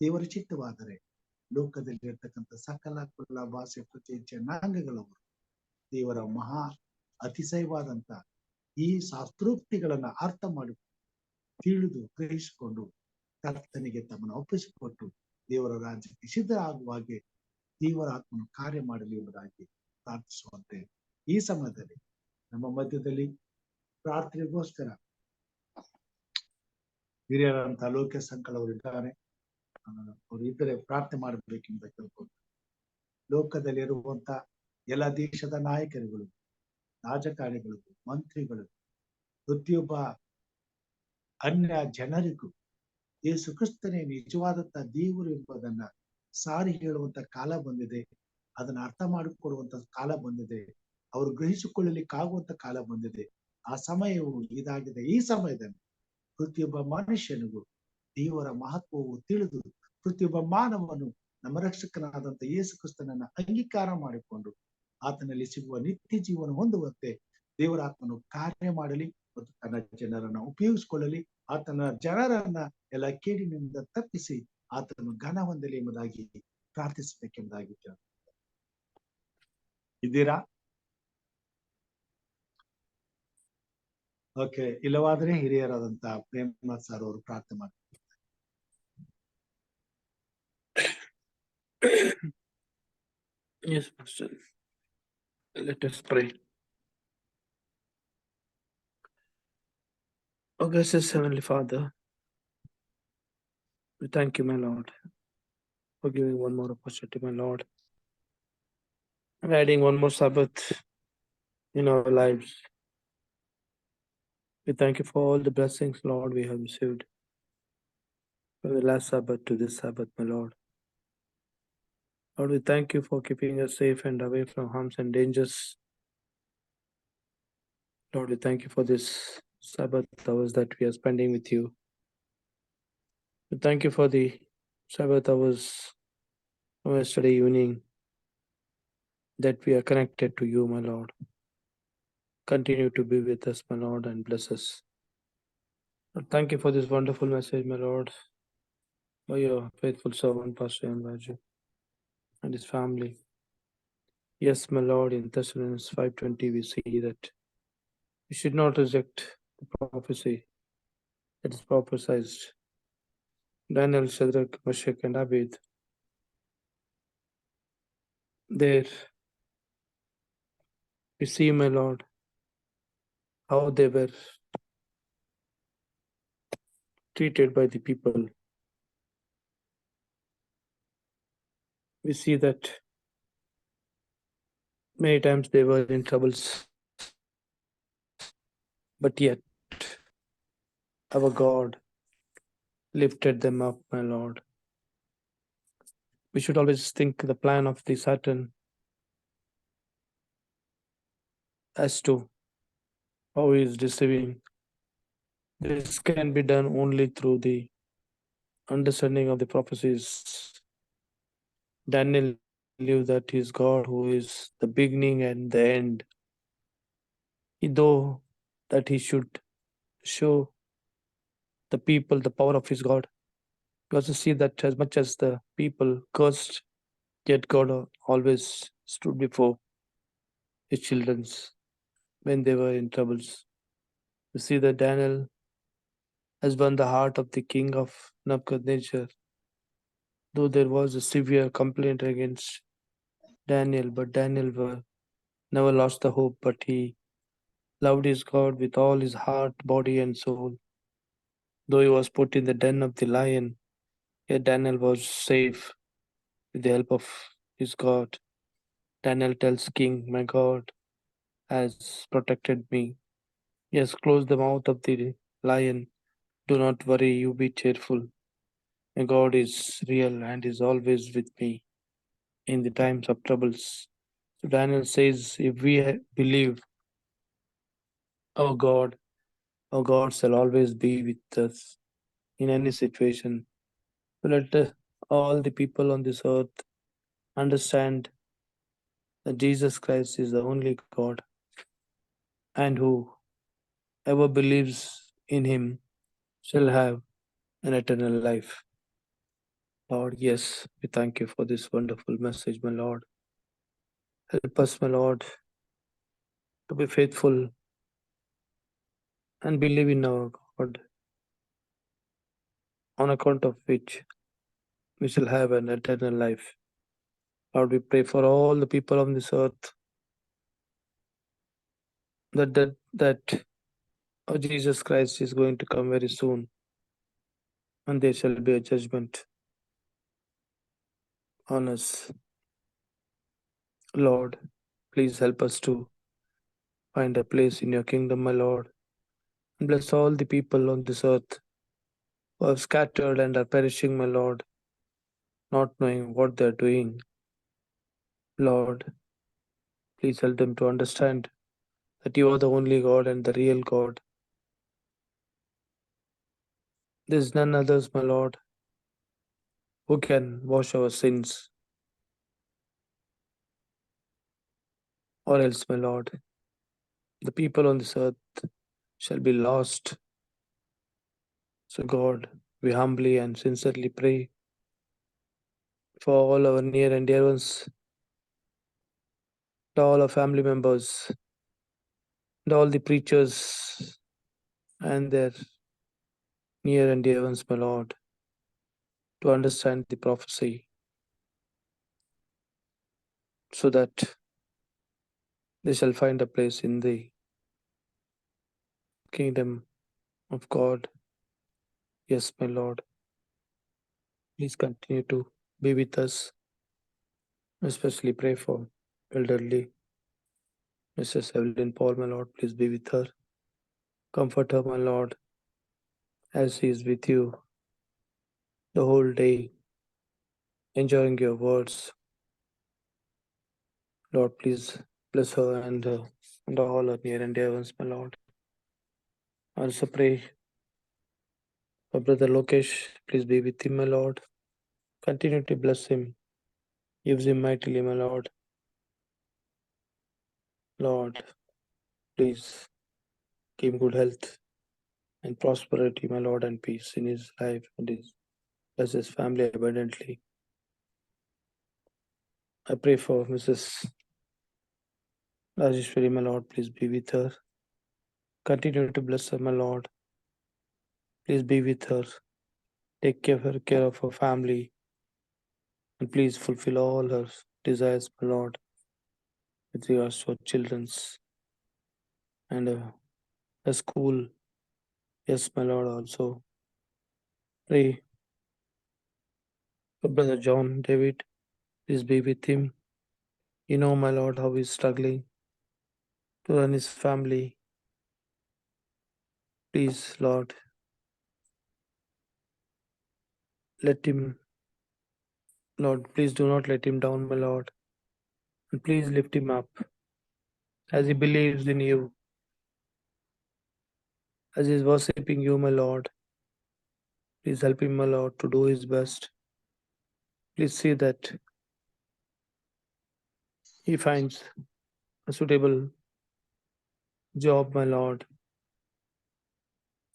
A: ದೇವರ ಚಿತ್ತವಾದರೆ ಲೋಕದಲ್ಲಿ ಇರ್ತಕ್ಕಂಥ ಸಕಲ ಕುಲ, ಭಾಷೆ, ಪ್ರತಿ ಜನಾಂಗಗಳವರು ದೇವರ ಮಹಾ ಅತಿಶಯವಾದಂತ ಈ ಶಾಸ್ತ್ರೋಕ್ತಿಗಳನ್ನ ಅರ್ಥ ಮಾಡಿ ತಿಳಿದು ಗ್ರಹಿಸಿಕೊಂಡು ಕರ್ತನಿಗೆ ತಮ್ಮನ್ನು ಒಪ್ಪಿಸಿಕೊಟ್ಟು ದೇವರ ರಾಜ್ಯಕ್ಕೆ ಸಿದ್ಧ ಆಗುವ ಹಾಗೆ ದೇವರ ಆತ್ಮನು ಕಾರ್ಯ ಮಾಡಲಿ ಎಂಬುದಾಗಿ ಪ್ರಾರ್ಥಿಸುವಂತೆ ಈ ಸಮಯದಲ್ಲಿ ನಮ್ಮ ಮಧ್ಯದಲ್ಲಿ ಪ್ರಾರ್ಥನೆಗೋಸ್ಕರ ಹಿರಿಯರಂತ ಲೋಕ ಸಂಕಲ್ ಅವರು ಇದ್ದಾರೆ. ಅವರು ಇದ್ದರೆ ಪ್ರಾರ್ಥನೆ ಮಾಡಬೇಕೆಂಬ ಕೇಳ್ಕೊಂಡು, ಲೋಕದಲ್ಲಿರುವಂತ ಎಲ್ಲ ದೇಶದ ನಾಯಕರುಗಳು, ರಾಜಕಾರಣಿಗಳು, ಮಂತ್ರಿಗಳು, ಪ್ರತಿಯೊಬ್ಬ ಅನ್ಯ ಜನರಿಗೂ ಯೇಸು ಕ್ರಿಸ್ತನೇ ನಿಜವಾದಂತ ದೇವರು ಎಂಬುದನ್ನ ಸಾರಿ ಹೇಳುವಂತ ಕಾಲ ಬಂದಿದೆ. ಅದನ್ನ ಅರ್ಥ ಮಾಡಿಕೊಡುವಂತ ಕಾಲ ಬಂದಿದೆ. ಅವರು ಗ್ರಹಿಸಿಕೊಳ್ಳಲಿಕ್ಕಾಗುವಂತ ಕಾಲ ಬಂದಿದೆ. ಆ ಸಮಯವು ಇದಾಗಿದೆ. ಈ ಸಮಯದಲ್ಲಿ ಪ್ರತಿಯೊಬ್ಬ ಮನುಷ್ಯನಿಗೂ ದೇವರ ಮಹತ್ವವು ತಿಳಿದು ಪ್ರತಿಯೊಬ್ಬ ಮಾನವನು ನಮ್ಮ ರಕ್ಷಕನಾದಂತ ಯೇಸು ಕ್ರಿಸ್ತನನ್ನ ಅಂಗೀಕಾರ ಮಾಡಿಕೊಂಡು ಆತನಲ್ಲಿ ಸಿಗುವ ನಿತ್ಯ ಜೀವನ ಹೊಂದುವಂತೆ ದೇವರ ಆತ್ಮನು ಕಾರ್ಯ ಮಾಡಲಿ ಮತ್ತು ತನ್ನ ಜನರನ್ನ ಉಪಯೋಗಿಸಿಕೊಳ್ಳಲಿ. ಆತನ ಜನರನ್ನ ಎಲ್ಲ ಕೇಡಿನಿಂದ ತಪ್ಪಿಸಿ ಆತನು ಘನ ಹೊಂದಲಿ ಎಂಬುದಾಗಿ ಪ್ರಾರ್ಥಿಸಬೇಕೆಂಬುದಾಗಿ ಇದ್ದೀರಾ? ಓಕೆ, ಇಲ್ಲವಾದ್ರೆ ಹಿರಿಯರಾದಂತ ಪ್ರೇಮನಾಥ್ ಸರ್ ಅವರು ಪ್ರಾರ್ಥನೆ ಮಾಡ್ತಾರೆ.
C: Yes, Pastor. Let us pray. Oh, gracious Heavenly Father, we thank you, my Lord, for giving one more opportunity, my Lord, and adding one more Sabbath in our lives. We thank you for all the blessings, Lord, we have received from the last Sabbath to this Sabbath, my Lord. Lord, we thank you for keeping us safe and away from harms and dangers. Lord, we thank you for this Sabbath hours that we are spending with you. We thank you for the Sabbath hours from yesterday evening that we are connected to you, my Lord. Continue to be with us, my Lord, and bless us. Lord, thank you for this wonderful message, my Lord, by your faithful servant, Pastor Raju, and his family. Yes, my Lord, in Thessalonians 5:20 we see that we should not reject the prophecy that is prophesied. Daniel, Shadrach, Meshach, and Abed, there we see, my Lord, how they were treated by the people. We see that many times they were in troubles, but yet our God lifted them up, my Lord. We should always think the plan of the Satan as to how he is deceiving. This can be done only through the understanding of the prophecies. Daniel knew that he is God who is the beginning and the end. Though that he should show the people the power of his God. You also see that as much as the people cursed, yet God always stood before his children when they were in troubles. You see that Daniel has won the heart of the king of Nebuchadnezzar. Though there was a severe complaint against Daniel, but Daniel never lost the hope, but he loved his God with all his heart, body, and soul. Though he was put in the den of the lion, yet Daniel was safe with the help of his God. Daniel tells King, my God has protected me. He has closed the mouth of the lion. Do not worry, you be cheerful. My God is real and is always with me in the times of troubles. So Daniel says, if we believe our God shall always be with us in any situation. So let all the people on this earth understand that Jesus Christ is the only God, and whoever believes in him shall have an eternal life. Lord, yes, we thank you for this wonderful message, my Lord. Help us, my Lord, to be faithful and believe in our God, on account of which we shall have an eternal life. Lord, we pray for all the people on this earth that our Jesus Christ is going to come very soon, and there shall be a judgment on us. Lord, please help us to find a place in your kingdom, my Lord, and bless all the people on this earth who are scattered and are perishing, my Lord, not knowing what they are doing. Lord, please help them to understand that you are the only God and the real God. There is none others, my Lord, who can wash our sins, or else, my Lord, the people on this earth shall be lost. So, God, we humbly and sincerely pray for all our near and dear ones, to all our family members, and all the preachers and their near and dear ones, my Lord, to understand the prophecy so that they shall find a place in the kingdom of God. Yes, my Lord, please continue to be with us. Especially pray for elderly Mrs. Evelyn Paul, my Lord. Please be with her. Comfort her, my Lord, as she is with you the whole day, enjoying your words. Lord, please bless her and all her near and dear ones, my Lord. I also pray for Brother Lokesh. Please be with him, my Lord. Continue to bless him. Use him mightily, my Lord. Lord, please give him good health and prosperity, my Lord, and peace in his life and bless his family abundantly. I pray for Mrs. Rajeshwari, my Lord. Please be with her. Continue to bless her, my Lord. Please be with her. Take care of her family. And please fulfill all her desires, my Lord, with regards to her children's and the school. Yes, my Lord, also pray for Brother John David. Please be with him. You know, my Lord, how he's struggling to run his family. Please, Lord, let him, Lord, please do not let him down, my Lord. And please lift him up as he believes in you, as he is worshipping you, my Lord. Please help him, my Lord, to do his best. Please see that he finds a suitable job, my Lord,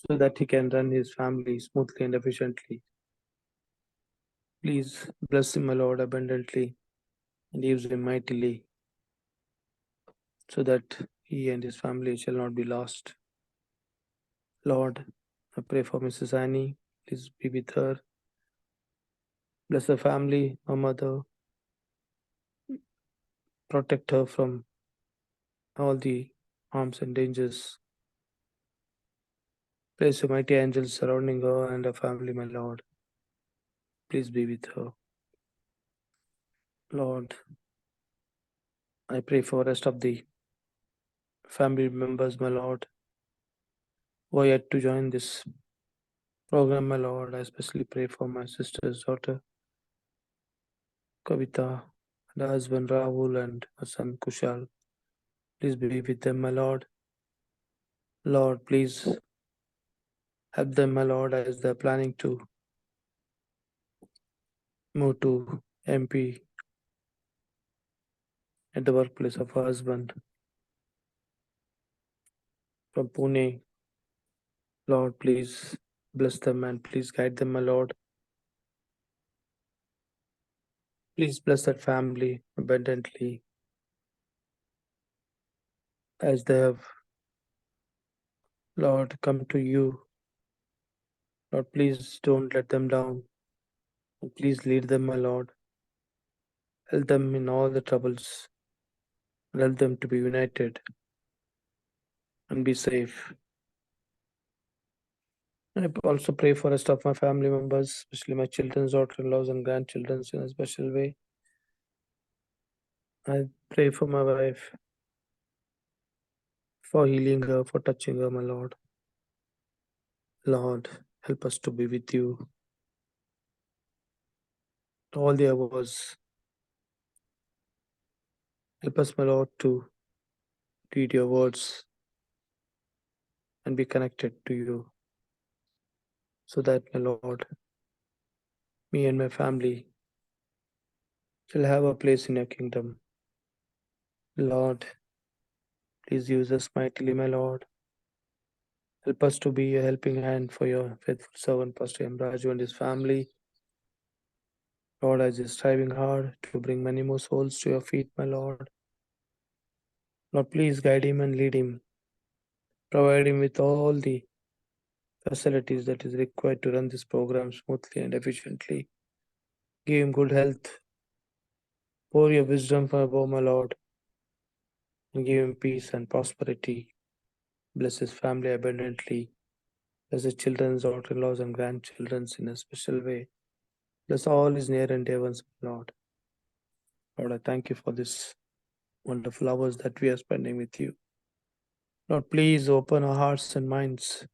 C: so that he can run his family smoothly and efficiently. Please bless him, my Lord, abundantly and use him mightily, so that he and his family shall not be lost. Lord, I pray for Mrs. Annie. Please be with her. Bless her family, her mother. Protect her from all the harms and dangers. Place your mighty angels surrounding her and her family, my Lord. Please be with her. Lord, I pray for rest of the family members, my Lord, who are yet to join this program, my Lord. I especially pray for my sister's daughter, Kavita, and her husband Rahul, and her son Kushal. Please be with them, my Lord. Lord, please help them, my Lord, as they're planning to move to MP at the workplace of her husband from Pune. Lord, please bless them and please guide them, my Lord. Please bless that family abundantly as they have, Lord, come to you. Lord, please don't let them down. Please lead them, my Lord. Help them in all the troubles. Help them to be united and be safe. I also pray for the rest of my family members, especially my children's daughter-in-laws and grandchildren in a special way. I pray for my wife, for healing her, for touching her, my Lord. Lord, help us to be with you all the hours. Help us, my Lord, to read your words and be connected to you, so that, my Lord, me and my family shall have a place in your kingdom. Lord, please use us mightily, my Lord. Help us to be a helping hand for your faithful servant, Pastor M. Raju, and his family. Lord, as he's striving hard to bring many more souls to your feet, my Lord. Lord, please guide him and lead him. Provide him with all the facilities that is required to run this program smoothly and efficiently. Give him good health. Pour your wisdom from above, my Lord, and give him peace and prosperity. Bless his family abundantly. Bless his children's daughter-in-laws and grandchildren in a special way. Bless all his near and dear ones, Lord. Lord, I thank you for this wonderful hours that we are spending with you. Lord, please open our hearts and minds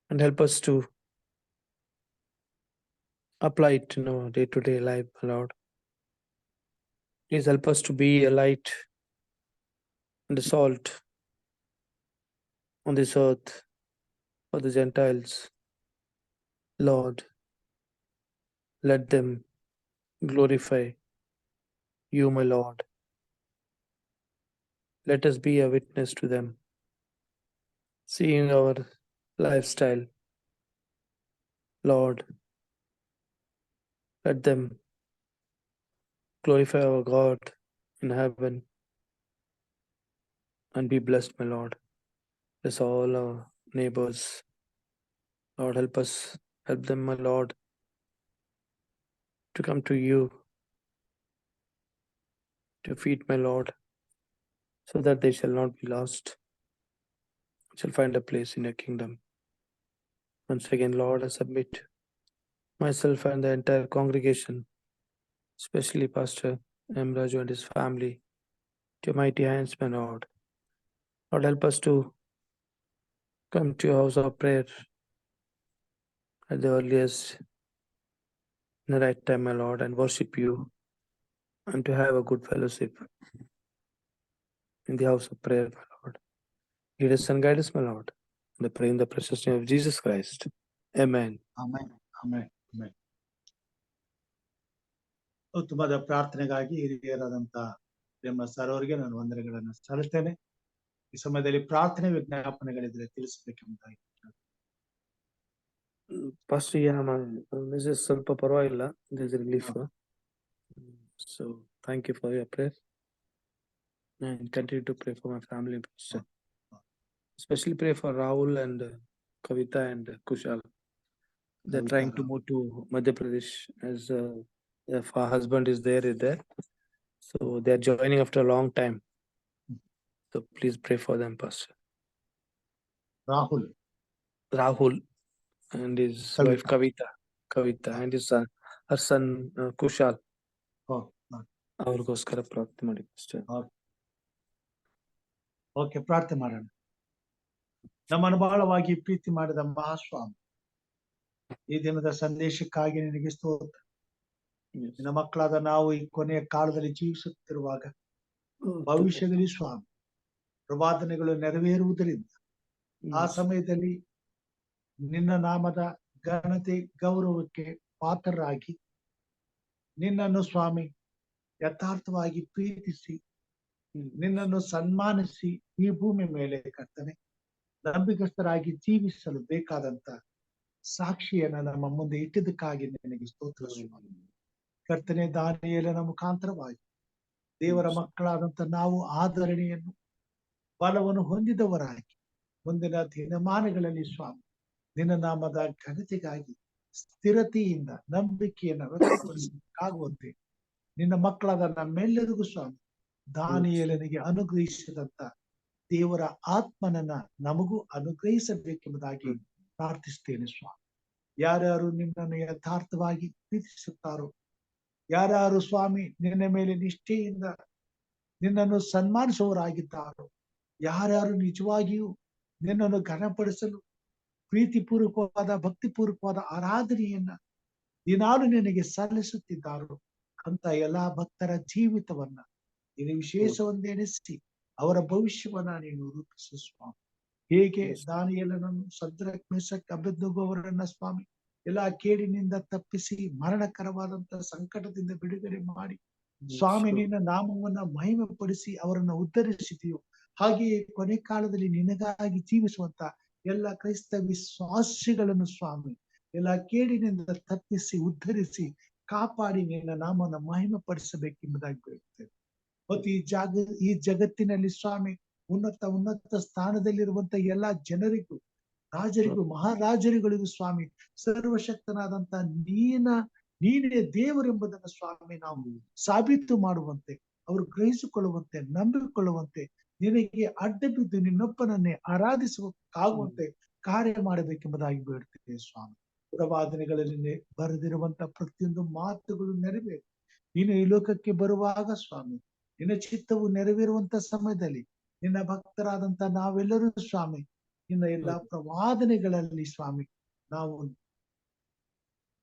C: and help us to apply it in our day-to-day life, Lord. Please help us to be a light and a salt on this earth for the Gentiles. Lord, let them glorify you, my Lord. Let us be a witness to them, seeing our lifestyle. Lord, let them glorify our God in heaven and be blessed, my Lord. Bless all our neighbors. Lord, help them, my Lord, to come to you, to feed, my Lord, so that they shall not be lost, shall find a place in your kingdom. Once again, Lord, I submit myself and the entire congregation, especially Pastor M. Raju and his family, to your mighty hands, my Lord. Lord, help us to come to your house of prayer at the earliest, in the right time, my Lord, and worship you, and to have a good fellowship in the house of prayer, my Lord. Lead us and guide us, my Lord. I pray in the precious name of Jesus Christ. Amen.
A: ಆಮೇಲೆ ಆಮೇಲೆ ಆಮೇಲೆ ಉತ್ತಮವಾದ ಪ್ರಾರ್ಥನೆಗಾಗಿ ಹಿರಿಯರಾದಂತ ಪ್ರೇಮ ಸರ್ ಅವರಿಗೆ ನಾನು ವಂದನೆಗಳನ್ನು ಸಲ್ಲಿಸ್ತೇನೆ. ಈ ಸಮಯದಲ್ಲಿ ಪ್ರಾರ್ಥನೆ ವಿಜ್ಞಾಪನೆಗಳಿದ್ರೆ ತಿಳಿಸಬೇಕೆಂಬುದಾಗಿ.
C: Pastor, yeah, this is ಸ್ವಲ್ಪ ಪರವಾಗಿಲ್ಲ. There's relief. So thank you for your prayer. And continue to pray for my family, Pastor. Especially pray for Rahul and Kavita and Kushal. They're trying to move to Madhya Pradesh as their husband is there. So they're joining after a long time. So please pray for them, Pastor. Rahul and his wife Kavita, and his son, her son Kushal. ಅವ್ರಿಗೋಸ್ಕರ ಪ್ರಾರ್ಥನೆ ಮಾಡಿ ಪಾಸ್ಟರ್.
A: ಓಕೆ, ಪ್ರಾರ್ಥನೆ ಮಾಡೋಣ. ನಮ್ಮನ್ನು ಬಹಳವಾಗಿ ಪ್ರೀತಿ ಮಾಡಿದ ಮಹಾಸ್ವಾಮಿ, ಈ ದಿನದ ಸಂದೇಶಕ್ಕಾಗಿ ನಿನಗೆ ಸ್ತೋತ್ರ. ನಿನ್ನ ಮಕ್ಕಳಾದ ನಾವು ಈ ಕೊನೆಯ ಕಾಲದಲ್ಲಿ ಜೀವಿಸುತ್ತಿರುವಾಗ ಭವಿಷ್ಯದಲ್ಲಿ ಸ್ವಾಮಿ ಪ್ರವಾದನೆಗಳು ನೆರವೇರುವುದರಿಂದ ಆ ಸಮಯದಲ್ಲಿ ನಿನ್ನ ನಾಮದ ಘನತೆ ಗೌರವಕ್ಕೆ ಪಾತ್ರರಾಗಿ ನಿನ್ನನ್ನು ಸ್ವಾಮಿ ಯಥಾರ್ಥವಾಗಿ ಪ್ರೀತಿಸಿ ನಿನ್ನನ್ನು ಸನ್ಮಾನಿಸಿ ಈ ಭೂಮಿ ಮೇಲೆ ಕರ್ತನೆ ನಂಬಿಕಸ್ಥರಾಗಿ ಜೀವಿಸಲು ಬೇಕಾದಂತ ಸಾಕ್ಷಿಯನ್ನ ನಮ್ಮ ಮುಂದೆ ಇಟ್ಟಿದ್ದಕ್ಕಾಗಿ ನಿನಗೆ ಸ್ತೋತ್ರ ಸ್ವಾಮಿ. ಕರ್ತನೆ, ದಾನಿಯೇಲನ ಮುಖಾಂತರವಾಗಿ ದೇವರ ಮಕ್ಕಳಾದಂತ ನಾವು ಆದರಣೆಯನ್ನು ಬಲವನ್ನು ಹೊಂದಿದವರಾಗಿ ಮುಂದಿನ ದಿನಮಾನಗಳಲ್ಲಿ ಸ್ವಾಮಿ ನಿನ್ನ ನಾಮದ ಘನತೆಗಾಗಿ ಸ್ಥಿರತೆಯಿಂದ ನಂಬಿಕೆಯನ್ನು ವ್ಯಕ್ತಪಡಿಸಬೇಕಾಗುವಂತೆ ನಿನ್ನ ಮಕ್ಕಳಾದ ನಮ್ಮೆಲ್ಲರಿಗೂ ಸ್ವಾಮಿ ದಾನಿಯೇಲನಿಗೆ ಅನುಗ್ರಹಿಸಿದಂತ ದೇವರ ಆತ್ಮನನ್ನ ನಮಗೂ ಅನುಗ್ರಹಿಸಬೇಕೆಂಬುದಾಗಿ ಪ್ರಾರ್ಥಿಸ್ತೇನೆ ಸ್ವಾಮಿ. ಯಾರ್ಯಾರು ನಿನ್ನನ್ನು ಯಥಾರ್ಥವಾಗಿ ಪ್ರೀತಿಸುತ್ತಾರೋ, ಯಾರ್ಯಾರು ಸ್ವಾಮಿ ನಿನ್ನ ಮೇಲೆ ನಿಷ್ಠೆಯಿಂದ ನಿನ್ನನ್ನು ಸನ್ಮಾನಿಸುವವರಾಗಿದ್ದಾರೋ, ಯಾರ್ಯಾರು ನಿಜವಾಗಿಯೂ ನಿನ್ನನ್ನು ಘನಪಡಿಸಲು ಪ್ರೀತಿಪೂರ್ವಕವಾದ ಭಕ್ತಿಪೂರ್ವಕವಾದ ಆರಾಧನೆಯನ್ನ ದಿನಾಲು ನಿನಗೆ ಸಲ್ಲಿಸುತ್ತಿದ್ದಾರೋ ಅಂತ ಎಲ್ಲಾ ಭಕ್ತರ ಜೀವಿತವನ್ನ ನೀನು ವಿಶೇಷವೊಂದೆನಿಸಿ ಅವರ ಭವಿಷ್ಯವನ್ನ ನೀನು ರೂಪಿಸು ಸ್ವಾಮಿ. ಹೇಗೆ ದಾನಿಯೇಲನನ್ನು ಶದ್ರಕ್ ಮೇಷಕ್ ಅಬೇದ್ನೆಗೋ ಅವರನ್ನ ಸ್ವಾಮಿ ಎಲ್ಲಾ ಕೇಡಿನಿಂದ ತಪ್ಪಿಸಿ ಮರಣಕರವಾದಂತ ಸಂಕಟದಿಂದ ಬಿಡುಗಡೆ ಮಾಡಿ ಸ್ವಾಮಿ ನಿನ್ನ ನಾಮವನ್ನ ಮಹಿಮೆ ಪಡಿಸಿ ಅವರನ್ನ ಉದ್ಧರಿಸಿದೆಯೋ, ಹಾಗೆಯೇ ಕೊನೆ ಕಾಲದಲ್ಲಿ ನಿನಗಾಗಿ ಜೀವಿಸುವಂತ ಎಲ್ಲ ಕ್ರೈಸ್ತ ವಿಶ್ವಾಸಿಗಳನ್ನು ಸ್ವಾಮಿ ಎಲ್ಲ ಕೇಡಿನಿಂದ ತಪ್ಪಿಸಿ ಉದ್ಧರಿಸಿ ಕಾಪಾಡಿ ನಿನ್ನ ನಾಮವನ್ನು ಮಹಿಮೆ ಪಡಿಸಬೇಕೆಂಬುದಾಗಿ ಬೇಡುತ್ತೇವೆ. ಮತ್ತು ಈ ಜಗತ್ತಿನಲ್ಲಿ ಸ್ವಾಮಿ ಉನ್ನತ ಸ್ಥಾನದಲ್ಲಿರುವಂತ ಎಲ್ಲಾ ಜನರಿಗೂ, ರಾಜರಿಗೂ, ಮಹಾರಾಜರುಗಳಿಗೂ ಸ್ವಾಮಿ ಸರ್ವಶಕ್ತನಾದಂತ ನೀನೇ ದೇವರೆಂಬುದನ್ನು ಸ್ವಾಮಿ ನಾವು ಸಾಬೀತು ಮಾಡುವಂತೆ, ಅವರು ಗ್ರಹಿಸಿಕೊಳ್ಳುವಂತೆ, ನಂಬಿಕೊಳ್ಳುವಂತೆ, ನಿನಗೆ ಅಡ್ಡ ಬಿದ್ದು ನಿನ್ನೊಬ್ಬನನ್ನೇ ಆರಾಧಿಸುವಂತೆ ಕಾರ್ಯ ಮಾಡಬೇಕೆಂಬುದಾಗಿ ಬೇಡುತ್ತೇವೆ ಸ್ವಾಮಿ. ಪ್ರವಾದನೆಗಳಲ್ಲಿ ಬರೆದಿರುವಂತ ಪ್ರತಿಯೊಂದು ಮಾತುಗಳು ನೆರವೇರಿ ನೀನು ಈ ಲೋಕಕ್ಕೆ ಬರುವಾಗ ಸ್ವಾಮಿ ನಿನ್ನ ಚಿತ್ತವು ನೆರವೇರುವಂತ ಸಮಯದಲ್ಲಿ ನಿನ್ನ ಭಕ್ತರಾದಂತ ನಾವೆಲ್ಲರೂ ಸ್ವಾಮಿ ನಿನ್ನ ಎಲ್ಲಾ ಪ್ರವಾದನೆಗಳಲ್ಲಿ ಸ್ವಾಮಿ ನಾವು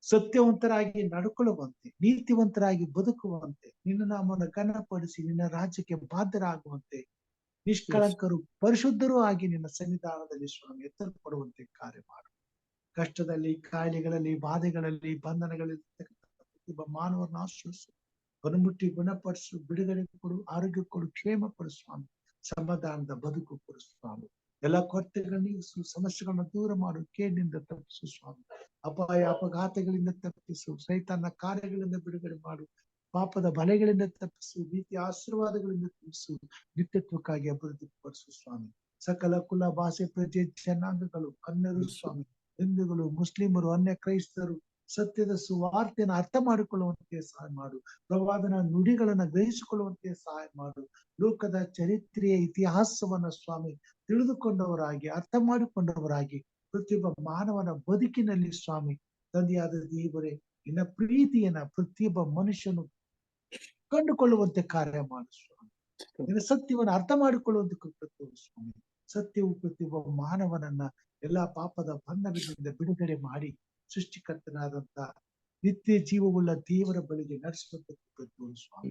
A: ಸತ್ಯವಂತರಾಗಿ ನಡ್ಕೊಳ್ಳುವಂತೆ, ನೀತಿವಂತರಾಗಿ ಬದುಕುವಂತೆ, ನಿನ್ನ ನಾಮವನ್ನು ಘನಪಡಿಸಿ ನಿನ್ನ ರಾಜ್ಯಕ್ಕೆ ಬಾಧ್ಯರಾಗುವಂತೆ, ನಿಷ್ಕಳಂಕರು ಪರಿಶುದ್ಧರೂ ಆಗಿ ನಿನ್ನ ಸನ್ನಿಧಾನದಲ್ಲಿ ಸ್ವಾಮಿ ಎತ್ತಲ್ಪಡುವಂತೆ ಕಾರ್ಯ ಮಾಡು. ಕಷ್ಟದಲ್ಲಿ, ಕಾಯಿಲೆಗಳಲ್ಲಿ, ಬಾಧೆಗಳಲ್ಲಿ, ಬಂಧನಗಳಲ್ಲಿ ಪ್ರತಿಯೊಬ್ಬ ಮಾನವರನ್ನ ಆಶ್ರಯಿಸು, ಮುಟ್ಟಿ ಗುಣಪಡಿಸು, ಬಿಡುಗಡೆ ಕೊಡು, ಆರೋಗ್ಯ ಕೊಡು, ಕ್ಷೇಮ ಕೊಡು ಸ್ವಾಮಿ, ಸಮಾಧಾನದ ಬದುಕು ಕೊಡು ಸ್ವಾಮಿ. ಎಲ್ಲ ಕೊರತೆಗಳನ್ನ ಸಮಸ್ಯೆಗಳನ್ನ ದೂರ ಮಾಡು, ಕೇಡಿನಿಂದ ತಪ್ಪಿಸು ಸ್ವಾಮಿ, ಅಪಾಯ ಅಪಘಾತಗಳಿಂದ ತಪ್ಪಿಸು, ಸೈತಾನ ಕಾರ್ಯಗಳಿಂದ ಬಿಡುಗಡೆ ಮಾಡು, ಪಾಪದ ಬಲೆಗಳಿಂದ ತಪ್ಪಿಸು, ನೀತಿ ಆಶೀರ್ವಾದಗಳಿಂದ ತಪ್ಪಿಸು, ನಿತ್ಯತ್ವಕ್ಕಾಗಿ ಅಭಿವೃದ್ಧಿ ಪಡಿಸು ಸ್ವಾಮಿ. ಸಕಲ ಕುಲ, ಭಾಷೆ, ಪ್ರಜೆ, ಜನಾಂಗಗಳು, ಅನ್ಯರು ಸ್ವಾಮಿ, ಹಿಂದೂಗಳು, ಮುಸ್ಲಿಮರು, ಅನ್ಯ ಕ್ರೈಸ್ತರು ಸತ್ಯದ ಸುವಾರ್ತೆಯನ್ನು ಅರ್ಥ ಮಾಡಿಕೊಳ್ಳುವಂತೆ ಸಹಾಯ ಮಾಡು. ಪ್ರವಾದನ ನುಡಿಗಳನ್ನ ಗ್ರಹಿಸಿಕೊಳ್ಳುವಂತೆ ಸಹಾಯ ಮಾಡು. ಲೋಕದ ಚರಿತ್ರೆಯ ಇತಿಹಾಸವನ್ನ ಸ್ವಾಮಿ ತಿಳಿದುಕೊಂಡವರಾಗಿ, ಅರ್ಥ ಮಾಡಿಕೊಂಡವರಾಗಿ ಪ್ರತಿಯೊಬ್ಬ ಮಾನವನ ಬದುಕಿನಲ್ಲಿ ಸ್ವಾಮಿ ತಂದೆಯಾದ ದೇವರೇ ನಿನ್ನ ಪ್ರೀತಿಯನ್ನ ಪ್ರತಿಯೊಬ್ಬ ಮನುಷ್ಯನು ಕಂಡುಕೊಳ್ಳುವಂತೆ ಕಾರ್ಯ ಮಾಡು ಸ್ವಾಮಿ. ನಿನ್ನ ಸತ್ಯವನ್ನು ಅರ್ಥ ಮಾಡಿಕೊಳ್ಳುವಂತೆ ಕೃಪೆ ಸ್ವಾಮಿ. ಸತ್ಯವು ಪ್ರತಿಯೊಬ್ಬ ಮಾನವನನ್ನ ಎಲ್ಲಾ ಪಾಪದ ಬಂಧನದಿಂದ ಬಿಡುಗಡೆ ಮಾಡಿ ಸೃಷ್ಟಿಕರ್ತನಾದಂತ ನಿತ್ಯ ಜೀವವುಳ್ಳ ದೇವರ ಬಳಿಗೆ ನಡೆಸುವಂತೆ ಸ್ವಾಮಿ.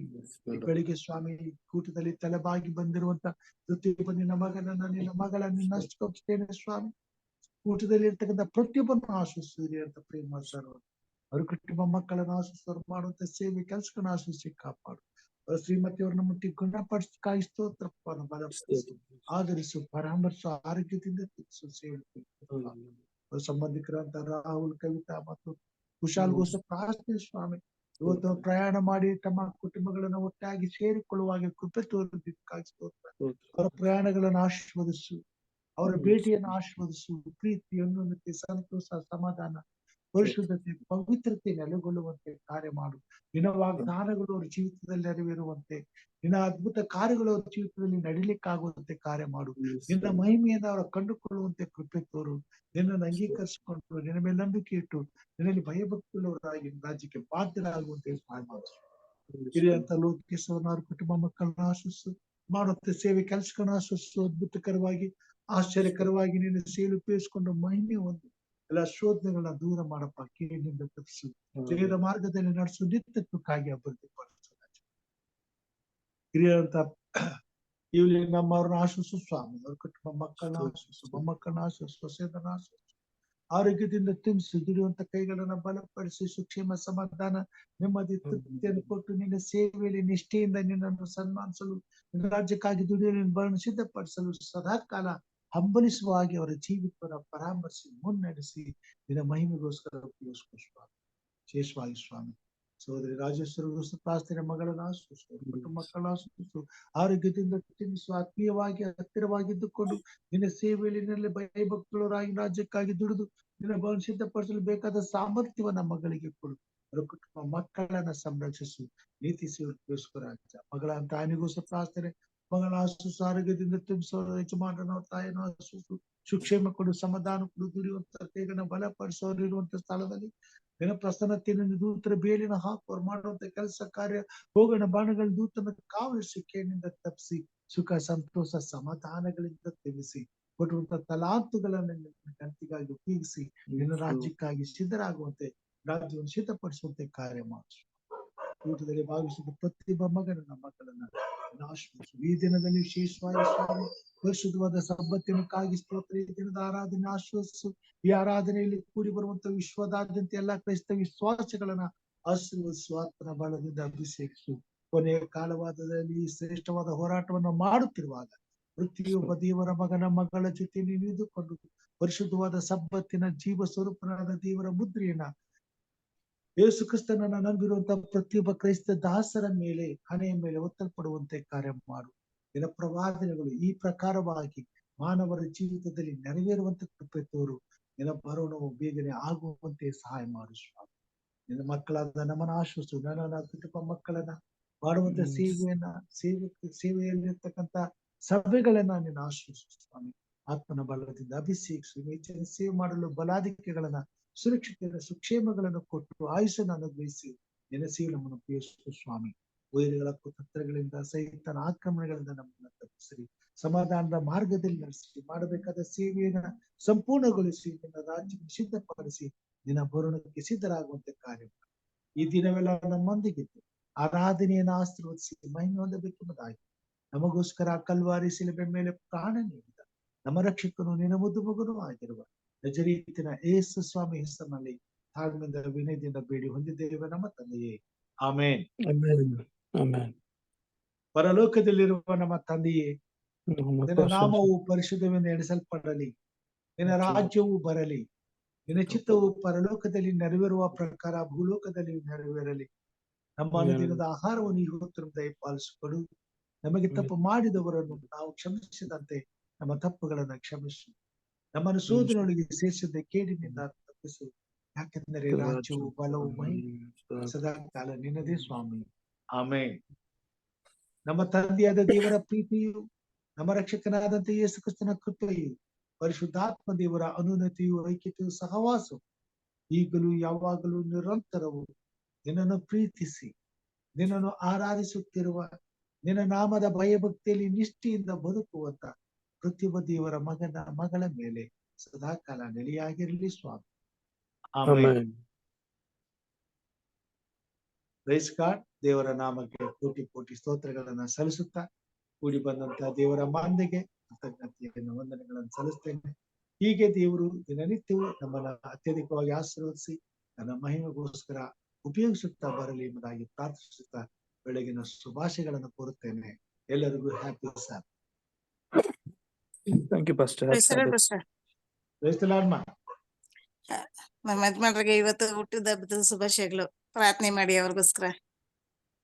A: ಈ ಬೆಳಿಗ್ಗೆ ಸ್ವಾಮಿ ಕೂಟದಲ್ಲಿ ತಲೆಬಾಗಿ ಬಂದಿರುವಂತ ಪ್ರತಿಯೊಬ್ಬ ನಿನ್ನ ಮಗಳನ್ನ ಸ್ತೋತಿಸ್ತೇನೆ ಸ್ವಾಮಿ. ಕೂಟದಲ್ಲಿ ಇರ್ತಕ್ಕಂಥ ಪ್ರತಿಯೊಬ್ಬರನ್ನು ಆಶ್ವಸಿರಿ ಅಂತ ಪ್ರೇಮ ಸರ್ ಅವ್ರ ಕುಟುಂಬ ಮಕ್ಕಳನ್ನು ಆಶ್ವಸ್ತರು ಮಾಡುವಂತ ಸೇವೆ ಕೆಲಸಗಳನ್ನ ಆಶ್ವಸಿ ಕಾಪಾಡು. ಶ್ರೀಮತಿಯವ್ರನ್ನ ಮುಟ್ಟಿ ಗುಣಪಡಿಸಿ ಕಾಯಿಸ್ತೋತ್ರಪ್ಪ ಬಲಪಡಿಸು, ಆಧರಿಸು, ಪರಾಮರ್ಶು, ಆರೋಗ್ಯದಿಂದ ತಿಳಿಸು, ಸೇವೆ ಸಂಬಂಧಿಕರಂತ ರಾಹುಲ್, ಕವಿತಾ ಮತ್ತು ಕುಶಾಲ್ಗೋಸ್ಕರ ಪ್ರಾರ್ಥನೆ ಸ್ವಾಮಿ. ಇವತ್ತು ಪ್ರಯಾಣ ಮಾಡಿ ತಮ್ಮ ಕುಟುಂಬಗಳನ್ನ ಒಟ್ಟಾಗಿ ಸೇರಿಕೊಳ್ಳುವಾಗ ಕೃಪೆ ತೋರುವುದಕ್ಕಾಗಿ ಸ್ತೋತ್ರ. ಅವರ ಪ್ರಯಾಣಗಳನ್ನು ಆಶೀರ್ವದಿಸು, ಅವರ ಭೇಟಿಯನ್ನು ಆಶೀರ್ವದಿಸು. ಪ್ರೀತಿಯನ್ನು, ಸಂತೋಷ, ಸಮಾಧಾನ, ಪರಿಶುದ್ಧತೆ, ಪವಿತ್ರತೆ ನೆಲೆಗೊಳ್ಳುವಂತೆ ಕಾರ್ಯ ಮಾಡು. ನಿನ್ನ ವಾಗ್ದಾನಗಳು ಅವ್ರ ಜೀವಿತದಲ್ಲಿ ನೆರವೇರುವಂತೆ, ನಿನ್ನ ಅದ್ಭುತ ಕಾರ್ಯಗಳು ಅವ್ರ ಜೀವಿತದಲ್ಲಿ ನಡಿಲಿಕ್ಕಾಗುವಂತೆ ಕಾರ್ಯ ಮಾಡು. ನಿನ್ನ ಮಹಿಮೆಯನ್ನು ಅವರ ಕಂಡುಕೊಳ್ಳುವಂತೆ ಕೃಪೆ ತೋರು. ನಿನ್ನನ್ನು ಅಂಗೀಕರಿಸಿಕೊಂಡು ನಿನ್ನ ಮೇಲೆ ನಂಬಿಕೆ ಇಟ್ಟು ನಿನ್ನಲ್ಲಿ ಭಯಭಕ್ತಿಯುಳ್ಳವರಾಗಿ ರಾಜ್ಯಕ್ಕೆ ಬಾಧ್ಯರಾಗುವಂತೆ ಸಹಾಯ ಮಾಡು. ಹಿರಿಯಂತ ಲೋಕೇಶ್ವರನ ಅವ್ರ ಕುಟುಂಬ ಮಕ್ಕಳನ್ನ ಆಶಿಸು, ಮಾಡುತ್ತೆ ಸೇವೆ ಕೆಲಸಗಳನ್ನ ಆಶಿಸು, ಅದ್ಭುತಕರವಾಗಿ ಆಶ್ಚರ್ಯಕರವಾಗಿ ನೀನು ಸೇವೆ ಉಪಯೋಗಿಸಿಕೊಂಡು ಮಹಿಮೆ ಒಂದು ಎಲ್ಲ ಶೋಧನೆಗಳನ್ನ ದೂರ ಮಾಡಪ್ಪ, ಕೇಳಿನಿಂದ ತಪ್ಪಿಸು, ದೇವರ ಮಾರ್ಗದಲ್ಲಿ ನಡೆಸು, ನಿತ್ಯಕ್ಕಾಗಿ ಅಭಿವೃದ್ಧಿಪಡಿಸು. ಹಿರಿಯರಂತ ಇಲ್ಲಿ ನಮ್ಮವ್ರನ್ನ ಆಶಿಸು ಸ್ವಾಮಿ, ಅವ್ರ ಕುಟುಂಬ ಮಕ್ಕಳನ್ನ ಆಶಿಸು, ಮೊಮ್ಮಕ್ಕಳನ್ನ ಆಶಿಸು, ಸೊಸೆದನ್ನ ಆಶಿಸು, ಆರೋಗ್ಯದಿಂದ ತುಂಬಿಸಿ, ದುಡಿಯುವಂತ ಕೈಗಳನ್ನ ಬಲಪಡಿಸಿ, ಸುಕ್ಷೇಮ ಸಮಾಧಾನ ನೆಮ್ಮದಿ ತೃಪ್ತಿಯನ್ನು ಕೊಟ್ಟು ನಿನ್ನ ಸೇವೆಯಲ್ಲಿ ನಿಷ್ಠೆಯಿಂದ ನಿನ್ನನ್ನು ಸನ್ಮಾನಿಸಲು, ನಿನ್ನ ರಾಜ್ಯಕ್ಕಾಗಿ ದುಡಿಯಲು ನಿನ್ನ ಬರನ್ನು ಸಿದ್ಧಪಡಿಸಲು ಸದಾ ಕಾಲ ಹಂಬಲಿಸುವ ಹಾಗೆ ಅವರ ಜೀವಿತವನ್ನ ಪರಾಮರ್ಶಿ ಮುನ್ನಡೆಸಿ ನಿನ್ನ ಮಹಿಮೆಗೋಸ್ಕರ ಉಪಯೋಗಿಸುವ ಸ್ವಾಮಿ. ವಿಶೇಷವಾಗಿ ಸ್ವಾಮಿ ಸಹೋದರಿ ರಾಜೇಶ್ವರ ಪ್ರಾರ್ಥನೆ ಮಗಳನ್ನು ಆಶಿಸು, ಕುಟುಂಬ ಮಕ್ಕಳನ್ನ ಆಶಿಸು, ಆರೋಗ್ಯದಿಂದ ತಿನ್ನಿಸು, ಆತ್ಮೀಯವಾಗಿ ಹತ್ತಿರವಾಗಿದ್ದುಕೊಂಡು ನಿನ್ನ ಸೇವೆಯಲ್ಲಿ ನಿನ್ನಲ್ಲಿ ಭಯಭಕ್ತರಾಗಿ ರಾಜ್ಯಕ್ಕಾಗಿ ದುಡಿದು ನಿನ್ನ ಭವನ ಸಿದ್ಧಪಡಿಸಲು ಬೇಕಾದ ಸಾಮರ್ಥ್ಯವನ್ನ ಮಗಳಿಗೆ ಕೊಡು. ಅವರ ಕುಟುಂಬ ಮಕ್ಕಳನ್ನ ಸಂರಕ್ಷಿಸು, ನೀತಿ ಸೇವೆಗೋಸ್ಕರ ಮಗಳ ಅಂತ ಆನೆಗೋಸ್ಕರ ಪ್ರಾರ್ಥನೆ ಮಗಳ ಆಶಿಸು, ಆರೋಗ್ಯದಿಂದ ತುಂಬಿಸೋ ಯಜಮಾನನ ತಾಯಿನ ಆಶಿಸು, ಸುಕ್ಷೇಮ ಕೊಡು, ಸಮಾಧಾನ ಕೊಡು, ದುಡಿಯುವಂತ ಕೈಗಳನ್ನ ಬಲಪಡಿಸೋರು ಇರುವಂತ ಸ್ಥಳದಲ್ಲಿ ನಿನ್ನ ಪ್ರಸನ್ನತೆಯನ್ನು ದೂತರ ಬೇಲಿನ ಹಾಕುವರು, ಮಾಡುವಂತ ಕೆಲಸ ಕಾರ್ಯ ಹೋಗೋಣ ಬಾಣಗಳ ದೂತನ ಕಾವಲಿಸಿ, ಕೇಳಿನಿಂದ ತಪ್ಪಿಸಿ, ಸುಖ ಸಂತೋಷ ಸಮಾಧಾನಗಳಿಂದ ತಿಳಿಸಿ, ಕೊಡುವಂತ ತಲಾಂತುಗಳನ್ನ ಗಂತಿಗಾಗಿ ಉಪಯೋಗಿಸಿ ನಿನ್ನ ರಾಜ್ಯಕ್ಕಾಗಿ ಸಿದ್ಧರಾಗುವಂತೆ, ರಾಜ್ಯವನ್ನು ಸಿದ್ಧಪಡಿಸುವಂತೆ ಕಾರ್ಯ ಮಾಡಿಸು. ಊಟದಲ್ಲಿ ಭಾವಿಸಿದ ಪ್ರತಿಯೊಬ್ಬ ಮಗನನ್ನ ಮಕ್ಕಳನ್ನ ಆಶೀರ್ವದಿಸು. ಈ ದಿನದಲ್ಲಿ ವಿಶೇಷವಾಗಿ ಸ್ವಾಮಿ ಪರಿಶುದ್ಧವಾದ ಸಬ್ಬತ್ತಿನಕ್ಕಾಗಿ ಸ್ತೋತ್ರ. ಈ ದಿನದ ಆರಾಧನೆ ಆಶೀರ್ವದಿಸು. ಈ ಆರಾಧನೆಯಲ್ಲಿ ಕೂಡಿ ಬರುವಂತ ವಿಶ್ವದಾದ್ಯಂತ ಎಲ್ಲಾ ಕ್ರೈಸ್ತ ವಿಶ್ವಾಸಗಳನ್ನ ಆಶೀರ್ವದಿಸು, ಆತ್ಮನ ಬಲದಿಂದ ಅಭಿಷೇಕಿಸು. ಕೊನೆಯ ಕಾಲವಾದದಲ್ಲಿ ಈ ಶ್ರೇಷ್ಠವಾದ ಹೋರಾಟವನ್ನು ಮಾಡುತ್ತಿರುವಾಗ ಪ್ರತಿಯೊಬ್ಬ ದೇವರ ಮಗನ ಮಗಳ ಜೊತೆ ನೀನು ಇದ್ದುಕೊಂಡು ಪರಿಶುದ್ಧವಾದ ಸಬ್ಬತ್ತಿನ ಜೀವ ಸ್ವರೂಪನಾದ ದೇವರ ಮುದ್ರೆಯನ್ನ ಯೇಸು ಕ್ರಿಸ್ತನನ್ನ ನಂಬಿರುವಂತಹ ಪ್ರತಿಯೊಬ್ಬ ಕ್ರೈಸ್ತ ದಾಸರ ಮೇಲೆ ಹಣೆಯ ಮೇಲೆ ಒತ್ತಲ್ಪಡುವಂತೆ ಕಾರ್ಯ ಮಾಡು. ನಿನ್ನ ಪ್ರವಾದನೆಗಳು ಈ ಪ್ರಕಾರವಾಗಿ ಮಾನವರ ಜೀವಿತದಲ್ಲಿ ನೆರವೇರುವಂತ ಕೃಪೆ ತೋರು. ನಿನ್ನ ಬರೋಣವು ಬೇಗನೆ ಆಗುವಂತೆ ಸಹಾಯ ಮಾಡು ಸ್ವಾಮಿ. ನಿನ್ನ ಮಕ್ಕಳಾದ ನಮ್ಮನ್ನ ಆಶ್ವಸು, ನನ್ನ ಕುಟುಂಬ ಮಕ್ಕಳನ್ನ ಮಾಡುವಂತ ಸೇವೆಯಲ್ಲಿರ್ತಕ್ಕಂಥ ಸಭೆಗಳನ್ನ ನಿನ್ನ ಆಶ್ವಸು ಸ್ವಾಮಿ. ಆತ್ಮನ ಬಲದಿಂದ ಅಭಿಷೇಕಿಸು. ಹೆಚ್ಚಿನ ಸೇವೆ ಮಾಡಲು ಬಲಾಧಿಕ್ಯಗಳನ್ನ, ಸುರಕ್ಷಿತ ಸುಕ್ಷೇಮಗಳನ್ನು ಕೊಟ್ಟು ಆಯುಷನ್ನು ಅನುಗ್ರಹಿಸಿ ನಿನ್ನ ಸೇವೆ ನಮ್ಮನ್ನು ಉಪಯೋಗಿಸು ಸ್ವಾಮಿ. ವೈರಿಗಳ ಕುತಂತ್ರಗಳಿಂದ, ಸೈತನ ಆಕ್ರಮಣಗಳಿಂದ ನಮ್ಮನ್ನ ತಪ್ಪಿಸಿ ಸಮಾಧಾನದ ಮಾರ್ಗದಲ್ಲಿ ನಡೆಸಿ, ಮಾಡಬೇಕಾದ ಸೇವೆಯನ್ನ ಸಂಪೂರ್ಣಗೊಳಿಸಿ ನಿನ್ನ ರಾಜ್ಯವನ್ನು ಸಿದ್ಧಪಡಿಸಿ ನಿನ್ನ ಬರುಣಕ್ಕೆ ಸಿದ್ಧರಾಗುವಂತೆ ಕಾರ್ಯ ಮಾಡಿ. ಈ ದಿನವೆಲ್ಲ ನಮ್ಮೊಂದಿಗಿದ್ದು ಆರಾಧನೆಯನ್ನು ಆಶೀರ್ವದಿಸಿ ಮಹಿಮೆ ಹೊಂದಬೇಕೆಂಬುದಾಗಿ ನಮಗೋಸ್ಕರ ಕಲ್ವಾರಿ ಶಿಲುಬೆ ಮೇಲೆ ಪ್ರಾಣ ನೀಡಿದ ನಮ್ಮ ರಕ್ಷಕನು ನಿನ್ನ ಮುದ್ದು ಮಗನೂ ಆಗಿರುವ ನಜರೀತಿನ ಯೇಸು ಸ್ವಾಮಿ ಹೆಸರಿನಲ್ಲಿ ತಾಳ್ಮೆಯಿಂದ ವಿನಯದಿಂದ ಬೇಡಿ ಹೊಂದಿದ್ದೇವೆ ನಮ್ಮ ತಂದೆಯೇ, ಆಮೇನ್. ಪರಲೋಕದಲ್ಲಿರುವ ನಮ್ಮ ತಂದೆಯೇ, ನಿನ್ನ ನಾಮವು ಪರಿಶುದ್ಧವೆಂದು ಎಣಿಸಲ್ಪಡಲಿ, ನಿನ್ನ ರಾಜ್ಯವು ಬರಲಿ, ನಿನ್ನ ಚಿತ್ತವು ಪರಲೋಕದಲ್ಲಿ ನೆರವೇರುವ ಪ್ರಕಾರ ಭೂಲೋಕದಲ್ಲಿ ನೆರವೇರಲಿ. ನಮ್ಮ ಅನುದಿನದ ಆಹಾರವನ್ನು ಇವತ್ತು ದಯಪಾಲಿಸಿಕೊಡು. ನಮಗೆ ತಪ್ಪು ಮಾಡಿದವರನ್ನು ನಾವು ಕ್ಷಮಿಸಿದಂತೆ ನಮ್ಮ ತಪ್ಪುಗಳನ್ನ ಕ್ಷಮಿಸು. ನಮ್ಮನ್ನು ಶೋಧನೆಯೊಳಗೆ ಸೇರಿಸದೆ ಕೇಡಿನಿಂದ ತಪ್ಪಿಸು. ಯಾಕೆಂದರೆ ರಾಜ್ಯವು ಬಲವು ಮಹಿಮೆ ಸದಾ ಕಾಲ ನಿನ್ನದೇ ಸ್ವಾಮಿ, ಆಮೇನ್. ನಮ್ಮ ತಂದೆಯಾದ ದೇವರ ಪ್ರೀತಿಯು, ನಮ್ಮ ರಕ್ಷಕನಾದಂತ ಯೇಸು ಕ್ರಿಸ್ತನ ಕೃಪೆಯು, ಪರಿಶುದ್ಧಾತ್ಮ ದೇವರ ಅನುನ್ನತಿಯು, ಐಕ್ಯತೆಯು, ಸಹವಾಸವು ಈಗಲೂ ಯಾವಾಗಲೂ ನಿರಂತರವು ನಿನ್ನನ್ನು ಪ್ರೀತಿಸಿ ನಿನ್ನನ್ನು ಆರಾಧಿಸುತ್ತಿರುವ, ನಿನ್ನ ನಾಮದ ಭಯಭಕ್ತಿಯಲ್ಲಿ ನಿಷ್ಠೆಯಿಂದ ಬದುಕುವಂತ ಪ್ರತಿಯೊಬ್ಬ ದೇವರ ಮಗನ ಮಗಳ ಮೇಲೆ ಸದಾ ಕಾಲ ನೆಲೆಯಾಗಿರಲಿ ಸ್ವಾಮಿ, ಆಮೇನ್. Praise God. ದೇವರ ನಾಮಕ್ಕೆ ಕೋಟಿ ಕೋಟಿ ಸ್ತೋತ್ರಗಳನ್ನ ಸಲ್ಲಿಸುತ್ತಾ ಕೂಡಿ ಬಂದಂತಹ ದೇವರ ಮಾಂದೆಗೆ ಕೃತಜ್ಞತೆಯನ್ನು ವಂದನೆಗಳನ್ನು ಸಲ್ಲಿಸ್ತೇನೆ. ಹೀಗೆ ದೇವರು ದಿನನಿತ್ಯವೂ ನಮ್ಮನ್ನ ಅತ್ಯಧಿಕವಾಗಿ ಆಶೀರ್ವದಿಸಿ ನನ್ನ ಮಹಿಮೆಗೋಸ್ಕರ ಉಪಯೋಗಿಸುತ್ತಾ ಬರಲಿ ಎಂಬುದಾಗಿ ಪ್ರಾರ್ಥಿಸುತ್ತಾ ಬೆಳಗಿನ ಶುಭಾಶಯಗಳನ್ನು ಕೋರುತ್ತೇನೆ. ಎಲ್ಲರಿಗೂ happy sir.
C: Thank you, Pastor.
D: ನಮ್ಮ ಯಜಮಾನ್ರಿಗೆ ಇವತ್ತು ಹುಟ್ಟಿದ ಹಬ್ಬದ ಶುಭಾಶಯಗಳು. ಪ್ರಾರ್ಥನೆ ಮಾಡಿ ಅವ್ರಿಗೋಸ್ಕರ.